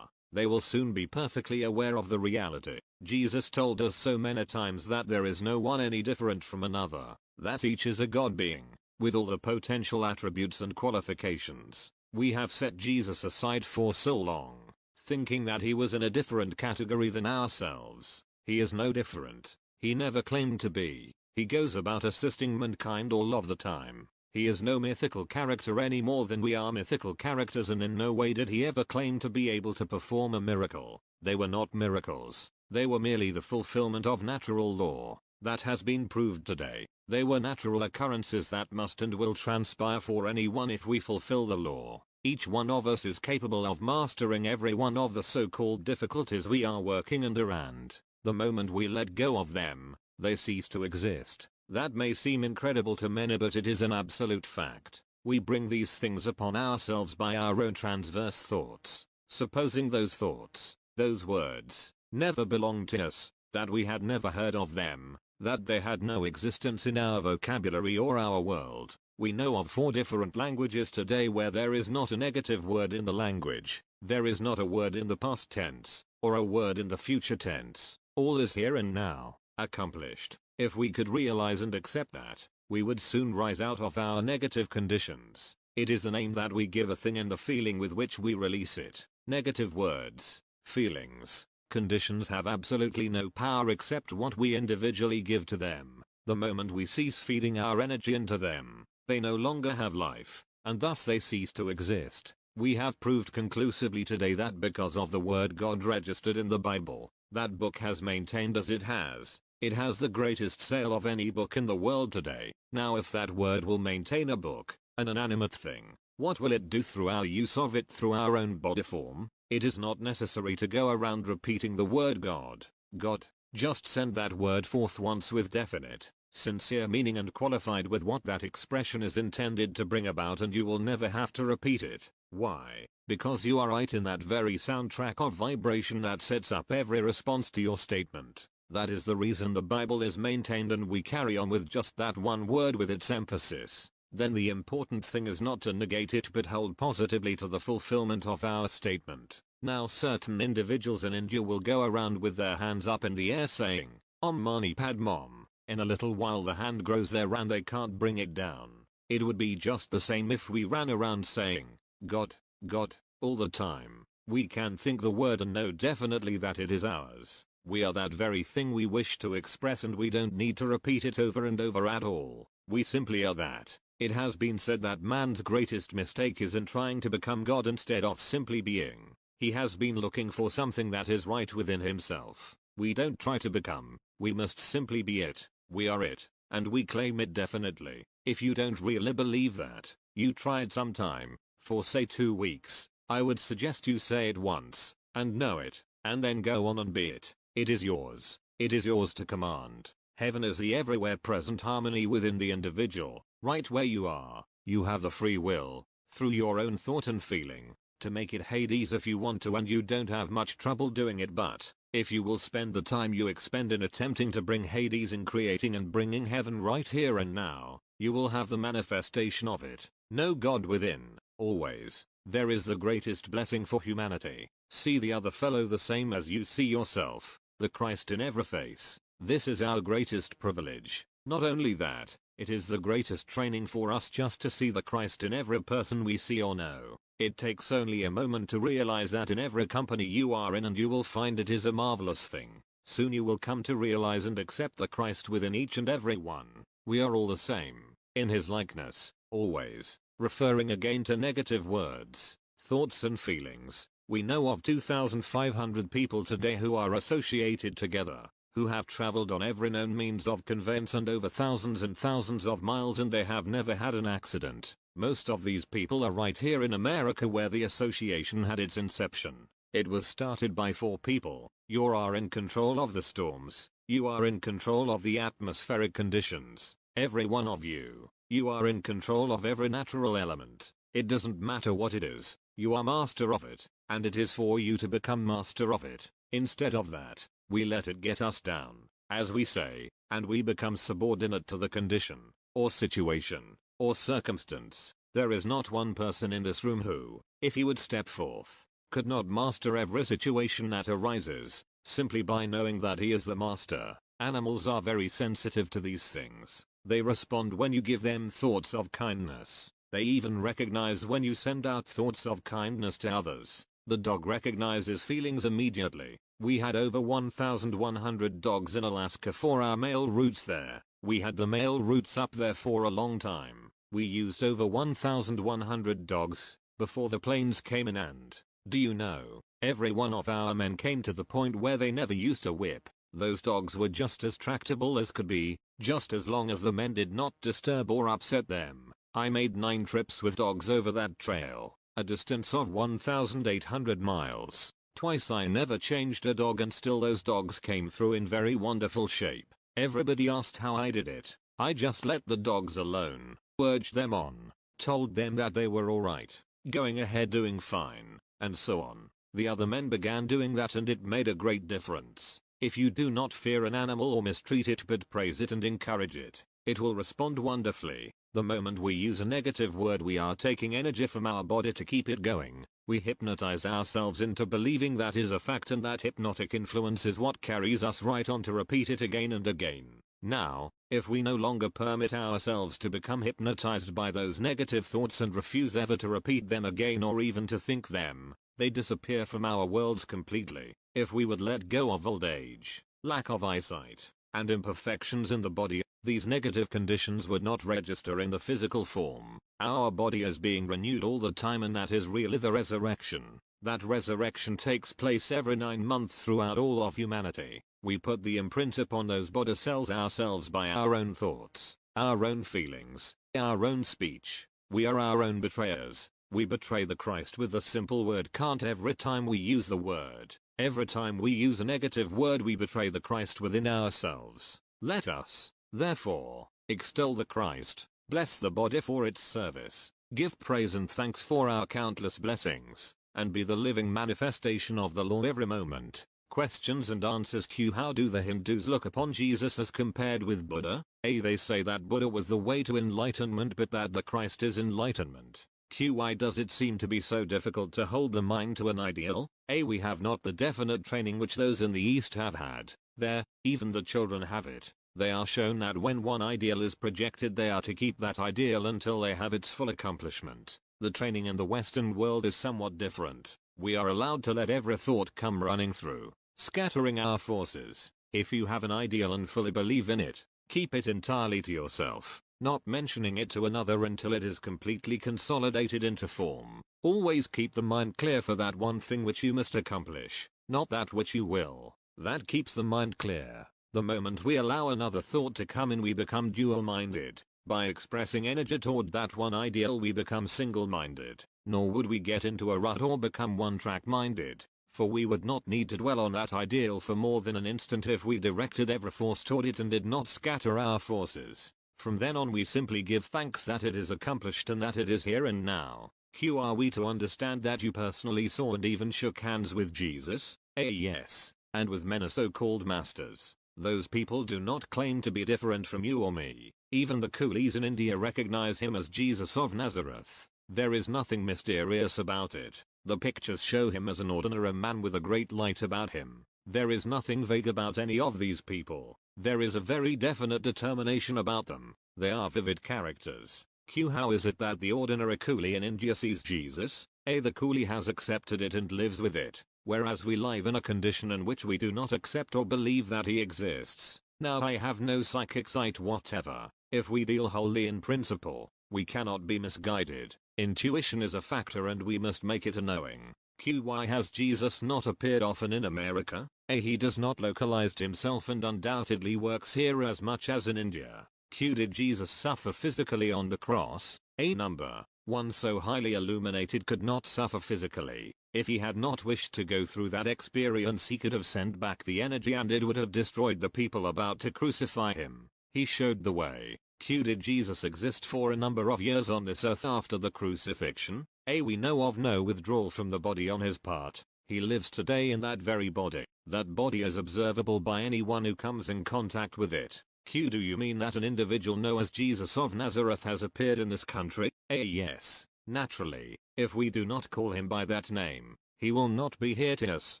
they will soon be perfectly aware of the reality. Jesus told us so many times that there is no one any different from another, that each is a God being, with all the potential attributes and qualifications. We have set Jesus aside for so long, thinking that he was in a different category than ourselves. He is no different. He never claimed to be. He goes about assisting mankind all of the time. He is no mythical character any more than we are mythical characters, and in no way did he ever claim to be able to perform a miracle. They were not miracles. They were merely the fulfillment of natural law. That has been proved today. They were natural occurrences that must and will transpire for anyone if we fulfill the law. Each one of us is capable of mastering every one of the so-called difficulties we are working under, and the moment we let go of them, they cease to exist. That may seem incredible to many, but it is an absolute fact. We bring these things upon ourselves by our own transverse thoughts. Supposing those thoughts, those words, never belonged to us, that we had never heard of them, that they had no existence in our vocabulary or our world. We know of 4 different languages today where there is not a negative word in the language. There is not a word in the past tense, or a word in the future tense. All is here and now, accomplished. If we could realize and accept that, we would soon rise out of our negative conditions. It is the name that we give a thing and the feeling with which we release it. Negative words, feelings, conditions have absolutely no power except what we individually give to them. The moment we cease feeding our energy into them, they no longer have life, and thus they cease to exist. We have proved conclusively today that because of the word God registered in the Bible, that book has maintained as it has. It has the greatest sale of any book in the world today. Now if that word will maintain a book, an inanimate thing, what will it do through our use of it through our own body form? It is not necessary to go around repeating the word God, God. Just send that word forth once with definite, sincere meaning and qualified with what that expression is intended to bring about, and you will never have to repeat it. Why? Because you are right in that very soundtrack of vibration that sets up every response to your statement. That is the reason the Bible is maintained and we carry on with just that one word with its emphasis. Then the important thing is not to negate it but hold positively to the fulfillment of our statement. Now certain individuals in India will go around with their hands up in the air saying, Om Mani Padmam. In a little while the hand grows there and they can't bring it down. It would be just the same if we ran around saying, God, God, all the time. We can think the word and know definitely that it is ours. We are that very thing we wish to express, and we don't need to repeat it over and over at all. We simply are that. It has been said that man's greatest mistake is in trying to become God instead of simply being. He has been looking for something that is right within himself. We don't try to become, we must simply be it. We are it, and we claim it definitely. If you don't really believe that, you try it sometime, for say 2 weeks, I would suggest you say it once, and know it, and then go on and be it. It is yours. It is yours to command. Heaven is the everywhere present harmony within the individual, right where you are. You have the free will, through your own thought and feeling, to make it Hades if you want to, and you don't have much trouble doing it, but If you will spend the time you expend in attempting to bring Hades in creating and bringing heaven right here and now, you will have the manifestation of it. No God within, always. There is the greatest blessing for humanity. See the other fellow the same as you see yourself, the Christ in every face. This is our greatest privilege. Not only that, it is the greatest training for us just to see the Christ in every person we see or know. It takes only a moment to realize that in every company you are in, and you will find it is a marvelous thing. Soon you will come to realize and accept the Christ within each and every one. We are all the same, in his likeness, always. Referring again to negative words, thoughts and feelings, we know of 2,500 people today who are associated together, who have traveled on every known means of conveyance and over thousands and thousands of miles, and they have never had an accident. Most of these people are right here in America, where the association had its inception. It was started by 4 people. You are in control of the storms. You are in control of the atmospheric conditions. Every one of you. You are in control of every natural element. It doesn't matter what it is. You are master of it, and it is for you to become master of it. Instead of that, we let it get us down, as we say, and we become subordinate to the condition, or situation, or circumstance. There is not one person in this room who, if he would step forth, could not master every situation that arises, simply by knowing that he is the master. Animals are very sensitive to these things. They respond when you give them thoughts of kindness. They even recognize when you send out thoughts of kindness to others. The dog recognizes feelings immediately. We had over 1,100 dogs in Alaska for our mail routes there. We had the mail routes up there for a long time. We used over 1,100 dogs before the planes came in, and, do you know, every one of our men came to the point where they never used a whip. Those dogs were just as tractable as could be, just as long as the men did not disturb or upset them. I made 9 trips with dogs over that trail, a distance of 1,800 miles. Twice I never changed a dog, and still those dogs came through in very wonderful shape. Everybody asked how I did it. I just let the dogs alone, urged them on, told them that they were alright, going ahead doing fine, and so on. The other men began doing that, and it made a great difference. If you do not fear an animal or mistreat it but praise it and encourage it, it will respond wonderfully. The moment we use a negative word, we are taking energy from our body to keep it going. We hypnotize ourselves into believing that is a fact, and that hypnotic influence is what carries us right on to repeat it again and again. Now, if we no longer permit ourselves to become hypnotized by those negative thoughts and refuse ever to repeat them again or even to think them, they disappear from our worlds completely. If we would let go of old age, lack of eyesight, and imperfections in the body, these negative conditions would not register in the physical form. Our body is being renewed all the time, and that is really the resurrection. That resurrection takes place every 9 months throughout all of humanity. We put the imprint upon those body cells ourselves by our own thoughts, our own feelings, our own speech. We are our own betrayers. We betray the Christ with the simple word can't every time we use the word. Every time we use a negative word, we betray the Christ within ourselves. Let us, therefore, extol the Christ, bless the body for its service, give praise and thanks for our countless blessings, and be the living manifestation of the law every moment. Questions and answers. Q. How do the Hindus look upon Jesus as compared with Buddha? A. They say that Buddha was the way to enlightenment, but that the Christ is enlightenment. Q. Why does it seem to be so difficult to hold the mind to an ideal? A. We have not the definite training which those in the East have had. There, even the children have it. They are shown that when one ideal is projected, they are to keep that ideal until they have its full accomplishment. The training in the Western world is somewhat different. We are allowed to let every thought come running through, scattering our forces. If you have an ideal and fully believe in it, keep it entirely to yourself, not mentioning it to another until it is completely consolidated into form. Always keep the mind clear for that one thing which you must accomplish, not that which you will. That keeps the mind clear. The moment we allow another thought to come in, we become dual-minded. By expressing energy toward that one ideal, we become single-minded. Nor would we get into a rut or become one-track minded, for we would not need to dwell on that ideal for more than an instant if we directed every force toward it and did not scatter our forces. From then on, we simply give thanks that it is accomplished and that it is here and now. Q. Are we to understand that you personally saw and even shook hands with Jesus? A. Yes. and with many so-called masters. Those people do not claim to be different from you or me. Even the coolies in India recognize him as Jesus of Nazareth. There is nothing mysterious about it. The pictures show him as an ordinary man with a great light about him. There is nothing vague about any of these people. There is a very definite determination about them. They are vivid characters. Q. How is it that the ordinary coolie in India sees Jesus? A. The coolie has accepted it and lives with it, whereas we live in a condition in which we do not accept or believe that he exists. Now I have no psychic sight whatever. If we deal wholly in principle, we cannot be misguided. Intuition is a factor and we must make it a knowing. Q. Why has Jesus not appeared often in America? A. He does not localize himself and undoubtedly works here as much as in India. Q. Did Jesus suffer physically on the cross? A. Number 1 so highly illuminated could not suffer physically. If he had not wished to go through that experience he could have sent back the energy and it would have destroyed the people about to crucify him. He showed the way. Q. Did Jesus exist for a number of years on this earth after the crucifixion? A. We know of no withdrawal from the body on his part. He lives today in that very body. That body is observable by anyone who comes in contact with it. Q. Do you mean that an individual known as Jesus of Nazareth has appeared in this country? A. Yes. Naturally, if we do not call him by that name, he will not be here to us.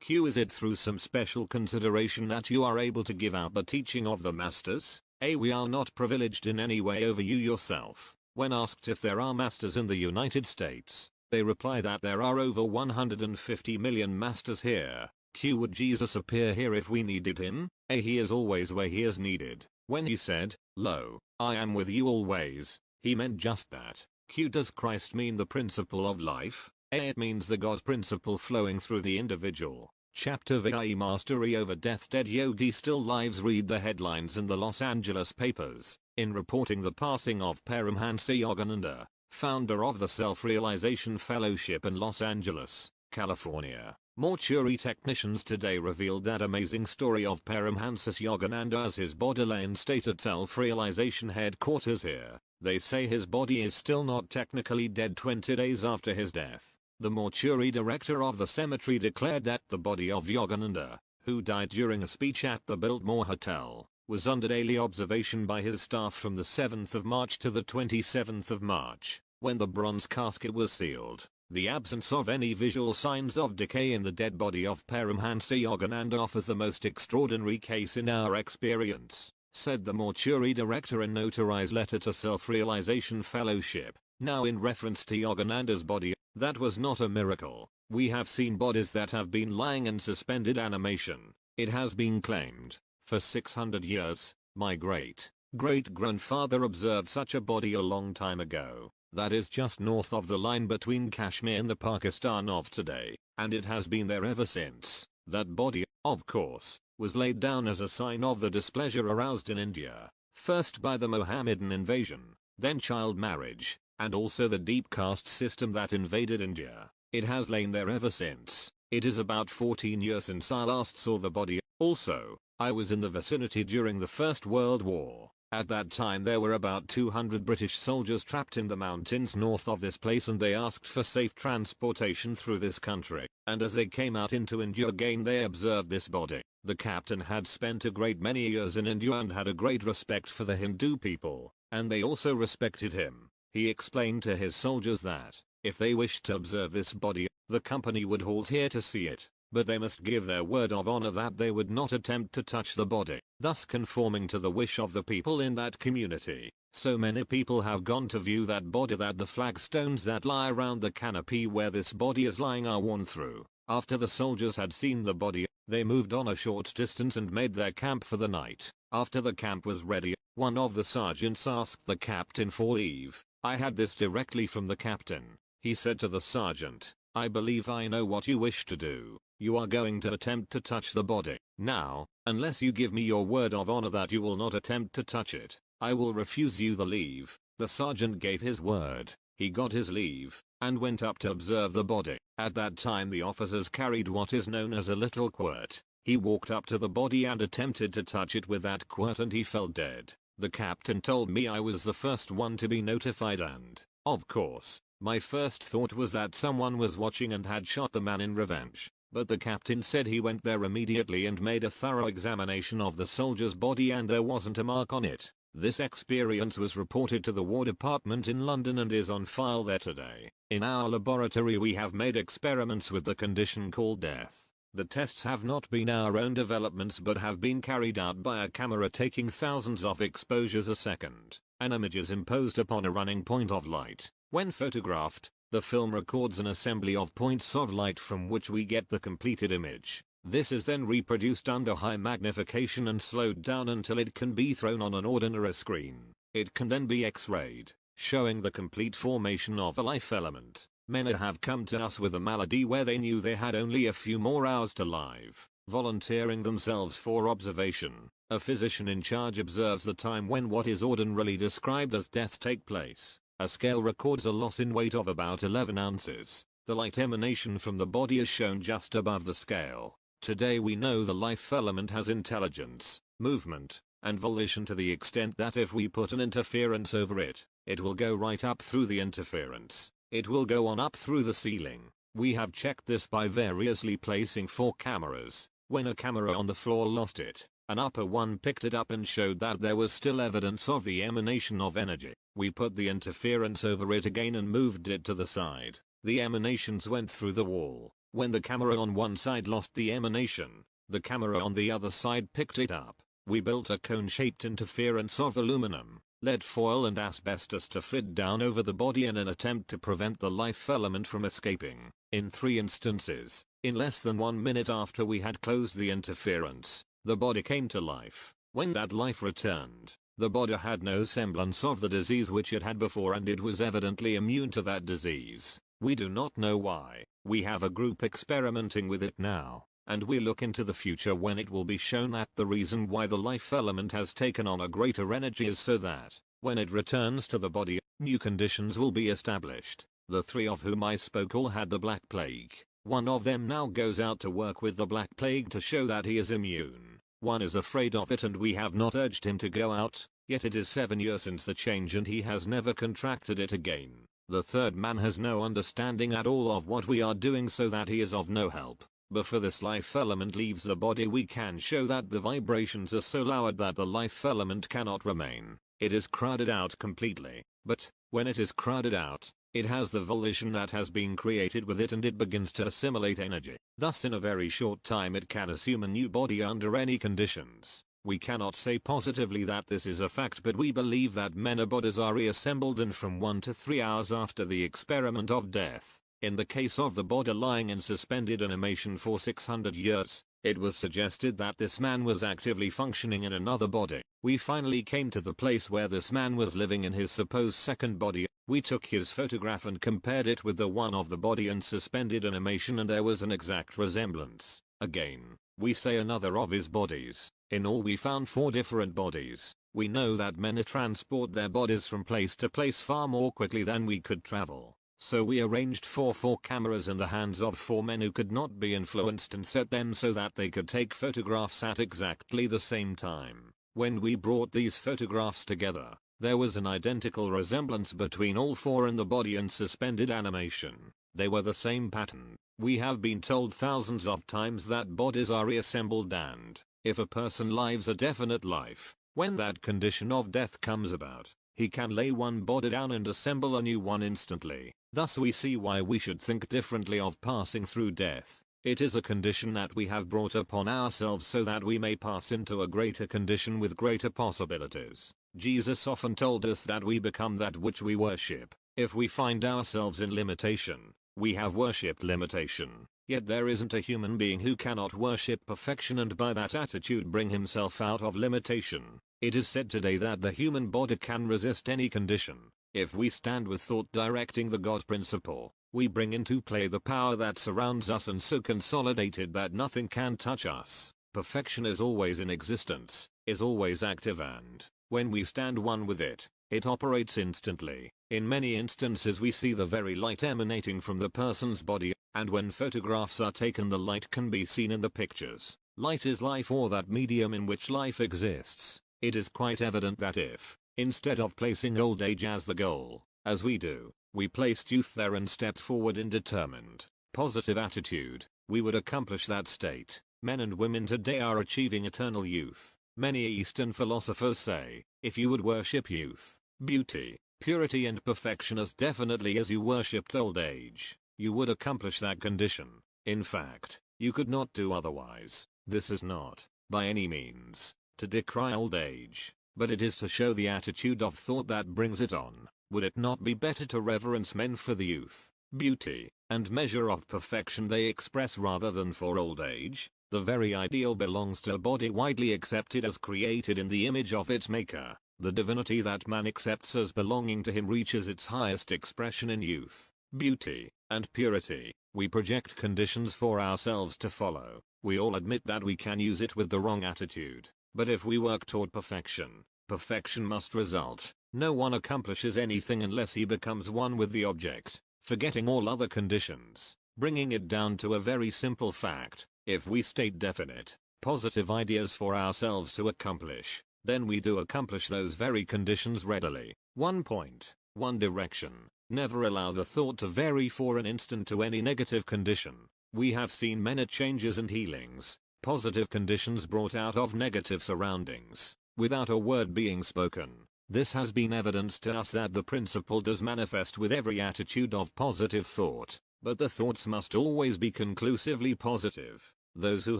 Q. Is it through some special consideration that you are able to give out the teaching of the masters? A. We are not privileged in any way over you yourself. When asked if there are masters in the United States, they reply that there are over 150 million masters here. Q. Would Jesus appear here if we needed him? A. He is always where he is needed. When he said, "Lo, I am with you always," he meant just that. Q. Does Christ mean the principle of life? A. It means the God principle flowing through the individual. Chapter VI Mastery over Death. Dead yogi still lives. Read the headlines in the Los Angeles papers, in reporting the passing of Paramhansa Yogananda, founder of the Self-Realization Fellowship in Los Angeles, California. Mortuary technicians today revealed that amazing story of Paramhansa Yogananda as his body lay in state at Self-Realization headquarters here. They say his body is still not technically dead 20 days after his death. The mortuary director of the cemetery declared that the body of Yogananda, who died during a speech at the Biltmore Hotel, was under daily observation by his staff from the 7th of March to the 27th of March, when the bronze casket was sealed. The absence of any visual signs of decay in the dead body of Paramhansa Yogananda offers the most extraordinary case in our experience, said the mortuary director in notarized letter to Self-Realization Fellowship. Now in reference to Yogananda's body, that was not a miracle. We have seen bodies that have been lying in suspended animation. It has been claimed, for 600 years, my great-great-grandfather observed such a body a long time ago. That is just north of the line between Kashmir and the Pakistan of today, and it has been there ever since. That body, of course, was laid down as a sign of the displeasure aroused in India, first by the Mohammedan invasion, then child marriage, and also the deep caste system that invaded India. It has lain there ever since. It is about 14 years since I last saw the body. Also, I was in the vicinity during the First World War. At that time there were about 200 British soldiers trapped in the mountains north of this place and they asked for safe transportation through this country. And as they came out into India again they observed this body. The captain had spent a great many years in India and had a great respect for the Hindu people, and they also respected him. He explained to his soldiers that, if they wished to observe this body, the company would halt here to see it, but they must give their word of honor that they would not attempt to touch the body, thus conforming to the wish of the people in that community. So many people have gone to view that body that the flagstones that lie around the canopy where this body is lying are worn through. After the soldiers had seen the body, they moved on a short distance and made their camp for the night. After the camp was ready, one of the sergeants asked the captain for leave. I had this directly from the captain. He said to the sergeant, "I believe I know what you wish to do. You are going to attempt to touch the body. Now, unless you give me your word of honor that you will not attempt to touch it, I will refuse you the leave." The sergeant gave his word. He got his leave, and went up to observe the body. At that time the officers carried what is known as a little quirt. He walked up to the body and attempted to touch it with that quirt and he fell dead. The captain told me I was the first one to be notified and, of course, my first thought was that someone was watching and had shot the man in revenge. But the captain said he went there immediately and made a thorough examination of the soldier's body and there wasn't a mark on it. This experience was reported to the War Department in London and is on file there today. In our laboratory we have made experiments with the condition called death. The tests have not been our own developments but have been carried out by a camera taking thousands of exposures a second. An image is imposed upon a running point of light. When photographed, the film records an assembly of points of light from which we get the completed image. This is then reproduced under high magnification and slowed down until it can be thrown on an ordinary screen. It can then be X-rayed, showing the complete formation of a life element. Many have come to us with a malady where they knew they had only a few more hours to live, volunteering themselves for observation. A physician in charge observes the time when what is ordinarily described as death take place. A scale records a loss in weight of about 11 ounces. The light emanation from the body is shown just above the scale. Today we know the life element has intelligence, movement, and volition to the extent that if we put an interference over it, it will go right up through the interference. It will go on up through the ceiling. We have checked this by variously placing 4 cameras. When a camera on the floor lost it, an upper one picked it up and showed that there was still evidence of the emanation of energy. We put the interference over it again and moved it to the side. The emanations went through the wall. When the camera on one side lost the emanation, the camera on the other side picked it up. We built a cone-shaped interference of aluminum, lead foil and asbestos to fit down over the body in an attempt to prevent the life element from escaping. In 3 instances, in less than 1 minute after we had closed the interference, the body came to life. When that life returned, the body had no semblance of the disease which it had before and it was evidently immune to that disease. We do not know why. We have a group experimenting with it now, and we look into the future when it will be shown that the reason why the life element has taken on a greater energy is so that, when it returns to the body, new conditions will be established. The 3 of whom I spoke all had the Black Plague. One of them now goes out to work with the Black Plague to show that he is immune. One is afraid of it and we have not urged him to go out, yet it is 7 years since the change and he has never contracted it again. The 3rd man has no understanding at all of what we are doing so that he is of no help. Before this life element leaves the body we can show that the vibrations are so loud that the life element cannot remain. It is crowded out completely, but, when it is crowded out, it has the volition that has been created with it and it begins to assimilate energy. Thus in a very short time it can assume a new body under any conditions. We cannot say positively that this is a fact but we believe that many bodies are reassembled in from 1 to 3 hours after the experiment of death. In the case of the body lying in suspended animation for 600 years, it was suggested that this man was actively functioning in another body. We finally came to the place where this man was living in his supposed second body. We took his photograph and compared it with the one of the body in suspended animation and there was an exact resemblance. Again, we say another of his bodies. In all we found 4 different bodies. We know that men transport their bodies from place to place far more quickly than we could travel. So we arranged 4 cameras in the hands of 4 men who could not be influenced and set them so that they could take photographs at exactly the same time. When we brought these photographs together, there was an identical resemblance between all 4 in the body and suspended animation. They were the same pattern. We have been told thousands of times that bodies are reassembled and, if a person lives a definite life, when that condition of death comes about, he can lay one body down and assemble a new one instantly. Thus we see why we should think differently of passing through death. It is a condition that we have brought upon ourselves so that we may pass into a greater condition with greater possibilities. Jesus often told us that we become that which we worship. If we find ourselves in limitation, we have worshipped limitation. Yet there isn't a human being who cannot worship perfection and by that attitude bring himself out of limitation. It is said today that the human body can resist any condition. If we stand with thought directing the God principle, we bring into play the power that surrounds us and so consolidated that nothing can touch us. Perfection is always in existence, is always active and, when we stand one with it, it operates instantly. In many instances we see the very light emanating from the person's body, and when photographs are taken the light can be seen in the pictures. Light is life or that medium in which life exists. It is quite evident that if, instead of placing old age as the goal, as we do, we placed youth there and stepped forward in determined, positive attitude, we would accomplish that state. Men and women today are achieving eternal youth. Many Eastern philosophers say, if you would worship youth, beauty, purity and perfection as definitely as you worshipped old age, you would accomplish that condition. In fact, you could not do otherwise. This is not, by any means, to decry old age, but it is to show the attitude of thought that brings it on. Would it not be better to reverence men for the youth, beauty, and measure of perfection they express rather than for old age? The very ideal belongs to a body widely accepted as created in the image of its maker. The divinity that man accepts as belonging to him reaches its highest expression in youth, beauty, and purity. We project conditions for ourselves to follow. We all admit that we can use it with the wrong attitude. But if we work toward perfection, perfection must result. No one accomplishes anything unless he becomes one with the object, forgetting all other conditions. Bringing it down to a very simple fact, if we state definite, positive ideas for ourselves to accomplish, then we do accomplish those very conditions readily. 1 point, 1 direction. Never allow the thought to vary for an instant to any negative condition. We have seen many changes and healings, positive conditions brought out of negative surroundings, without a word being spoken. This has been evidence to us that the principle does manifest with every attitude of positive thought, but the thoughts must always be conclusively positive. Those who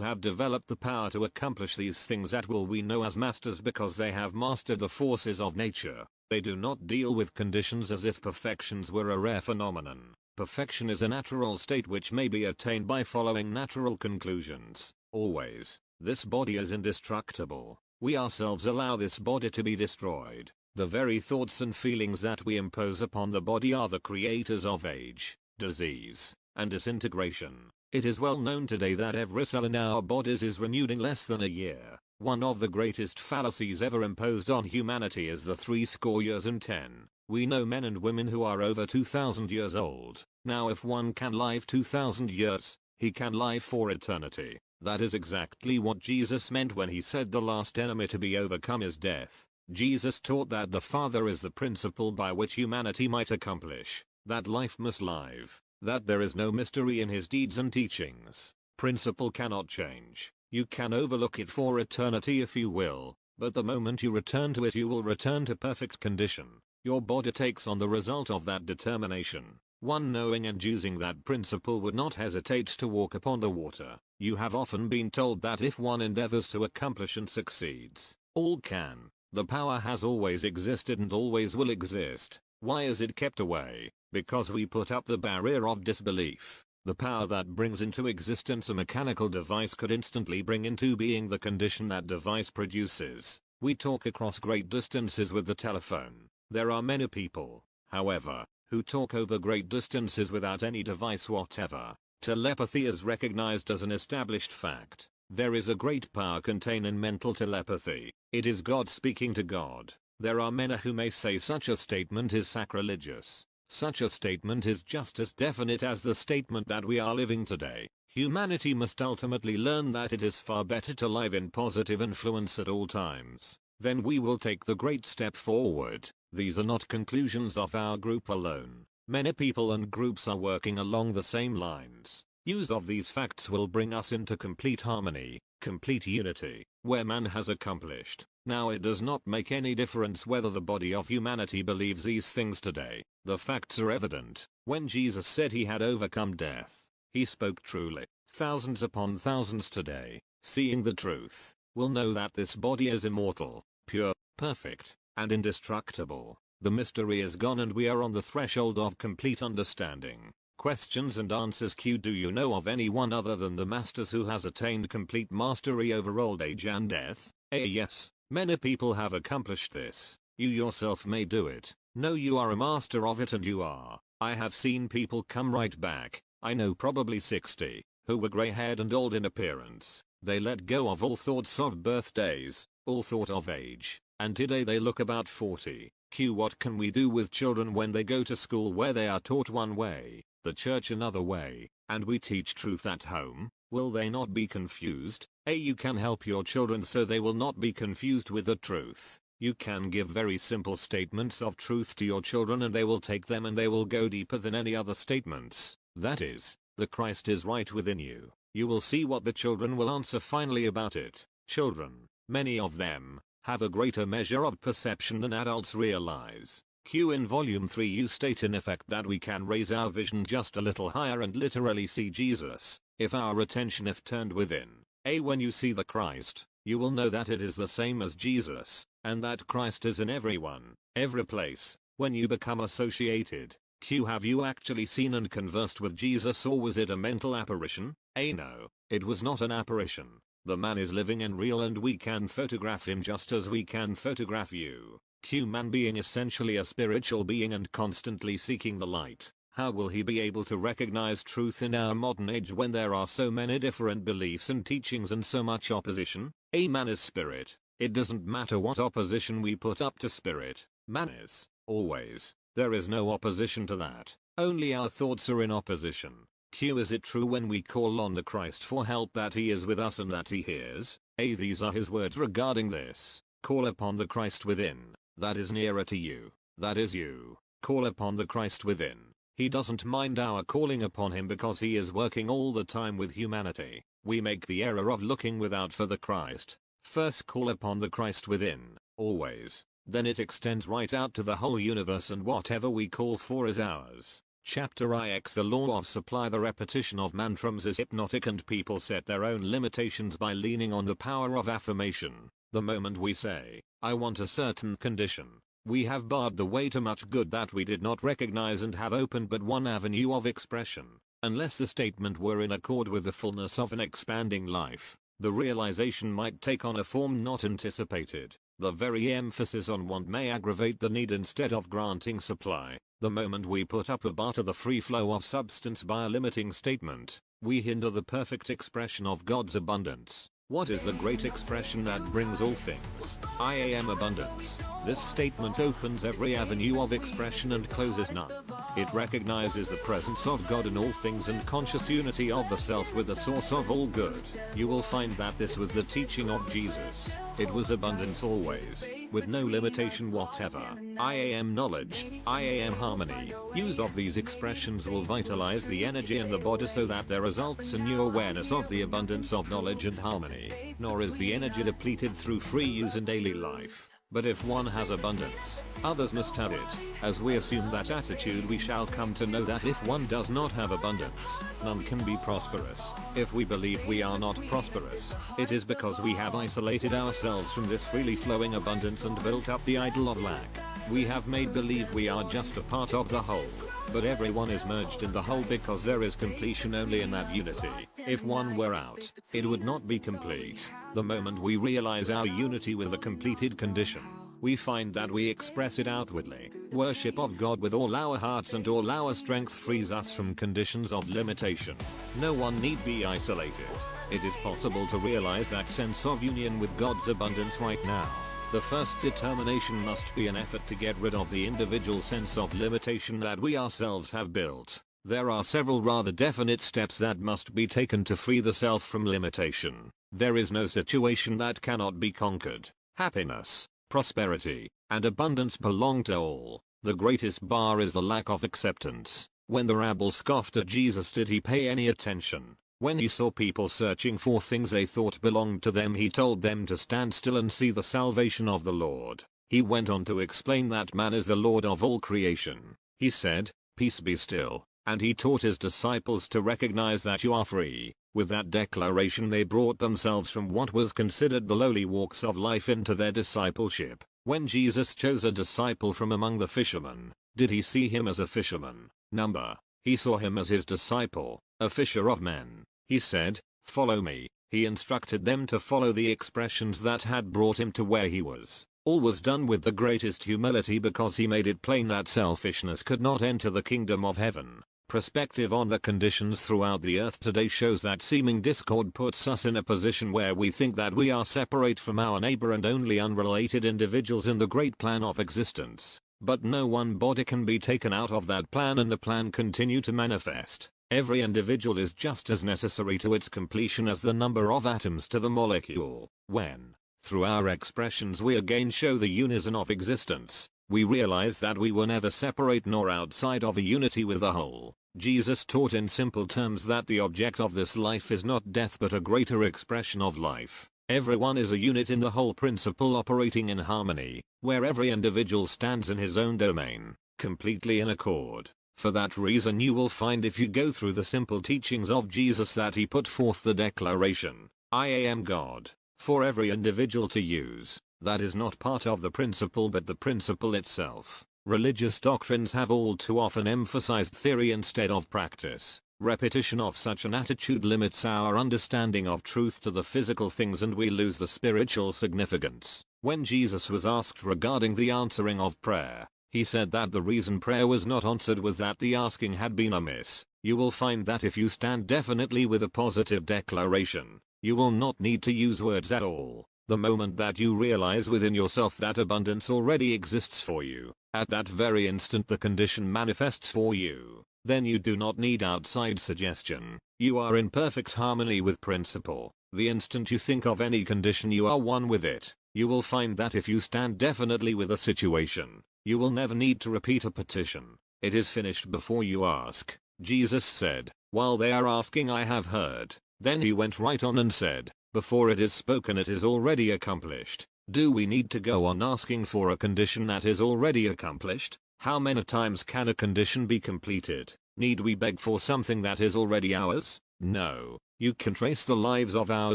have developed the power to accomplish these things at will we know as masters because they have mastered the forces of nature. They do not deal with conditions as if perfections were a rare phenomenon. Perfection is a natural state which may be attained by following natural conclusions. Always, this body is indestructible. We ourselves allow this body to be destroyed. The very thoughts and feelings that we impose upon the body are the creators of age, disease, and disintegration. It is well known today that every cell in our bodies is renewed in less than a year. One of the greatest fallacies ever imposed on humanity is the 70 years and 10. We know men and women who are over 2000 years old. Now if one can live 2000 years, he can live for eternity. That is exactly what Jesus meant when he said the last enemy to be overcome is death. Jesus taught that the Father is the principle by which humanity might accomplish that life must live, that there is no mystery in his deeds and teachings. Principle cannot change. You can overlook it for eternity if you will, but the moment you return to it you will return to perfect condition. Your body takes on the result of that determination. One knowing and using that principle would not hesitate to walk upon the water. You have often been told that if one endeavors to accomplish and succeeds, all can. The power has always existed and always will exist. Why is it kept away? Because we put up the barrier of disbelief. The power that brings into existence a mechanical device could instantly bring into being the condition that device produces. We talk across great distances with the telephone. There are many people, however, who talk over great distances without any device whatever. Telepathy is recognized as an established fact. There is a great power contained in mental telepathy. It is God speaking to God. There are many who may say such a statement is sacrilegious. Such a statement is just as definite as the statement that we are living today. Humanity must ultimately learn that it is far better to live in positive influence at all times. Then we will take the great step forward. These are not conclusions of our group alone. Many people and groups are working along the same lines. Use of these facts will bring us into complete harmony, complete unity, where man has accomplished. Now it does not make any difference whether the body of humanity believes these things today. The facts are evident. When Jesus said he had overcome death, he spoke truly. Thousands upon thousands today, seeing the truth, will know that this body is immortal, pure, perfect, and indestructible. The mystery is gone and we are on the threshold of complete understanding. Questions and answers Q. Do you know of anyone other than the masters who has attained complete mastery over old age and death? A. Yes, many people have accomplished this. You yourself may do it. No, you are a master of it and you are. I have seen people come right back. I know probably 60, who were grey-haired and old in appearance. They let go of all thoughts of birthdays, all thought of age, and today they look about 40. Q. What can we do with children when they go to school where they are taught one way, the church another way, and we teach truth at home? Will they not be confused? A. You can help your children so they will not be confused with the truth. You can give very simple statements of truth to your children and they will take them and they will go deeper than any other statements. That is, the Christ is right within you. You will see what the children will answer finally about it. Children, many of them, have a greater measure of perception than adults realize. Q. In volume 3 you state in effect that we can raise our vision just a little higher and literally see Jesus, if our attention is turned within. When you see the Christ, you will know that it is the same as Jesus, and that Christ is in everyone, every place. When you become associated, Q. Have you actually seen and conversed with Jesus, or was it a mental apparition? No, it was not an apparition. The man is living and real, and we can photograph him just as we can photograph you. Q. Man being essentially a spiritual being and constantly seeking the light, how will he be able to recognize truth in our modern age when there are so many different beliefs and teachings and so much opposition? Man is spirit. It doesn't matter what opposition we put up to spirit. Man is, always. There is no opposition to that. Only our thoughts are in opposition. Q. Is it true when we call on the Christ for help that he is with us and that he hears? These are his words regarding this. Call upon the Christ within. That is nearer to you. That is you. Call upon the Christ within. He doesn't mind our calling upon him because he is working all the time with humanity. We make the error of looking without for the Christ. First call upon the Christ within, always. Then it extends right out to the whole universe, and whatever we call for is ours. Chapter IX. The law of supply. The repetition of mantras is hypnotic, and people set their own limitations by leaning on the power of affirmation. The moment we say, I want a certain condition, we have barred the way to much good that we did not recognize and have opened but one avenue of expression. Unless the statement were in accord with the fullness of an expanding life, the realization might take on a form not anticipated. The very emphasis on want may aggravate the need instead of granting supply. The moment we put up a bar to the free flow of substance by a limiting statement, we hinder the perfect expression of God's abundance. What is the great expression that brings all things? I am abundance. This statement opens every avenue of expression and closes none. It recognizes the presence of God in all things and conscious unity of the self with the source of all good. You will find that this was the teaching of Jesus. It was abundance always, with no limitation whatever. I am knowledge. I am harmony. Use of these expressions will vitalize the energy in the body so that there results a new awareness of the abundance of knowledge and harmony. Nor is the energy depleted through free use in daily life. But if one has abundance, others must have it. As we assume that attitude, we shall come to know that if one does not have abundance, none can be prosperous. If we believe we are not prosperous, it is because we have isolated ourselves from this freely flowing abundance and built up the idol of lack. We have made believe we are just a part of the whole. But everyone is merged in the whole because there is completion only in that unity. If one were out, it would not be complete. The moment we realize our unity with the completed condition, we find that we express it outwardly. Worship of God with all our hearts and all our strength frees us from conditions of limitation. No one need be isolated. It is possible to realize that sense of union with God's abundance right now. The first determination must be an effort to get rid of the individual sense of limitation that we ourselves have built. There are several rather definite steps that must be taken to free the self from limitation. There is no situation that cannot be conquered. Happiness, prosperity, and abundance belong to all. The greatest bar is the lack of acceptance. When the rabble scoffed at Jesus, did he pay any attention? When he saw people searching for things they thought belonged to them, he told them to stand still and see the salvation of the Lord. He went on to explain that man is the Lord of all creation. He said, "Peace be still," and he taught his disciples to recognize that you are free. With that declaration they brought themselves from what was considered the lowly walks of life into their discipleship. When Jesus chose a disciple from among the fishermen, did he see him as a fisherman? Number. He saw him as his disciple, a fisher of men. He said, "Follow me." He instructed them to follow the expressions that had brought him to where he was. All was done with the greatest humility because he made it plain that selfishness could not enter the kingdom of heaven. Perspective on the conditions throughout the earth today shows that seeming discord puts us in a position where we think that we are separate from our neighbor and only unrelated individuals in the great plan of existence. But no one body can be taken out of that plan and the plan continue to manifest. Every individual is just as necessary to its completion as the number of atoms to the molecule. When, through our expressions, we again show the unison of existence, we realize that we were never separate nor outside of a unity with the whole. Jesus taught in simple terms that the object of this life is not death but a greater expression of life. Everyone is a unit in the whole principle operating in harmony, where every individual stands in his own domain, completely in accord. For that reason you will find if you go through the simple teachings of Jesus that he put forth the declaration, I am God, for every individual to use. That is not part of the principle but the principle itself. Religious doctrines have all too often emphasized theory instead of practice. Repetition of such an attitude limits our understanding of truth to the physical things and we lose the spiritual significance. When Jesus was asked regarding the answering of prayer, he said that the reason prayer was not answered was that the asking had been amiss. You will find that if you stand definitely with a positive declaration, you will not need to use words at all. The moment that you realize within yourself that abundance already exists for you, at that very instant the condition manifests for you. Then you do not need outside suggestion. You are in perfect harmony with principle. The instant you think of any condition you are one with it. You will find that if you stand definitely with a situation, you will never need to repeat a petition. It is finished before you ask. Jesus said, while they are asking I have heard. Then he went right on and said, before it is spoken it is already accomplished. Do we need to go on asking for a condition that is already accomplished? How many times can a condition be completed? Need we beg for something that is already ours? No. You can trace the lives of our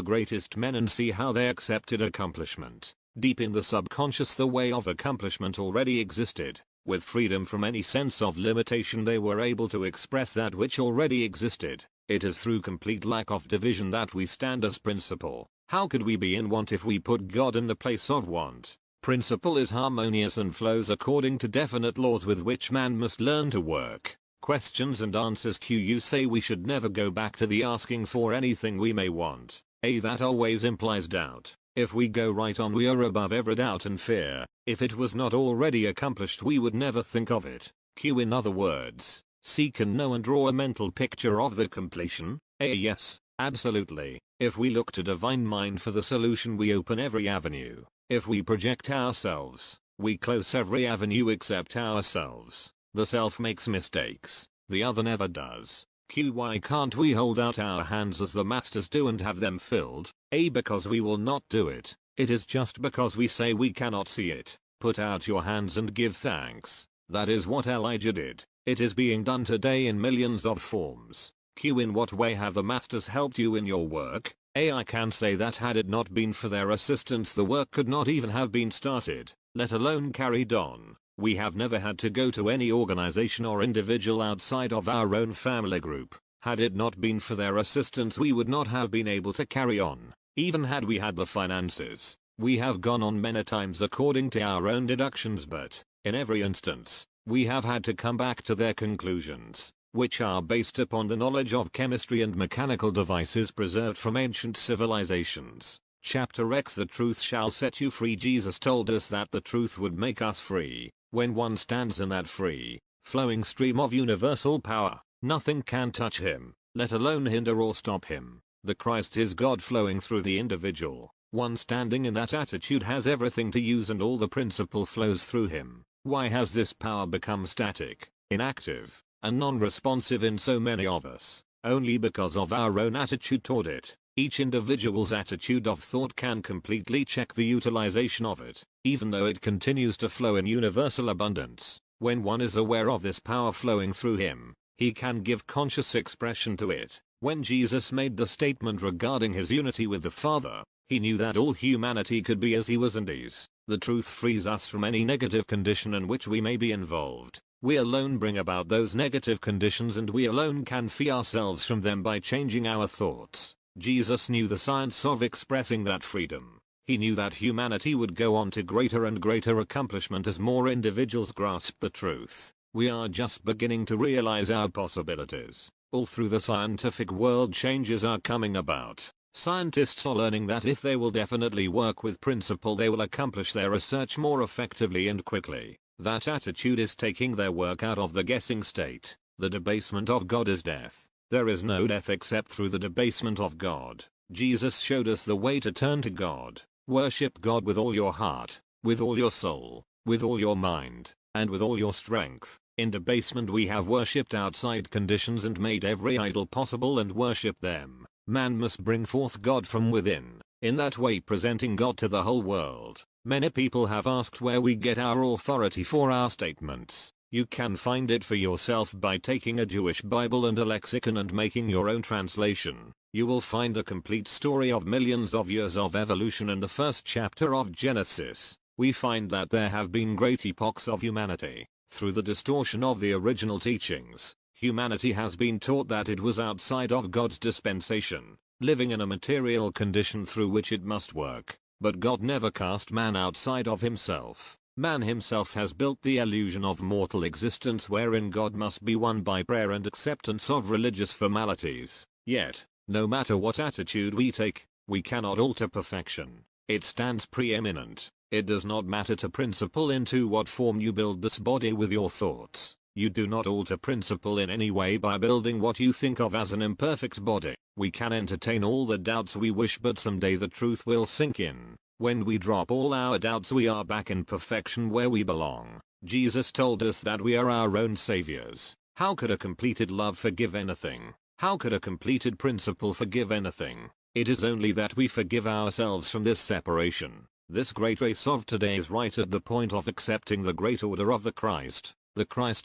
greatest men and see how they accepted accomplishment. Deep in the subconscious the way of accomplishment already existed. With freedom from any sense of limitation they were able to express that which already existed. It is through complete lack of division that we stand as principle. How could we be in want if we put God in the place of want? Principle is harmonious and flows according to definite laws with which man must learn to work. Questions and answers. You say we should never go back to the asking for anything we may want. That always implies doubt. If we go right on we are above every doubt and fear. If it was not already accomplished we would never think of it. In other words, seek and know and draw a mental picture of the completion. Yes, absolutely. If we look to divine mind for the solution we open every avenue. If we project ourselves, we close every avenue except ourselves. The self makes mistakes, the other never does. Why can't we hold out our hands as the masters do and have them filled? Because we will not do it. It is just because we say we cannot see it. Put out your hands and give thanks. That is what Elijah did. It is being done today in millions of forms. In what way have the masters helped you in your work? I can say that had it not been for their assistance the work could not even have been started, let alone carried on. We have never had to go to any organization or individual outside of our own family group. Had it not been for their assistance we would not have been able to carry on. Even had we had the finances, we have gone on many times according to our own deductions but, in every instance, we have had to come back to their conclusions, which are based upon the knowledge of chemistry and mechanical devices preserved from ancient civilizations. Chapter X The truth shall set you free. Jesus told us that the truth would make us free. When one stands in that free, flowing stream of universal power, nothing can touch him, let alone hinder or stop him. The Christ is God flowing through the individual. One standing in that attitude has everything to use and all the principle flows through him. Why has this power become static, inactive, and non-responsive in so many of us? Only because of our own attitude toward it. Each individual's attitude of thought can completely check the utilization of it, even though it continues to flow in universal abundance. When one is aware of this power flowing through him, he can give conscious expression to it. When Jesus made the statement regarding his unity with the Father, he knew that all humanity could be as he was and is. The truth frees us from any negative condition in which we may be involved. We alone bring about those negative conditions and we alone can free ourselves from them by changing our thoughts. Jesus knew the science of expressing that freedom. He knew that humanity would go on to greater and greater accomplishment as more individuals grasped the truth. We are just beginning to realize our possibilities. All through the scientific world changes are coming about. Scientists are learning that if they will definitely work with principle they will accomplish their research more effectively and quickly. That attitude is taking their work out of the guessing state. The debasement of God is death. There is no death except through the debasement of God. Jesus showed us the way to turn to God. Worship God with all your heart, with all your soul, with all your mind, and with all your strength. In debasement we have worshipped outside conditions and made every idol possible and worshipped them. Man must bring forth God from within, in that way presenting God to the whole world. Many people have asked where we get our authority for our statements. You can find it for yourself by taking a Jewish Bible and a lexicon and making your own translation. You will find a complete story of millions of years of evolution in the first chapter of Genesis. We find that there have been great epochs of humanity. Through the distortion of the original teachings, humanity has been taught that it was outside of God's dispensation, living in a material condition through which it must work. But God never cast man outside of himself. Man himself has built the illusion of mortal existence wherein God must be won by prayer and acceptance of religious formalities. Yet, no matter what attitude we take, we cannot alter perfection. It stands preeminent. It does not matter to principle into what form you build this body with your thoughts. You do not alter principle in any way by building what you think of as an imperfect body. We can entertain all the doubts we wish, but someday the truth will sink in. When we drop all our doubts, we are back in perfection where we belong. Jesus told us that we are our own saviors. How could a completed love forgive anything? How could a completed principle forgive anything? It is only that we forgive ourselves from this separation. This great race of today is right at the point of accepting the great order of the Christ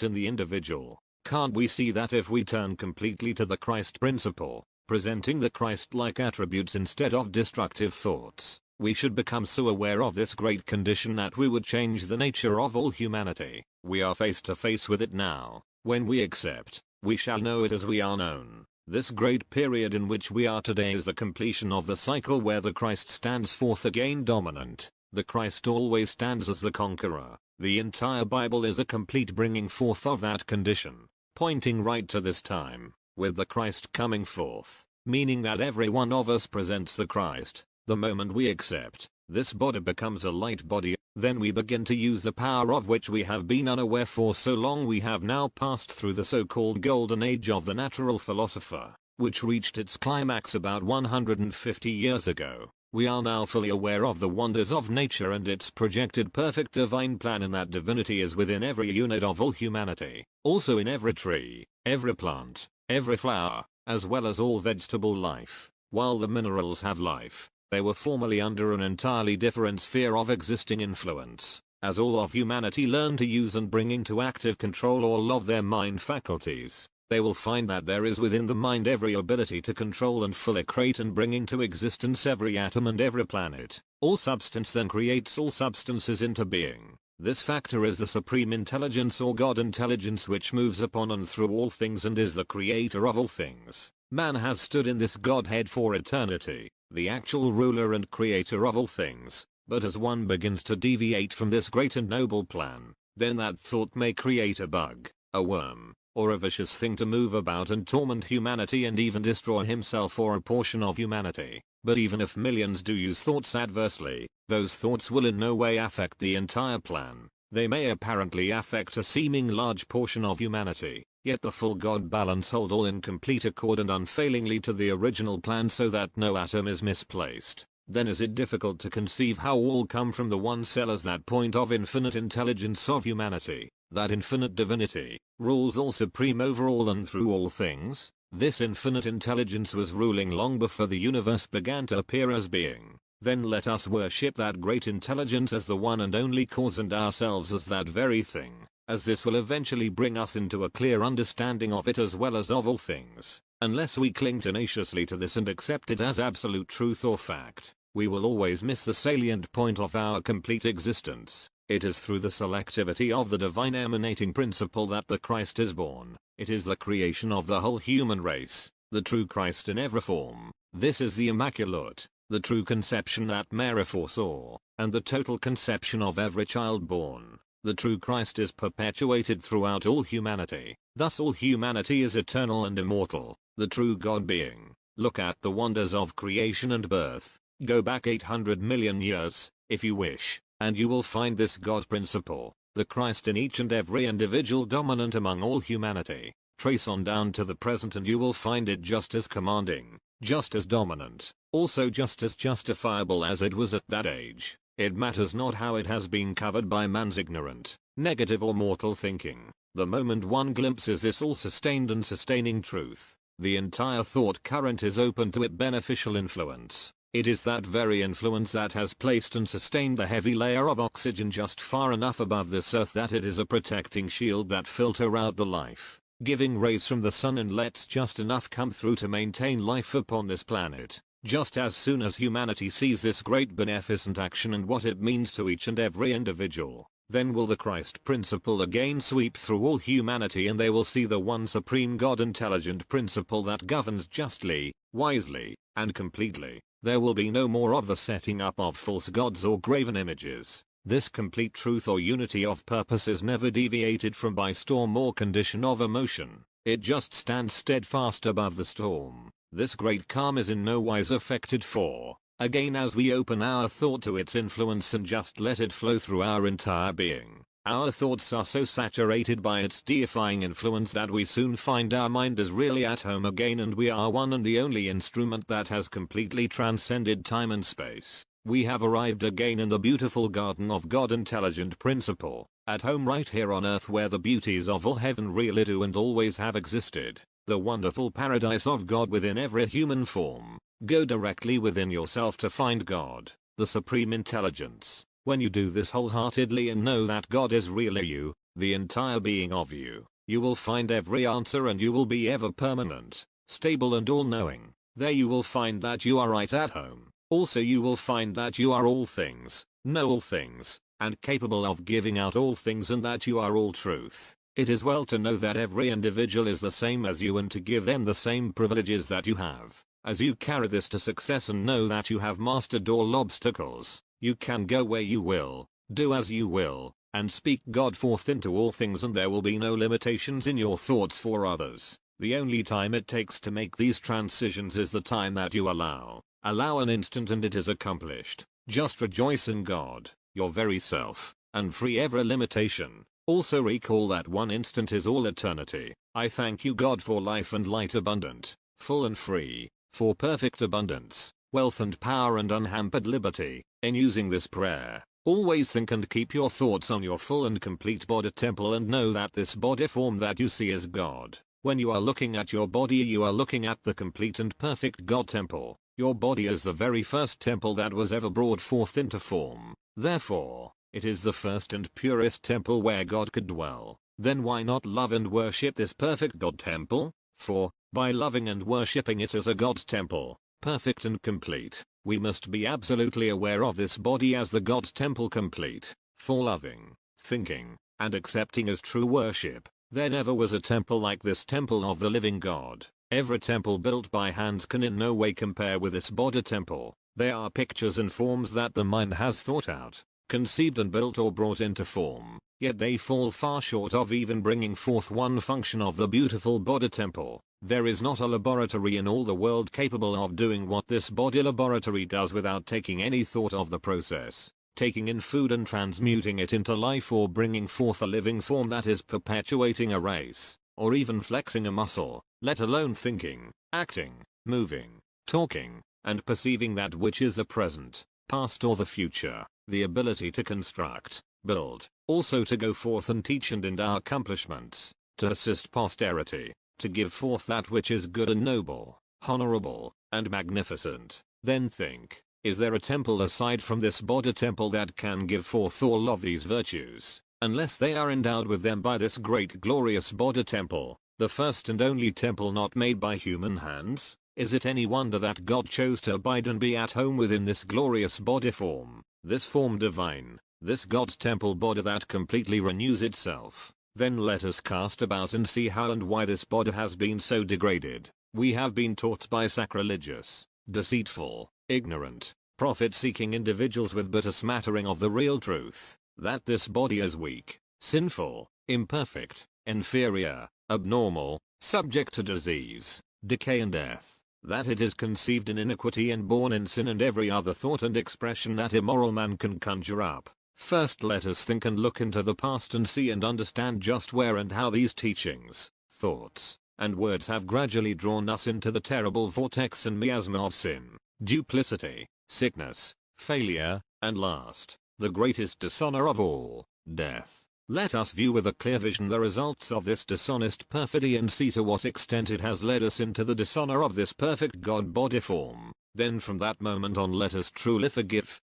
in the individual. Can't we see that if we turn completely to the Christ principle, presenting the Christ-like attributes instead of destructive thoughts, we should become so aware of this great condition that we would change the nature of all humanity. We are face to face with it now. When we accept, we shall know it as we are known. This great period in which we are today is the completion of the cycle where the Christ stands forth again dominant. The Christ always stands as the conqueror. The entire Bible is a complete bringing forth of that condition, pointing right to this time, with the Christ coming forth, meaning that every one of us presents the Christ. The moment we accept, this body becomes a light body, then we begin to use the power of which we have been unaware for so long. We have now passed through the so-called golden age of the natural philosopher, which reached its climax about 150 years ago. We are now fully aware of the wonders of nature and its projected perfect divine plan, and that divinity is within every unit of all humanity, also in every tree, every plant, every flower, as well as all vegetable life. While the minerals have life, they were formerly under an entirely different sphere of existing influence. As all of humanity learn to use and bring into active control all of their mind faculties, they will find that there is within the mind every ability to control and fully create and bring into existence every atom and every planet. All substance then creates all substances into being. This factor is the supreme intelligence or God intelligence, which moves upon and through all things and is the creator of all things. Man has stood in this Godhead for eternity, the actual ruler and creator of all things. But as one begins to deviate from this great and noble plan, then that thought may create a bug, a worm, or a vicious thing to move about and torment humanity and even destroy himself or a portion of humanity. But even if millions do use thoughts adversely, those thoughts will in no way affect the entire plan. They may apparently affect a seeming large portion of humanity, yet the full God balance hold all in complete accord and unfailingly to the original plan, so that no atom is misplaced. Then is it difficult to conceive how all come from the one cell as that point of infinite intelligence of humanity, that infinite divinity, rules all supreme over all and through all things? This infinite intelligence was ruling long before the universe began to appear as being. Then let us worship that great intelligence as the one and only cause and ourselves as that very thing, as this will eventually bring us into a clear understanding of it as well as of all things. Unless we cling tenaciously to this and accept it as absolute truth or fact, we will always miss the salient point of our complete existence. It is through the selectivity of the divine emanating principle that the Christ is born. It is the creation of the whole human race, the true Christ in every form. This is the Immaculate, the true conception that Mary foresaw, and the total conception of every child born. The true Christ is perpetuated throughout all humanity. Thus all humanity is eternal and immortal, the true God being. Look at the wonders of creation and birth. Go back 800 million years, if you wish, and you will find this God principle, the Christ in each and every individual dominant among all humanity. Trace on down to the present and you will find it just as commanding, just as dominant, also just as justifiable as it was at that age. It matters not how it has been covered by man's ignorant, negative or mortal thinking. The moment one glimpses this all-sustained and sustaining truth, the entire thought current is open to its beneficial influence. It is that very influence that has placed and sustained the heavy layer of oxygen just far enough above this earth that it is a protecting shield that filter out the life-giving rays from the sun and lets just enough come through to maintain life upon this planet. Just as soon as humanity sees this great beneficent action and what it means to each and every individual, then will the Christ principle again sweep through all humanity, and they will see the one supreme God intelligent principle that governs justly, wisely, and completely. There will be no more of the setting up of false gods or graven images. This complete truth or unity of purpose is never deviated from by storm or condition of emotion. It just stands steadfast above the storm. This great calm is in no wise affected, for, again, as we open our thought to its influence and just let it flow through our entire being, our thoughts are so saturated by its deifying influence that we soon find our mind is really at home again, and we are one and the only instrument that has completely transcended time and space. We have arrived again in the beautiful garden of God intelligent principle, at home right here on earth where the beauties of all heaven really do and always have existed. The wonderful paradise of God within every human form. Go directly within yourself to find God, the supreme intelligence. When you do this wholeheartedly and know that God is really you, the entire being of you, you will find every answer and you will be ever permanent, stable and all-knowing. There you will find that you are right at home. Also you will find that you are all things, know all things, and capable of giving out all things, and that you are all truth. It is well to know that every individual is the same as you and to give them the same privileges that you have. As you carry this to success and know that you have mastered all obstacles, you can go where you will, do as you will, and speak God forth into all things, and there will be no limitations in your thoughts for others. The only time it takes to make these transitions is the time that you allow. Allow an instant and it is accomplished. Just rejoice in God, your very self, and free every limitation. Also recall that one instant is all eternity. I thank you God for life and light abundant, full and free, for perfect abundance, wealth and power and unhampered liberty. In using this prayer, always think and keep your thoughts on your full and complete body temple, and know that this body form that you see is God. When you are looking at your body, you are looking at the complete and perfect God temple. Your body is the very first temple that was ever brought forth into form. Therefore, it is the first and purest temple where God could dwell. Then why not love and worship this perfect God temple? For, by loving and worshipping it as a God's temple, perfect and complete, we must be absolutely aware of this body as the God's temple complete, for loving, thinking, and accepting as true worship. There never was a temple like this temple of the living God. Every temple built by hands can in no way compare with this body temple. They are pictures and forms that the mind has thought out, conceived and built or brought into form, yet they fall far short of even bringing forth one function of the beautiful body temple. There is not a laboratory in all the world capable of doing what this body laboratory does without taking any thought of the process, taking in food and transmuting it into life, or bringing forth a living form that is perpetuating a race, or even flexing a muscle, let alone thinking, acting, moving, talking, and perceiving that which is the present, past or the future. The ability to construct, build, also to go forth and teach and endow accomplishments, to assist posterity, to give forth that which is good and noble, honorable, and magnificent. Then think, is there a temple aside from this body temple that can give forth all of these virtues, unless they are endowed with them by this great glorious body temple, the first and only temple not made by human hands? Is it any wonder that God chose to abide and be at home within this glorious body form, this form divine, this God's temple body that completely renews itself? Then let us cast about and see how and why this body has been so degraded. We have been taught by sacrilegious, deceitful, ignorant, profit-seeking individuals with but a smattering of the real truth, that this body is weak, sinful, imperfect, inferior, abnormal, subject to disease, decay and death, that it is conceived in iniquity and born in sin and every other thought and expression that immoral man can conjure up. First let us think and look into the past and see and understand just where and how these teachings, thoughts, and words have gradually drawn us into the terrible vortex and miasma of sin, duplicity, sickness, failure, And last, the greatest dishonor of all, death. Let us view with a clear vision the results of this dishonest perfidy and see to what extent it has led us into the dishonor of this perfect God body form. Then from that moment on let us truly forgive,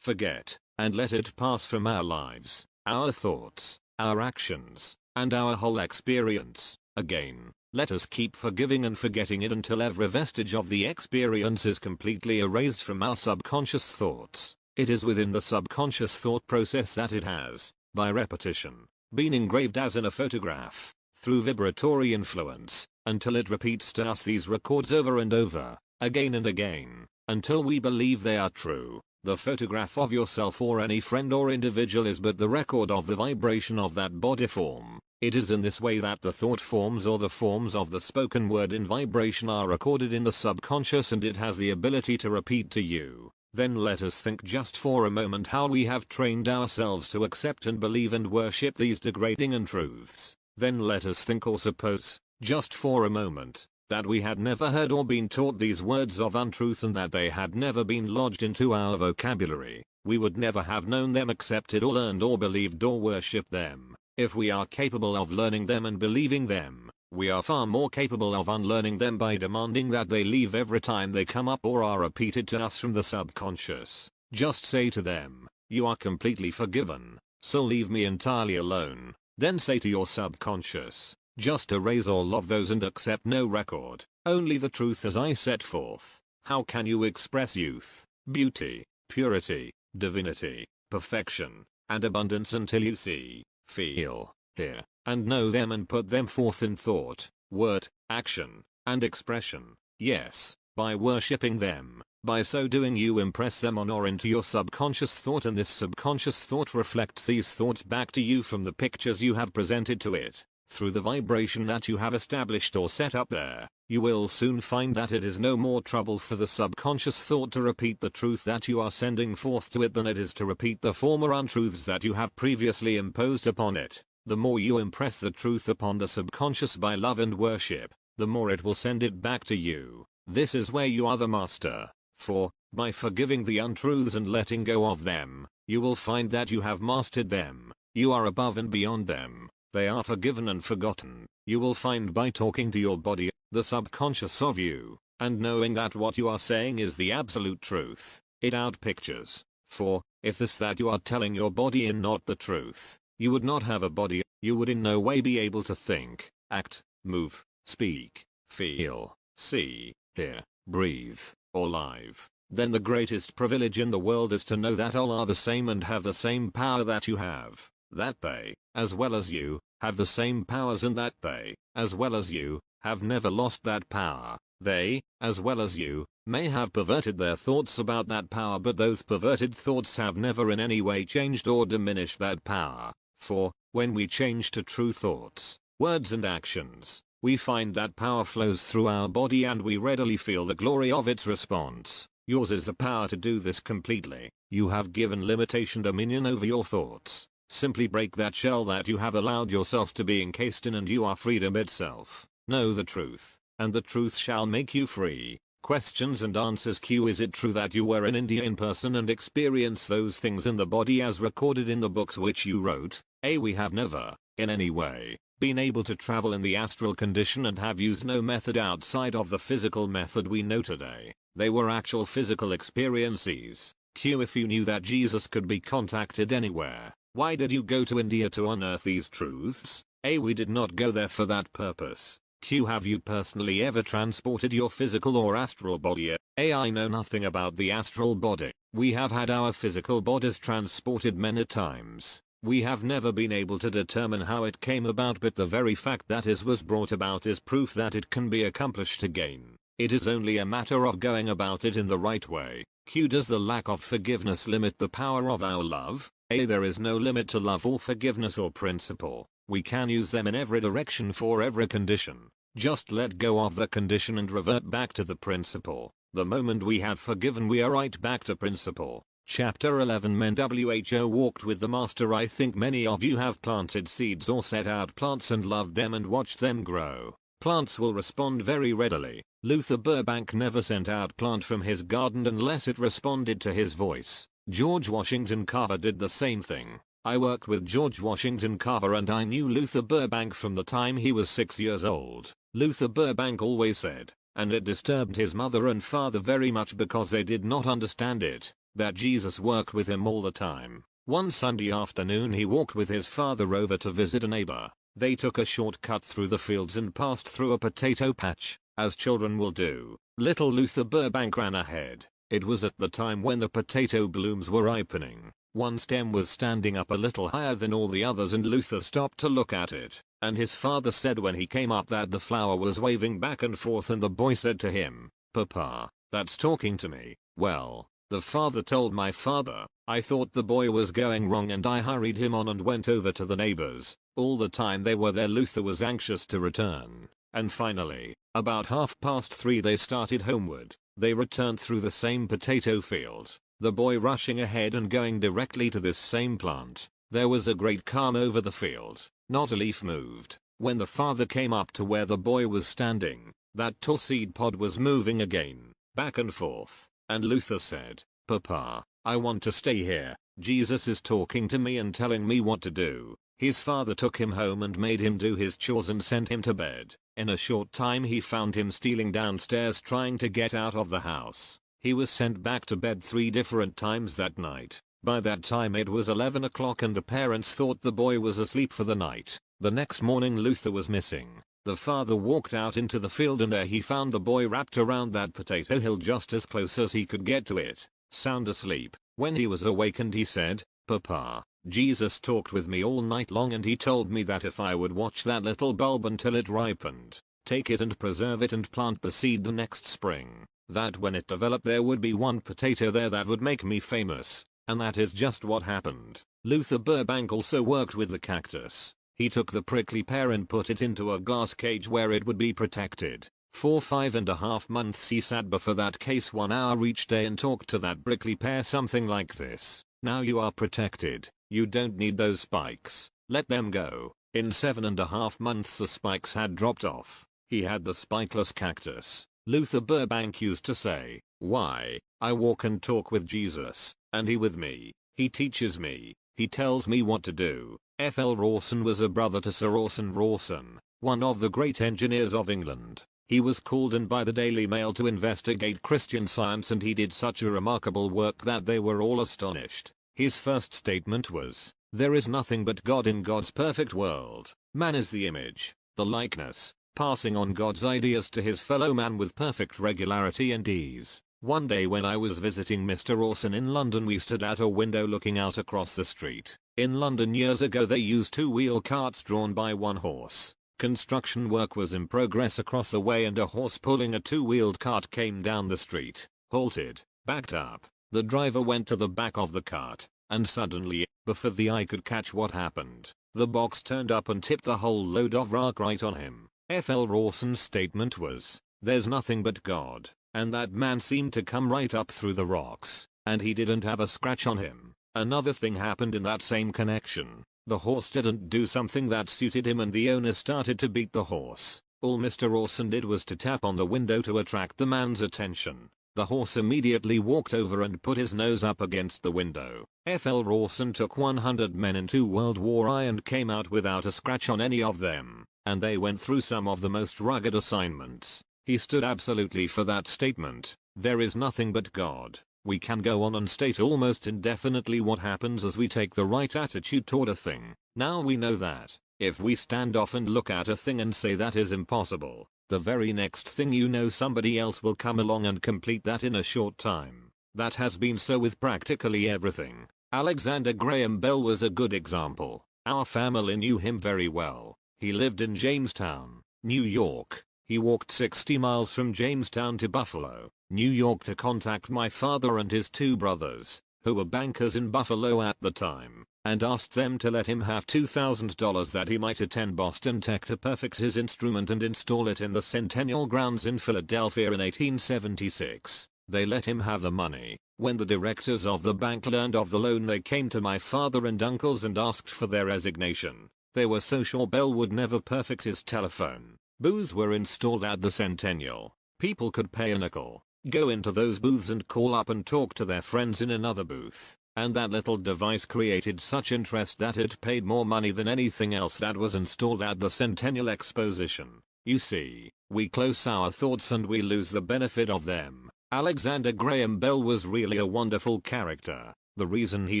forget, and let it pass from our lives, our thoughts, our actions, and our whole experience. Again, let us keep forgiving and forgetting it until every vestige of the experience is completely erased from our subconscious thoughts. It is within the subconscious thought process that it has, by repetition, been engraved as in a photograph, through vibratory influence, until it repeats to us these records over and over, again and again, until we believe they are true. The photograph of yourself or any friend or individual is but the record of the vibration of that body form. It is in this way that the thought forms or the forms of the spoken word in vibration are recorded in the subconscious, and it has the ability to repeat to you. Then let us think just for a moment how we have trained ourselves to accept and believe and worship these degrading untruths. Then let us think or suppose, just for a moment, that we had never heard or been taught these words of untruth and that they had never been lodged into our vocabulary. We would never have known them, accepted or learned or believed or worshipped them. If we are capable of learning them and believing them, we are far more capable of unlearning them by demanding that they leave every time they come up or are repeated to us from the subconscious. Just say to them, "You are completely forgiven, so leave me entirely alone." Then say to your subconscious, "Just erase all of those and accept no record, only the truth as I set forth." How can you express youth, beauty, purity, divinity, perfection, and abundance until you see, feel, hear, and know them and put them forth in thought, word, action, and expression? Yes, by worshipping them. By so doing you impress them on or into your subconscious thought, and this subconscious thought reflects these thoughts back to you from the pictures you have presented to it. Through the vibration that you have established or set up there, you will soon find that it is no more trouble for the subconscious thought to repeat the truth that you are sending forth to it than it is to repeat the former untruths that you have previously imposed upon it. The more you impress the truth upon the subconscious by love and worship, the more it will send it back to you. This is where you are the master. For, by forgiving the untruths and letting go of them, you will find that you have mastered them. You are above and beyond them. They are forgiven and forgotten. You will find by talking to your body, the subconscious of you, and knowing that what you are saying is the absolute truth, it outpictures. For, if this that you are telling your body is not the truth, you would not have a body, you would in no way be able to think, act, move, speak, feel, see, hear, breathe, or live. Then the greatest privilege in the world is to know that all are the same and have the same power that you have. That they, as well as you, have the same powers, and that they, as well as you, have never lost that power. They, as well as you, may have perverted their thoughts about that power, but those perverted thoughts have never in any way changed or diminished that power. For, when we change to true thoughts, words and actions, we find that power flows through our body and we readily feel the glory of its response. Yours is the power to do this completely. You have given limitation dominion over your thoughts. Simply break that shell that you have allowed yourself to be encased in and you are freedom itself. Know the truth, and the truth shall make you free. Questions and answers Q. Is it true that you were in India in person and experienced those things in the body as recorded in the books which you wrote? A. We have never, in any way, been able to travel in the astral condition and have used no method outside of the physical method we know today. They were actual physical experiences. Q. If you knew that Jesus could be contacted anywhere, why did you go to India to unearth these truths? A. We did not go there for that purpose. Q. Have you personally ever transported your physical or astral body? A. I know nothing about the astral body. We have had our physical bodies transported many times. We have never been able to determine how it came about, but the very fact that it was brought about is proof that it can be accomplished again. It is only a matter of going about it in the right way. Q. Does the lack of forgiveness limit the power of our love? A. There is no limit to love or forgiveness or principle. We can use them in every direction for every condition. Just let go of the condition and revert back to the principle. The moment we have forgiven, we are right back to principle. Chapter 11 Men WHO walked with the Master. I think many of you have planted seeds or set out plants and loved them and watched them grow. Plants will respond very readily. Luther Burbank never sent out plant from his garden unless it responded to his voice. George Washington Carver did the same thing. I worked with George Washington Carver and I knew Luther Burbank from the time he was 6 years old. Luther Burbank always said, and it disturbed his mother and father very much because they did not understand it, that Jesus worked with him all the time. One Sunday afternoon he walked with his father over to visit a neighbor. They took a shortcut through the fields and passed through a potato patch, as children will do. Little Luther Burbank ran ahead. It was at the time when the potato blooms were ripening. One stem was standing up a little higher than all the others and Luther stopped to look at it, and his father said when he came up that the flower was waving back and forth and the boy said to him, "Papa, that's talking to me." Well, the father told my father, I thought the boy was going wrong and I hurried him on and went over to the neighbors. All the time they were there Luther was anxious to return, and finally, about 3:30 they started homeward. They returned through the same potato field, the boy rushing ahead and going directly to this same plant. There was a great calm over the field, not a leaf moved. When the father came up to where the boy was standing, that tall seed pod was moving again, back and forth, and Luther said, "Papa, I want to stay here. Jesus is talking to me and telling me what to do." His father took him home and made him do his chores and sent him to bed. In a short time he found him stealing downstairs trying to get out of the house. He was sent back to bed 3 different times that night. By that time it was 11 o'clock and the parents thought the boy was asleep for the night. The next morning Luther was missing. The father walked out into the field and there he found the boy wrapped around that potato hill just as close as he could get to it, sound asleep. When he was awakened he said, "Papa, Jesus talked with me all night long and he told me that if I would watch that little bulb until it ripened, take it and preserve it and plant the seed the next spring, that when it developed there would be one potato there that would make me famous." And that is just what happened. Luther Burbank also worked with the cactus. He took the prickly pear and put it into a glass cage where it would be protected. For 5.5 months he sat before that case 1 hour each day and talked to that prickly pear something like this: "Now you are protected. You don't need those spikes. Let them go." In 7.5 months the spikes had dropped off. He had the spikeless cactus. Luther Burbank used to say, "Why, I walk and talk with Jesus, and he with me. He teaches me. He tells me what to do." F.L. Rawson was a brother to Sir Orson Rawson, one of the great engineers of England. He was called in by the Daily Mail to investigate Christian Science and he did such a remarkable work that they were all astonished. His first statement was, "There is nothing but God in God's perfect world. Man is the image, the likeness, passing on God's ideas to his fellow man with perfect regularity and ease." One day when I was visiting Mr. Rawson in London we stood at a window looking out across the street. In London years ago they used 2-wheel carts drawn by 1 horse. Construction work was in progress across the way and a horse pulling a 2-wheeled cart came down the street, halted, backed up. The driver went to the back of the cart, and suddenly, before the eye could catch what happened, the box turned up and tipped the whole load of rock right on him. F.L. Rawson's statement was, "There's nothing but God." And that man seemed to come right up through the rocks, and he didn't have a scratch on him. Another thing happened in that same connection. The horse didn't do something that suited him and the owner started to beat the horse. All Mr. Rawson did was to tap on the window to attract the man's attention. The horse immediately walked over and put his nose up against the window. F.L. Rawson took 100 men into World War I and came out without a scratch on any of them, and they went through some of the most rugged assignments. He stood absolutely for that statement. There is nothing but God. We can go on and state almost indefinitely what happens as we take the right attitude toward a thing. Now we know that, if we stand off and look at a thing and say that is impossible, the very next thing you know somebody else will come along and complete that in a short time. That has been so with practically everything. Alexander Graham Bell was a good example. Our family knew him very well. He lived in Jamestown, New York. He walked 60 miles from Jamestown to Buffalo, New York to contact my father and his 2 brothers, who were bankers in Buffalo at the time, and asked them to let him have $2,000 that he might attend Boston Tech to perfect his instrument and install it in the Centennial Grounds in Philadelphia in 1876. They let him have the money. When the directors of the bank learned of the loan they came to my father and uncles and asked for their resignation. They were so sure Bell would never perfect his telephone. Booths were installed at the Centennial. People could pay a nickel. Go into those booths and call up and talk to their friends in another booth. And that little device created such interest that it paid more money than anything else that was installed at the Centennial Exposition. You see, we close our thoughts and we lose the benefit of them. Alexander Graham Bell was really a wonderful character. The reason he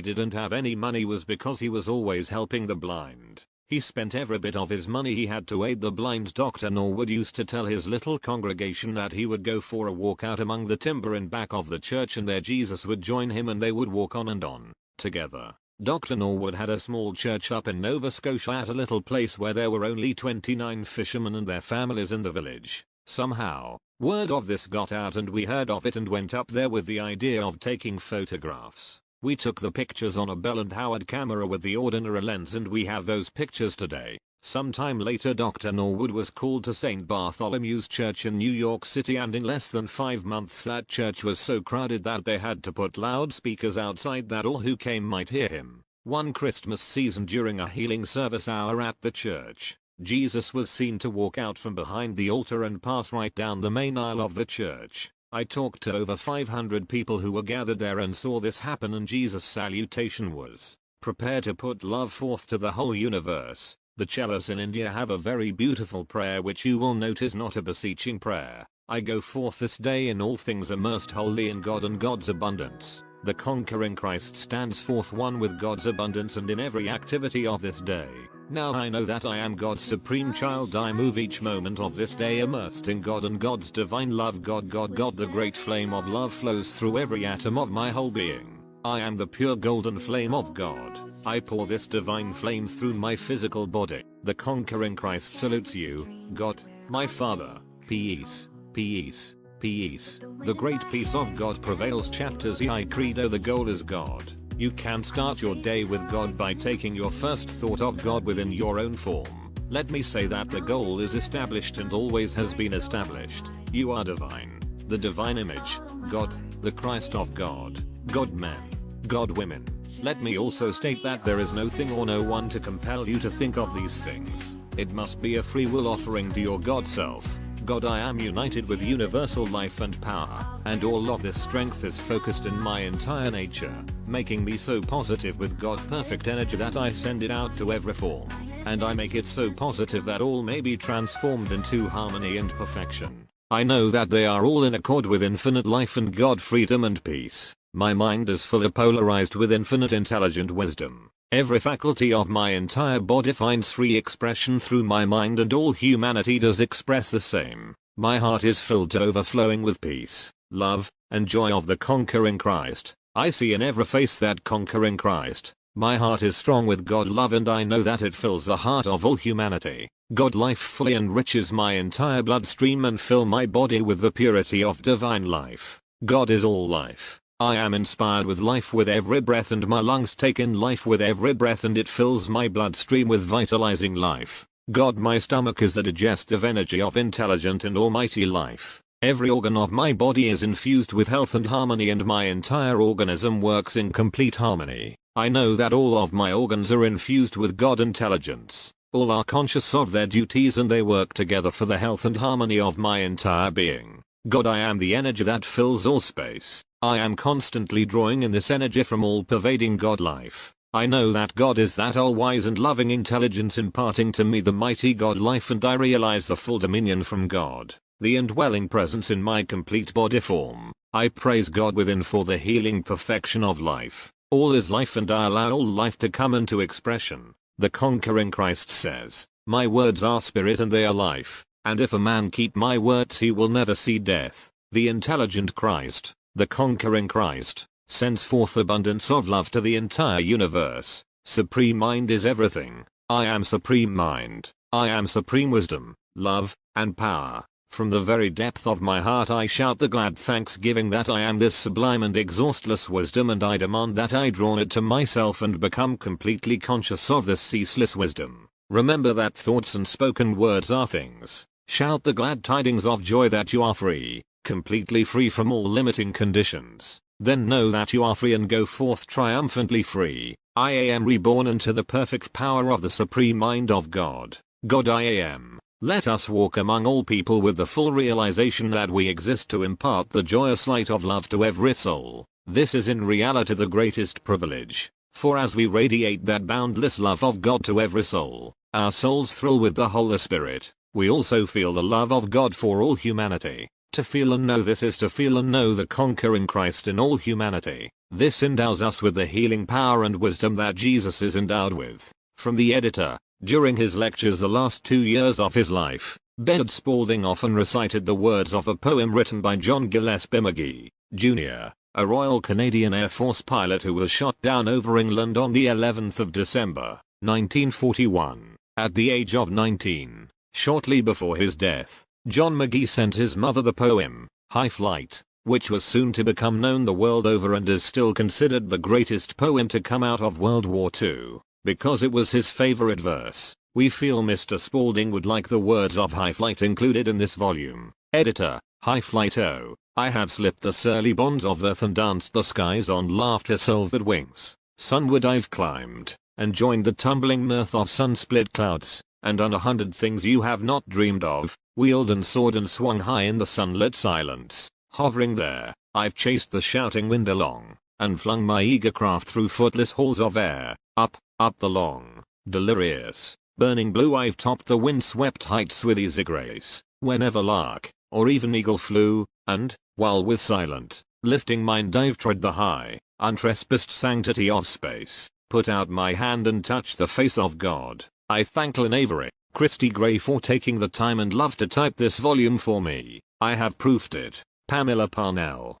didn't have any money was because he was always helping the blind. He spent every bit of his money he had to aid the blind. Dr. Norwood used to tell his little congregation that he would go for a walk out among the timber in back of the church and there Jesus would join him and they would walk on and on, together. Dr. Norwood had a small church up in Nova Scotia at a little place where there were only 29 fishermen and their families in the village. Somehow, word of this got out and we heard of it and went up there with the idea of taking photographs. We took the pictures on a Bell and Howard camera with the ordinary lens and we have those pictures today. Sometime later Dr. Norwood was called to St. Bartholomew's Church in New York City and in less than 5 months that church was so crowded that they had to put loudspeakers outside that all who came might hear him. One Christmas season during a healing service hour at the church, Jesus was seen to walk out from behind the altar and pass right down the main aisle of the church. I talked to over 500 people who were gathered there and saw this happen and Jesus' salutation was, "Prepare to put love forth to the whole universe." The Chelas in India have a very beautiful prayer which you will note is not a beseeching prayer. I go forth this day in all things immersed wholly in God and God's abundance. The conquering Christ stands forth one with God's abundance and in every activity of this day. Now I know that I am God's supreme child. I move each moment of this day immersed in God and God's divine love. God, the great flame of love flows through every atom of my whole being. I am the pure golden flame of God. I pour this divine flame through my physical body. The conquering Christ salutes you, God, my Father. Peace, peace, peace. The great peace of God prevails. Chapter ZI Credo. The goal is God. You can start your day with God by taking your first thought of God within your own form. Let me say that the goal is established and always has been established. You are divine. The divine image, God, the Christ of God, God man, God women. Let me also state that there is no thing or no one to compel you to think of these things. It must be a free will offering to your God self. God, I am united with universal life and power, and all of this strength is focused in my entire nature, making me so positive with God perfect energy that I send it out to every form, and I make it so positive that all may be transformed into harmony and perfection. I know that they are all in accord with infinite life and God, freedom and peace. My mind is fully polarized with infinite intelligent wisdom. Every faculty of my entire body finds free expression through my mind and all humanity does express the same. My heart is filled to overflowing with peace, love, and joy of the conquering Christ. I see in every face that conquering Christ. My heart is strong with God love and I know that it fills the heart of all humanity. God life fully enriches my entire bloodstream and fill my body with the purity of divine life. God is all life. I am inspired with life with every breath and my lungs take in life with every breath and it fills my bloodstream with vitalizing life. God, my stomach is the digestive energy of intelligent and almighty life. Every organ of my body is infused with health and harmony and my entire organism works in complete harmony. I know that all of my organs are infused with God intelligence. All are conscious of their duties and they work together for the health and harmony of my entire being. God, I am the energy that fills all space. I am constantly drawing in this energy from all-pervading God life. I know that God is that all-wise and loving intelligence imparting to me the mighty God life and I realize the full dominion from God, the indwelling presence in my complete body form. I praise God within for the healing perfection of life. All is life and I allow all life to come into expression. The conquering Christ says, "My words are spirit and they are life, and if a man keep my words he will never see death." The intelligent Christ, the conquering Christ, sends forth abundance of love to the entire universe. Supreme mind is everything. I am supreme mind. I am supreme wisdom, love, and power. From the very depth of my heart I shout the glad thanksgiving that I am this sublime and exhaustless wisdom and I demand that I draw it to myself and become completely conscious of this ceaseless wisdom. Remember that thoughts and spoken words are things. Shout the glad tidings of joy that you are free, completely free from all limiting conditions. Then know that you are free and go forth triumphantly free. I am reborn into the perfect power of the supreme mind of God. God, I am. Let us walk among all people with the full realization that we exist to impart the joyous light of love to every soul. This is in reality the greatest privilege, for as we radiate that boundless love of God to every soul, our souls thrill with the Holy Spirit. We also feel the love of God for all humanity. To feel and know this is to feel and know the conquering Christ in all humanity. This endows us with the healing power and wisdom that Jesus is endowed with. From the editor, during his lectures the last 2 years of his life, Bedard Spalding often recited the words of a poem written by John Gillespie Magee, Jr., a Royal Canadian Air Force pilot who was shot down over England on the 11th of December, 1941, at the age of 19. Shortly before his death, John Magee sent his mother the poem, High Flight, which was soon to become known the world over and is still considered the greatest poem to come out of World War II. Because it was his favorite verse, we feel Mr. Spalding would like the words of High Flight included in this volume. Editor, High Flight. Oh, I have slipped the surly bonds of earth and danced the skies on laughter silvered wings. Sunward I've climbed, and joined the tumbling mirth of sun-split clouds, and done 100 things you have not dreamed of, wheeled and soared and swung high in the sunlit silence. Hovering there, I've chased the shouting wind along, and flung my eager craft through footless halls of air, up the long, delirious, burning blue I've topped the wind-swept heights with easy grace, whenever lark, or even eagle flew, and, while with silent, lifting mind I've trod the high, untrespassed sanctity of space, put out my hand and touched the face of God. I thank Lynn Avery, Christy Gray for taking the time and love to type this volume for me. I have proofed it. Pamela Parnell.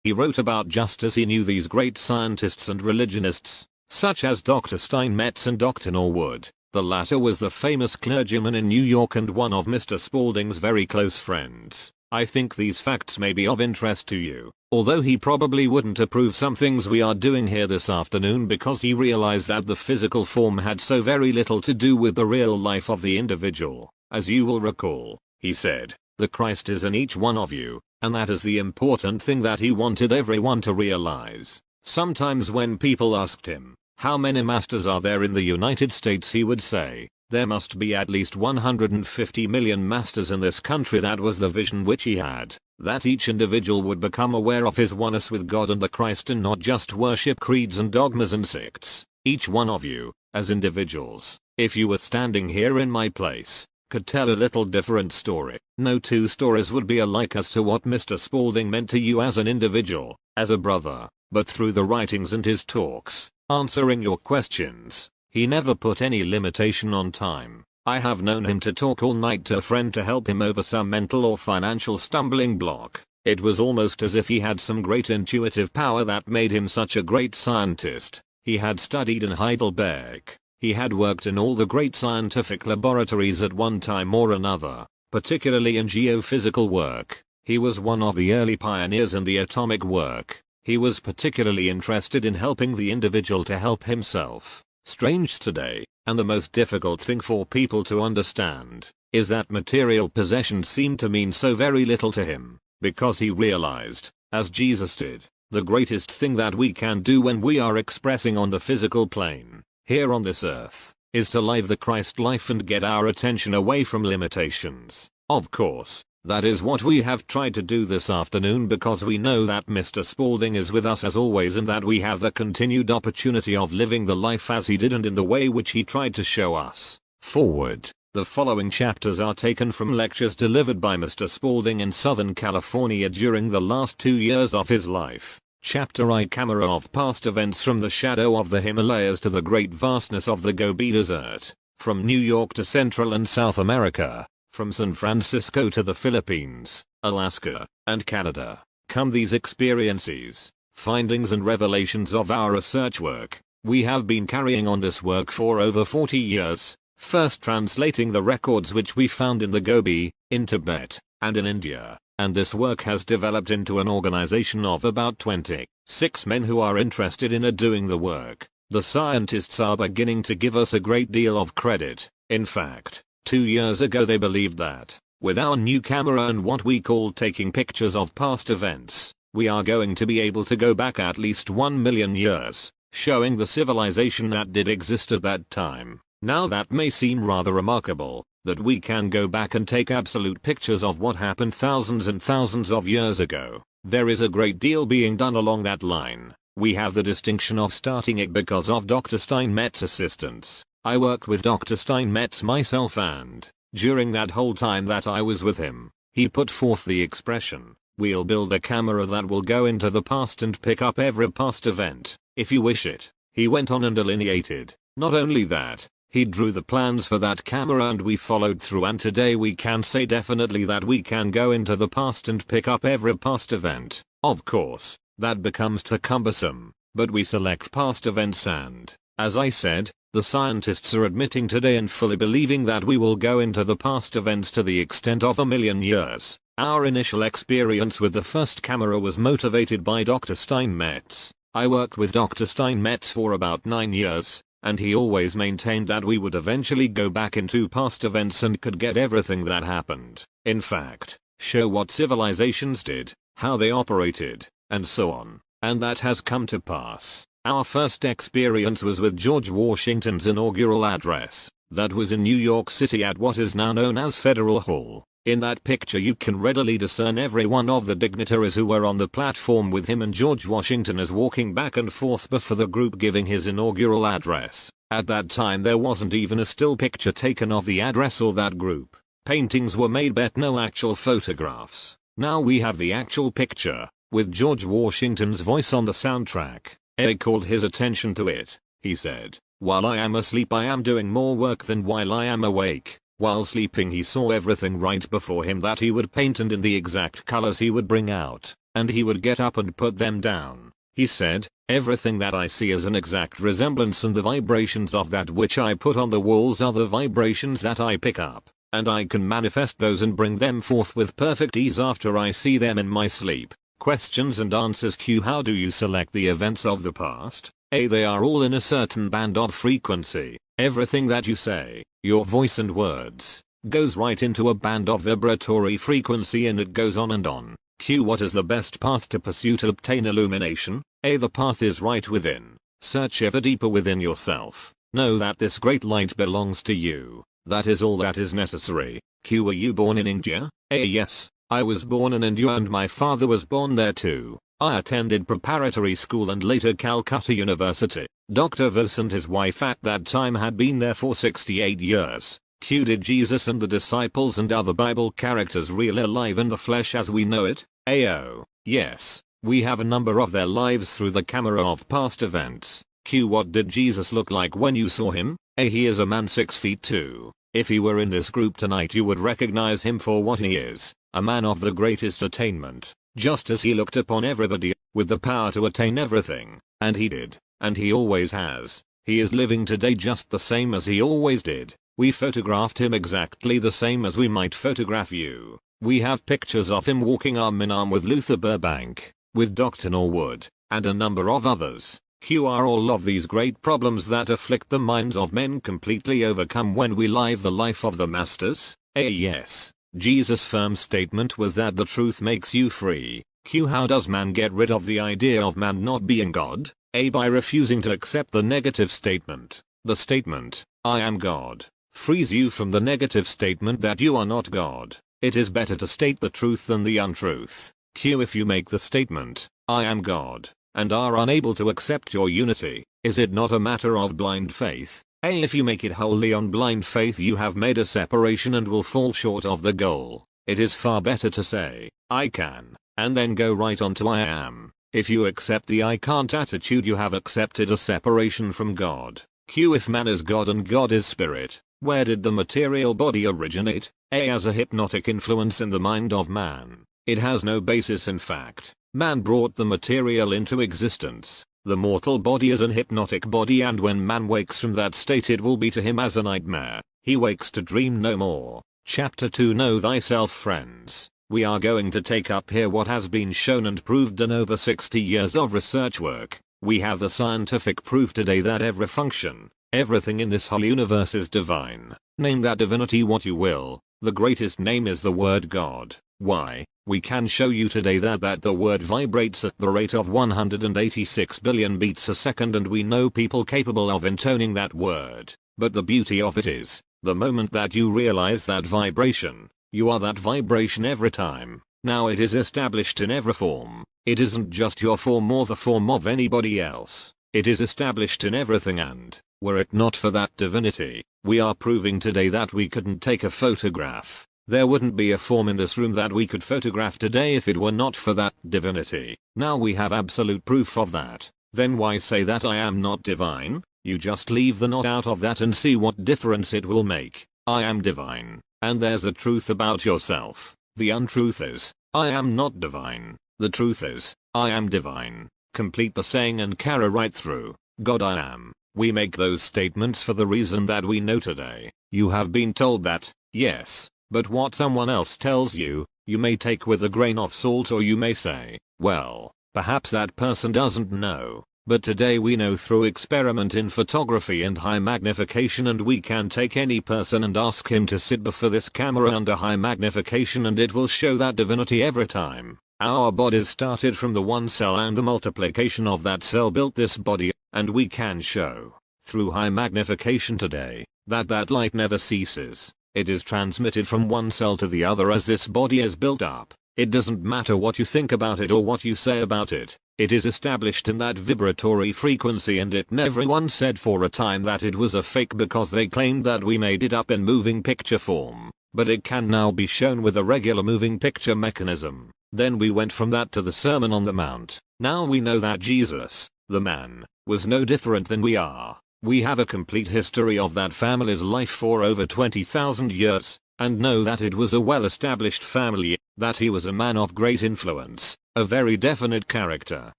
He wrote about just as he knew these great scientists and religionists, such as Dr. Steinmetz and Dr. Norwood. The latter was the famous clergyman in New York and one of Mr. Spalding's very close friends. I think these facts may be of interest to you, although he probably wouldn't approve some things we are doing here this afternoon because he realized that the physical form had so very little to do with the real life of the individual. As you will recall, he said, the Christ is in each one of you, and that is the important thing that he wanted everyone to realize. Sometimes when people asked him, how many masters are there in the United States, he would say, there must be at least 150 million masters in this country. That was the vision which he had, that each individual would become aware of his oneness with God and the Christ and not just worship creeds and dogmas and sects. Each one of you, as individuals, if you were standing here in my place, could tell a little different story. No two stories would be alike as to what Mr. Spalding meant to you as an individual, as a brother, but through the writings and his talks, answering your questions, he never put any limitation on time. I have known him to talk all night to a friend to help him over some mental or financial stumbling block. It was almost as if he had some great intuitive power that made him such a great scientist. He had studied in Heidelberg. He had worked in all the great scientific laboratories at one time or another, particularly in geophysical work. He was one of the early pioneers in the atomic work. He was particularly interested in helping the individual to help himself. Strange today, and the most difficult thing for people to understand, is that material possessions seem to mean so very little to him, because he realized, as Jesus did, the greatest thing that we can do when we are expressing on the physical plane, here on this earth, is to live the Christ life and get our attention away from limitations. Of course, that is what we have tried to do this afternoon because we know that Mr. Spalding is with us as always and that we have the continued opportunity of living the life as he did and in the way which he tried to show us. Forward. The following chapters are taken from lectures delivered by Mr. Spalding in Southern California during the last 2 years of his life. Chapter I. Camera of past events from the shadow of the Himalayas to the great vastness of the Gobi Desert, from New York to Central and South America, from San Francisco to the Philippines, Alaska, and Canada, come these experiences, findings and revelations of our research work. We have been carrying on this work for over 40 years, first translating the records which we found in the Gobi, in Tibet, and in India. And this work has developed into an organization of about 26 men who are interested in doing the work. The scientists are beginning to give us a great deal of credit. In fact, 2 years ago they believed that, with our new camera and what we call taking pictures of past events, we are going to be able to go back at least 1 million years, showing the civilization that did exist at that time. Now that may seem rather remarkable, that we can go back and take absolute pictures of what happened thousands and thousands of years ago. There is a great deal being done along that line. We have the distinction of starting it because of Dr. Steinmetz's assistance. I worked with Dr. Steinmetz myself, and during that whole time that I was with him, he put forth the expression, "We'll build a camera that will go into the past and pick up every past event, if you wish it." He went on and delineated. Not only that, he drew the plans for that camera and we followed through, and today we can say definitely that we can go into the past and pick up every past event. Of course, that becomes too cumbersome, but we select past events and, as I said, the scientists are admitting today and fully believing that we will go into the past events to the extent of 1,000,000 years. Our initial experience with the first camera was motivated by Dr. Steinmetz. I worked with Dr. Steinmetz for about 9 years, and he always maintained that we would eventually go back into past events and could get everything that happened. In fact, show what civilizations did, how they operated, and so on. And that has come to pass. Our first experience was with George Washington's inaugural address. That was in New York City at what is now known as Federal Hall. In that picture you can readily discern every one of the dignitaries who were on the platform with him, and George Washington is walking back and forth before the group giving his inaugural address. At that time there wasn't even a still picture taken of the address or that group. Paintings were made but no actual photographs. Now we have the actual picture, with George Washington's voice on the soundtrack. He called his attention to it. He said, "While I am asleep I am doing more work than while I am awake." While sleeping he saw everything right before him that he would paint, and in the exact colors he would bring out, and he would get up and put them down. He said, "Everything that I see is an exact resemblance, and the vibrations of that which I put on the walls are the vibrations that I pick up, and I can manifest those and bring them forth with perfect ease after I see them in my sleep." Questions and answers. Q. How do you select the events of the past? A. They are all in a certain band of frequency. Everything that you say, your voice and words, goes right into a band of vibratory frequency, and it goes on and on. Q. What is the best path to pursue to obtain illumination? A. The path is right within. Search ever deeper within yourself. Know that this great light belongs to you. That is all that is necessary. Q. Were you born in India? A. Yes. I was born in India and my father was born there too. I attended preparatory school and later Calcutta University. Dr. Vos and his wife at that time had been there for 68 years. Q. Did Jesus and the disciples and other Bible characters really alive in the flesh as we know it? A.O. Yes. We have a number of their lives through the camera of past events. Q. What did Jesus look like when you saw him? A. He is a man 6 feet 2. If he were in this group tonight you would recognize him for what he is. A man of the greatest attainment, just as he looked upon everybody, with the power to attain everything, and he did, and he always has. He is living today just the same as he always did. We photographed him exactly the same as we might photograph you. We have pictures of him walking arm in arm with Luther Burbank, with Dr. Norwood, and a number of others. Q. Are all of these great problems that afflict the minds of men completely overcome when we live the life of the masters? A. Yes. Jesus' firm statement was that the truth makes you free. Q. How does man get rid of the idea of man not being God? A. By refusing to accept the negative statement. The statement, "I am God," frees you from the negative statement that you are not God. It is better to state the truth than the untruth. Q. If you make the statement, "I am God," and are unable to accept your unity, is it not a matter of blind faith? A. If you make it wholly on blind faith you have made a separation and will fall short of the goal. It is far better to say, "I can," and then go right on to "I am." If you accept the "I can't" attitude you have accepted a separation from God. Q. If man is God and God is spirit, where did the material body originate? A. As a hypnotic influence in the mind of man. It has no basis in fact. Man brought the material into existence. The mortal body is an hypnotic body, and when man wakes from that state it will be to him as a nightmare. He wakes to dream no more. Chapter 2. Know thyself. Friends, we are going to take up here what has been shown and proved in over 60 years of research work. We have the scientific proof today that every function, everything in this whole universe is divine. Name that divinity what you will. The greatest name is the word God. Why? We can show you today that the word vibrates at the rate of 186 billion beats a second, and we know people capable of intoning that word. But the beauty of it is, the moment that you realize that vibration, you are that vibration every time. Now it is established in every form. It isn't just your form or the form of anybody else. It is established in everything, and, were it not for that divinity, we are proving today that we couldn't take a photograph. There wouldn't be a form in this room that we could photograph today if it were not for that divinity. Now we have absolute proof of that. Then why say that I am not divine? You just leave the not out of that and see what difference it will make. I am divine. And there's a truth about yourself. The untruth is, I am not divine. The truth is, I am divine. Complete the saying and carry right through. God I am. We make those statements for the reason that we know today. You have been told that, yes, but what someone else tells you, you may take with a grain of salt, or you may say, well, perhaps that person doesn't know. But today we know through experiment in photography and high magnification, and we can take any person and ask him to sit before this camera under high magnification, and it will show that divinity every time. Our bodies started from the one cell, and the multiplication of that cell built this body, and we can show, through high magnification today, that that light never ceases. It is transmitted from one cell to the other as this body is built up. It doesn't matter what you think about it or what you say about it. It is established in that vibratory frequency, and it never once said for a time that it was a fake because they claimed that we made it up in moving picture form. But it can now be shown with a regular moving picture mechanism. Then we went from that to the Sermon on the Mount. Now we know that Jesus, the man, was no different than we are. We have a complete history of that family's life for over 20,000 years, and know that it was a well-established family, that he was a man of great influence, a very definite character.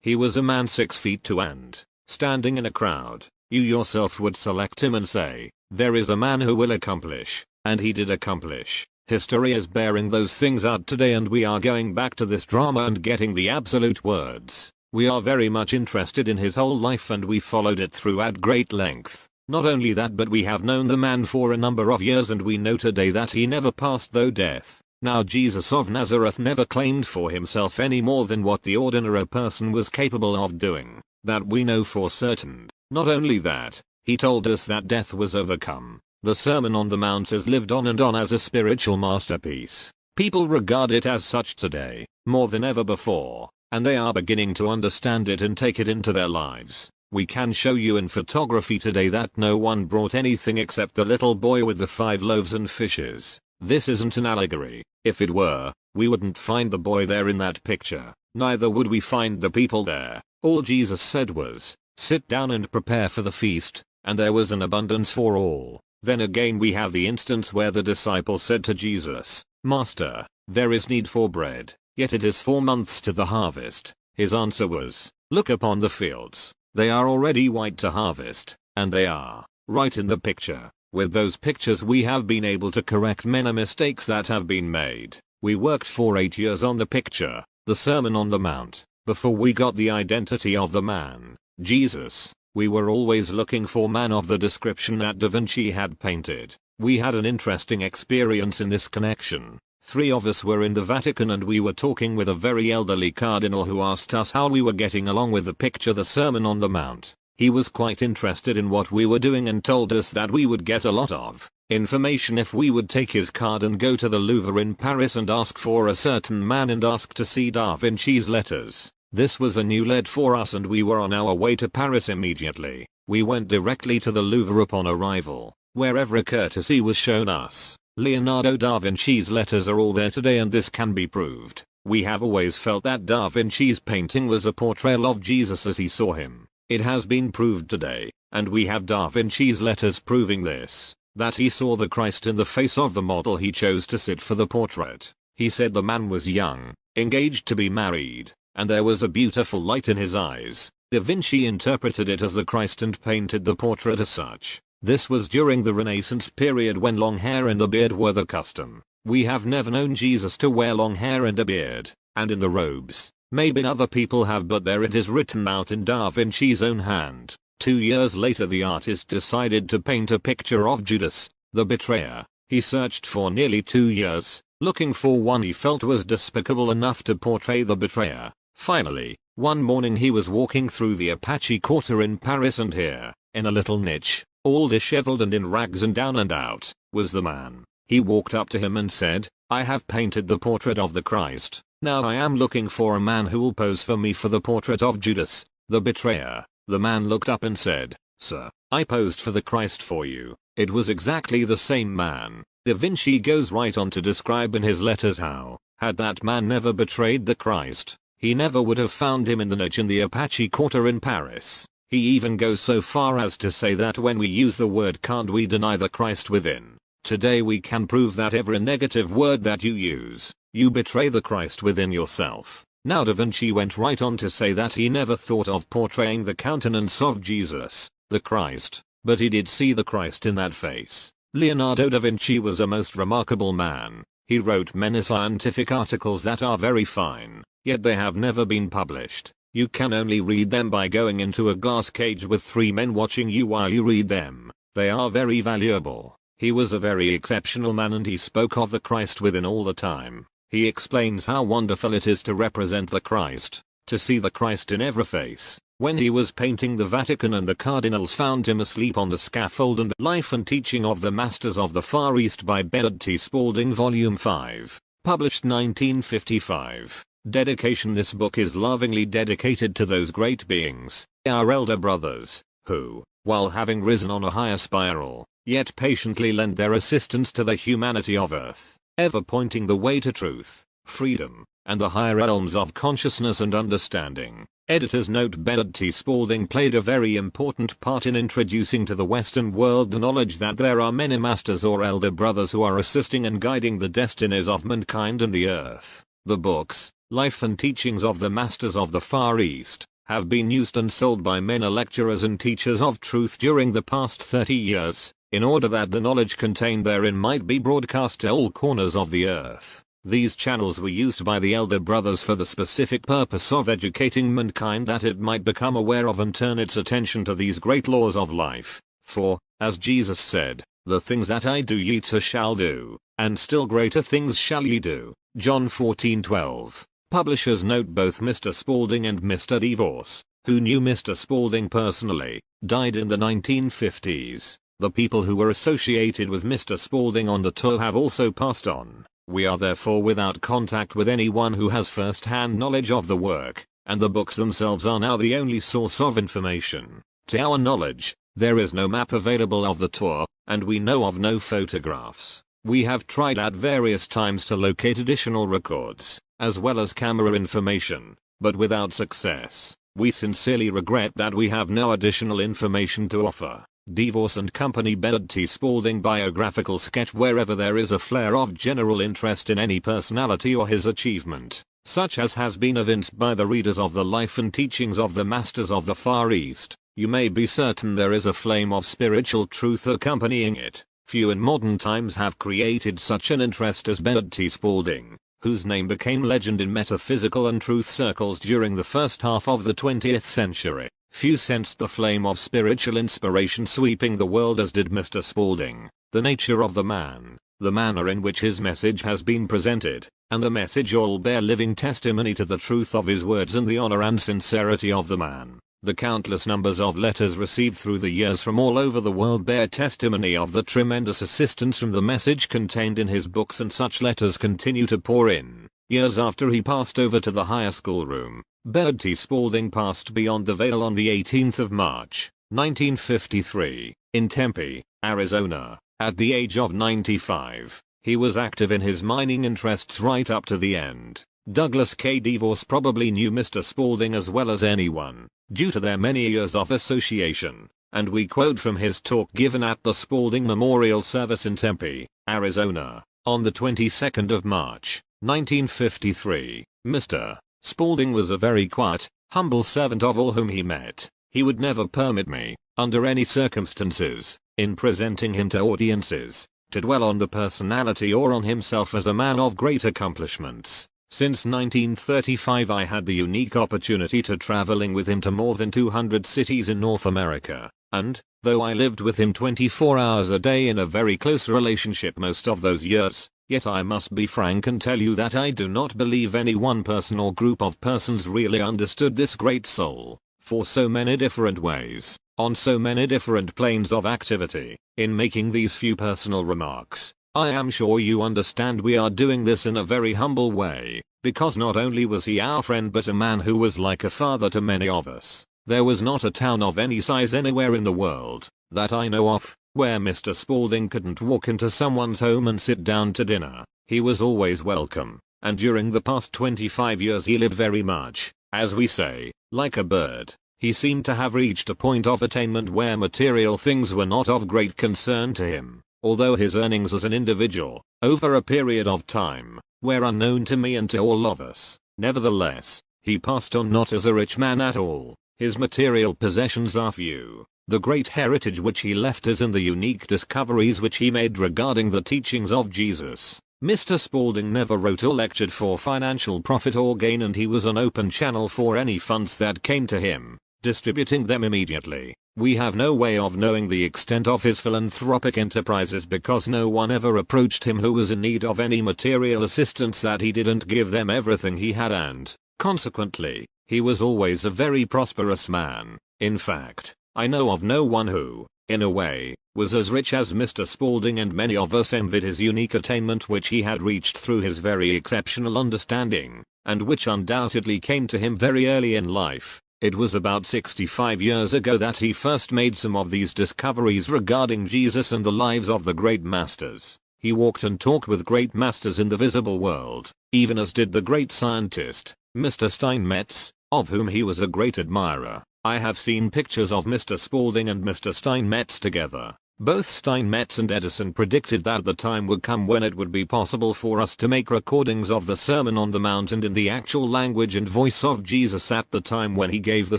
He was a man 6 feet 2 and, standing in a crowd, you yourself would select him and say, there is a man who will accomplish, and he did accomplish. History is bearing those things out today, and we are going back to this drama and getting the absolute words. We are very much interested in his whole life, and we followed it through at great length. Not only that, but we have known the man for a number of years, and we know today that he never passed through death. Now Jesus of Nazareth never claimed for himself any more than what the ordinary person was capable of doing. That we know for certain. Not only that, he told us that death was overcome. The Sermon on the Mount has lived on and on as a spiritual masterpiece. People regard it as such today, more than ever before, and they are beginning to understand it and take it into their lives. We can show you in photography today that no one brought anything except the little boy with the 5 loaves and fishes. This isn't an allegory. If it were, we wouldn't find the boy there in that picture. Neither would we find the people there. All Jesus said was, sit down and prepare for the feast, and there was an abundance for all. Then again we have the instance where the disciple said to Jesus, Master, there is need for bread, yet it is 4 months to the harvest. His answer was, look upon the fields. They are already white to harvest, and they are, right in the picture. With those pictures we have been able to correct many mistakes that have been made. We worked for 8 years on the picture, the Sermon on the Mount, before we got the identity of the man, Jesus. We were always looking for man of the description that Da Vinci had painted. We had an interesting experience in this connection. 3 of us were in the Vatican, and we were talking with a very elderly cardinal who asked us how we were getting along with the picture, the Sermon on the Mount. He was quite interested in what we were doing and told us that we would get a lot of information if we would take his card and go to the Louvre in Paris and ask for a certain man and ask to see Da Vinci's letters. This was a new lead for us, and we were on our way to Paris immediately. We went directly to the Louvre upon arrival, where every courtesy was shown us. Leonardo da Vinci's letters are all there today, and this can be proved. We have always felt that Da Vinci's painting was a portrayal of Jesus as he saw him. It has been proved today, and we have Da Vinci's letters proving this, that he saw the Christ in the face of the model he chose to sit for the portrait. He said the man was young, engaged to be married, and there was a beautiful light in his eyes. Da Vinci interpreted it as the Christ and painted the portrait as such. This was during the Renaissance period, when long hair and a beard were the custom. We have never known Jesus to wear long hair and a beard, and in the robes. Maybe other people have, but there it is written out in Da Vinci's own hand. 2 years later the artist decided to paint a picture of Judas, the betrayer. He searched for nearly 2 years, looking for one he felt was despicable enough to portray the betrayer. Finally, one morning he was walking through the Apache Quarter in Paris, and here, in a little niche, all disheveled and in rags and down and out, was the man. He walked up to him and said, "I have painted the portrait of the Christ. Now I am looking for a man who will pose for me for the portrait of Judas, the betrayer." The man looked up and said, "Sir, I posed for the Christ for you." It was exactly the same man. Da Vinci goes right on to describe in his letters how, had that man never betrayed the Christ, he never would have found him in the niche in the Apache Quarter in Paris. He even goes so far as to say that when we use the word can't we deny the Christ within. Today we can prove that every negative word that you use, you betray the Christ within yourself. Now Da Vinci went right on to say that he never thought of portraying the countenance of Jesus, the Christ, but he did see the Christ in that face. Leonardo da Vinci was a most remarkable man. He wrote many scientific articles that are very fine, yet they have never been published. You can only read them by going into a glass cage with 3 men watching you while you read them. They are very valuable. He was a very exceptional man and he spoke of the Christ within all the time. He explains how wonderful it is to represent the Christ, to see the Christ in every face. When he was painting the Vatican and the cardinals found him asleep on the scaffold, and the Life and Teaching of the Masters of the Far East by Bernard T. Spalding Volume 5, published 1955. Dedication. This book is lovingly dedicated to those great beings, our elder brothers, who, while having risen on a higher spiral, yet patiently lend their assistance to the humanity of Earth, ever pointing the way to truth, freedom, and the higher realms of consciousness and understanding. Editor's note: Bernard T. Spalding played a very important part in introducing to the Western world the knowledge that there are many masters or elder brothers who are assisting and guiding the destinies of mankind and the earth. The books, Life and Teachings of the Masters of the Far East, have been used and sold by many lecturers and teachers of truth during the past 30 years, in order that the knowledge contained therein might be broadcast to all corners of the earth. These channels were used by the elder brothers for the specific purpose of educating mankind that it might become aware of and turn its attention to these great laws of life. For, as Jesus said, "The things that I do ye too shall do, and still greater things shall ye do." John 14:12. Publishers note: both Mr. Spalding and Mr. DeVos, who knew Mr. Spalding personally, died in the 1950s. The people who were associated with Mr. Spalding on the tour have also passed on. We are therefore without contact with anyone who has first-hand knowledge of the work, and the books themselves are now the only source of information. To our knowledge, there is no map available of the tour, and we know of no photographs. We have tried at various times to locate additional records, as well as camera information, but without success. We sincerely regret that we have no additional information to offer. DeVos and Company. Bernard T. Spalding biographical sketch. Wherever there is a flare of general interest in any personality or his achievement, such as has been evinced by the readers of the Life and Teachings of the Masters of the Far East, you may be certain there is a flame of spiritual truth accompanying it. Few in modern times have created such an interest as Bernard T. Spalding, whose name became legend in metaphysical and truth circles during the first half of the 20th century. Few sensed the flame of spiritual inspiration sweeping the world as did Mr. Spalding. The nature of the man, the manner in which his message has been presented, and the message all bear living testimony to the truth of his words and the honor and sincerity of the man. The countless numbers of letters received through the years from all over the world bear testimony of the tremendous assistance from the message contained in his books, and such letters continue to pour in. Years after he passed over to the higher schoolroom, Bernard T. Spalding passed beyond the veil on the 18th of March, 1953, in Tempe, Arizona, at the age of 95. He was active in his mining interests right up to the end. Douglas K. DeVos probably knew Mr. Spalding as well as anyone, due to their many years of association, and we quote from his talk given at the Spalding Memorial Service in Tempe, Arizona, on the 22nd of March, 1953. Mr. Spalding was a very quiet, humble servant of all whom he met. He would never permit me, under any circumstances, in presenting him to audiences, to dwell on the personality or on himself as a man of great accomplishments. Since 1935 I had the unique opportunity to traveling with him to more than 200 cities in North America, and, though I lived with him 24 hours a day in a very close relationship most of those years, yet I must be frank and tell you that I do not believe any one person or group of persons really understood this great soul, for so many different ways. on so many different planes of activity. In making these few personal remarks, I am sure you understand we are doing this in a very humble way, because not only was he our friend but a man who was like a father to many of us. There was not a town of any size anywhere in the world, that I know of, where Mr. Spalding couldn't walk into someone's home and sit down to dinner. He was always welcome, and during the past 25 years he lived very much, as we say, like a bird. He seemed to have reached a point of attainment where material things were not of great concern to him, although his earnings as an individual, over a period of time, were unknown to me and to all of us. Nevertheless, he passed on not as a rich man at all. His material possessions are few. The great heritage which he left us in the unique discoveries which he made regarding the teachings of Jesus. Mr. Spalding never wrote or lectured for financial profit or gain, and he was an open channel for any funds that came to him, distributing them immediately. We have no way of knowing the extent of his philanthropic enterprises because no one ever approached him who was in need of any material assistance that he didn't give them everything he had, and, consequently, he was always a very prosperous man. In fact, I know of no one who, in a way, was as rich as Mr. Spalding, and many of us envied his unique attainment which he had reached through his very exceptional understanding, and which undoubtedly came to him very early in life. It was about 65 years ago that he first made some of these discoveries regarding Jesus and the lives of the great masters. He walked and talked with great masters in the visible world, even as did the great scientist, Mr. Steinmetz, of whom he was a great admirer. I have seen pictures of Mr. Spalding and Mr. Steinmetz together. Both Steinmetz and Edison predicted that the time would come when it would be possible for us to make recordings of the Sermon on the Mount and in the actual language and voice of Jesus at the time when he gave the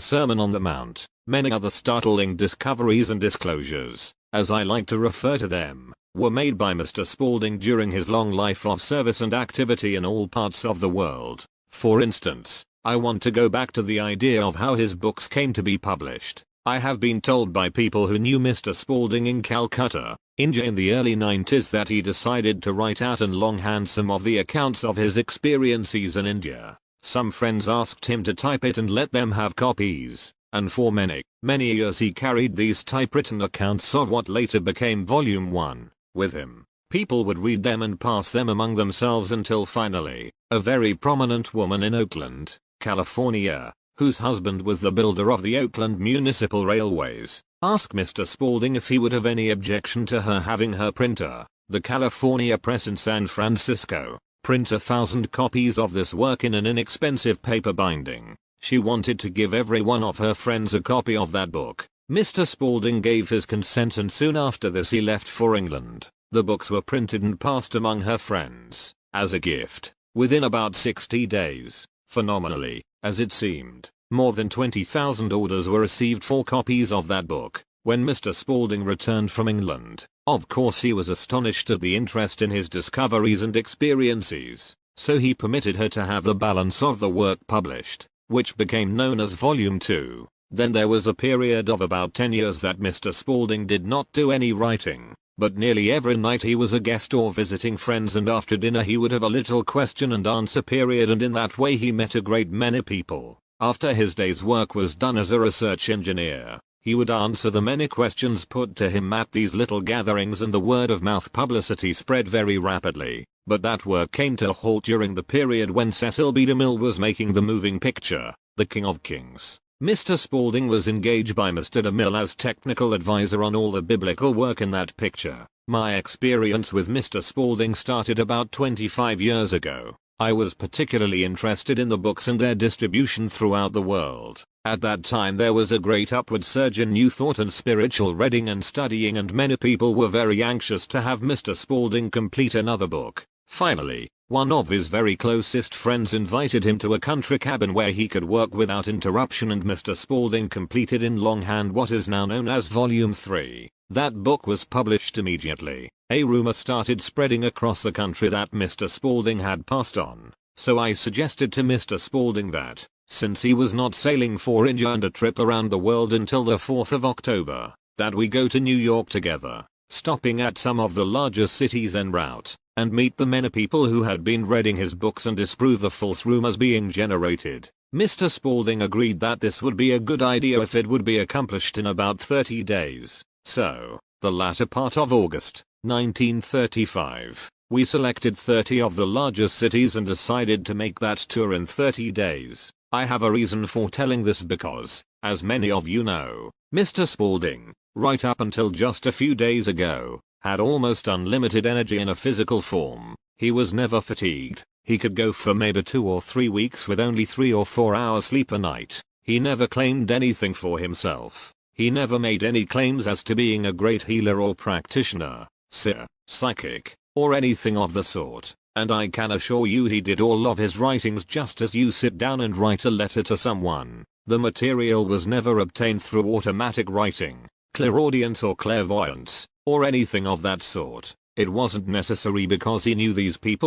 Sermon on the Mount. Many other startling discoveries and disclosures, as I like to refer to them, were made by Mr. Spalding during his long life of service and activity in all parts of the world. For instance, I want to go back to the idea of how his books came to be published. I have been told by people who knew Mr. Spalding in Calcutta, India in the early 90s that he decided to write out in longhand some of the accounts of his experiences in India. Some friends asked him to type it and let them have copies, and for many years he carried these typewritten accounts of what later became Volume 1, with him. People would read them and pass them among themselves until finally, a very prominent woman in Oakland, California, whose husband was the builder of the Oakland Municipal Railways, asked Mr. Spalding if he would have any objection to her having her printer, the California Press in San Francisco, print 1,000 copies of this work in an inexpensive paper binding. She wanted to give every one of her friends a copy of that book. Mr. Spalding gave his consent, and soon after this he left for England. The books were printed and passed among her friends, as a gift, within about 60 days. Phenomenally, as it seemed, more than 20,000 orders were received for copies of that book. When Mr. Spalding returned from England, of course he was astonished at the interest in his discoveries and experiences, so he permitted her to have the balance of the work published, which became known as Volume 2. Then there was a period of about 10 years that Mr. Spalding did not do any writing, but nearly every night he was a guest or visiting friends, and after dinner he would have a little question and answer period, and in that way he met a great many people. After his day's work was done as a research engineer, he would answer the many questions put to him at these little gatherings, and the word-of-mouth publicity spread very rapidly. But that work came to a halt during the period when Cecil B. DeMille was making the moving picture, The King of Kings. Mr. Spalding was engaged by Mr. DeMille as technical advisor on all the biblical work in that picture. My experience with Mr. Spalding started about 25 years ago. I was particularly interested in the books and their distribution throughout the world. At that time there was a great upward surge in new thought and spiritual reading and studying, and many people were very anxious to have Mr. Spalding complete another book. Finally, one of his very closest friends invited him to a country cabin where he could work without interruption, and Mr. Spalding completed in longhand what is now known as Volume 3. That book was published immediately. A rumor started spreading across the country that Mr. Spalding had passed on, so I suggested to Mr. Spalding that, since he was not sailing for India and a trip around the world until the 4th of October, that we go to New York together, stopping at some of the largest cities en route, and meet the many people who had been reading his books and disprove the false rumors being generated. Mr. Spaulding agreed that this would be a good idea if it would be accomplished in about 30 days. So, the latter part of August, 1935, we selected 30 of the largest cities and decided to make that tour in 30 days. I have a reason for telling this because, as many of you know, Mr. Spaulding, right up until just a few days ago, had almost unlimited energy in a physical form. He was never fatigued. He could go for maybe 2 or 3 weeks with only 3 or 4 hours sleep a night. He never claimed anything for himself. He never made any claims as to being a great healer or practitioner, seer, psychic, or anything of the sort, and I can assure you he did all of his writings just as you sit down and write a letter to someone. The material was never obtained through automatic writing, clairaudience or clairvoyance, or anything of that sort. It wasn't necessary because he knew these people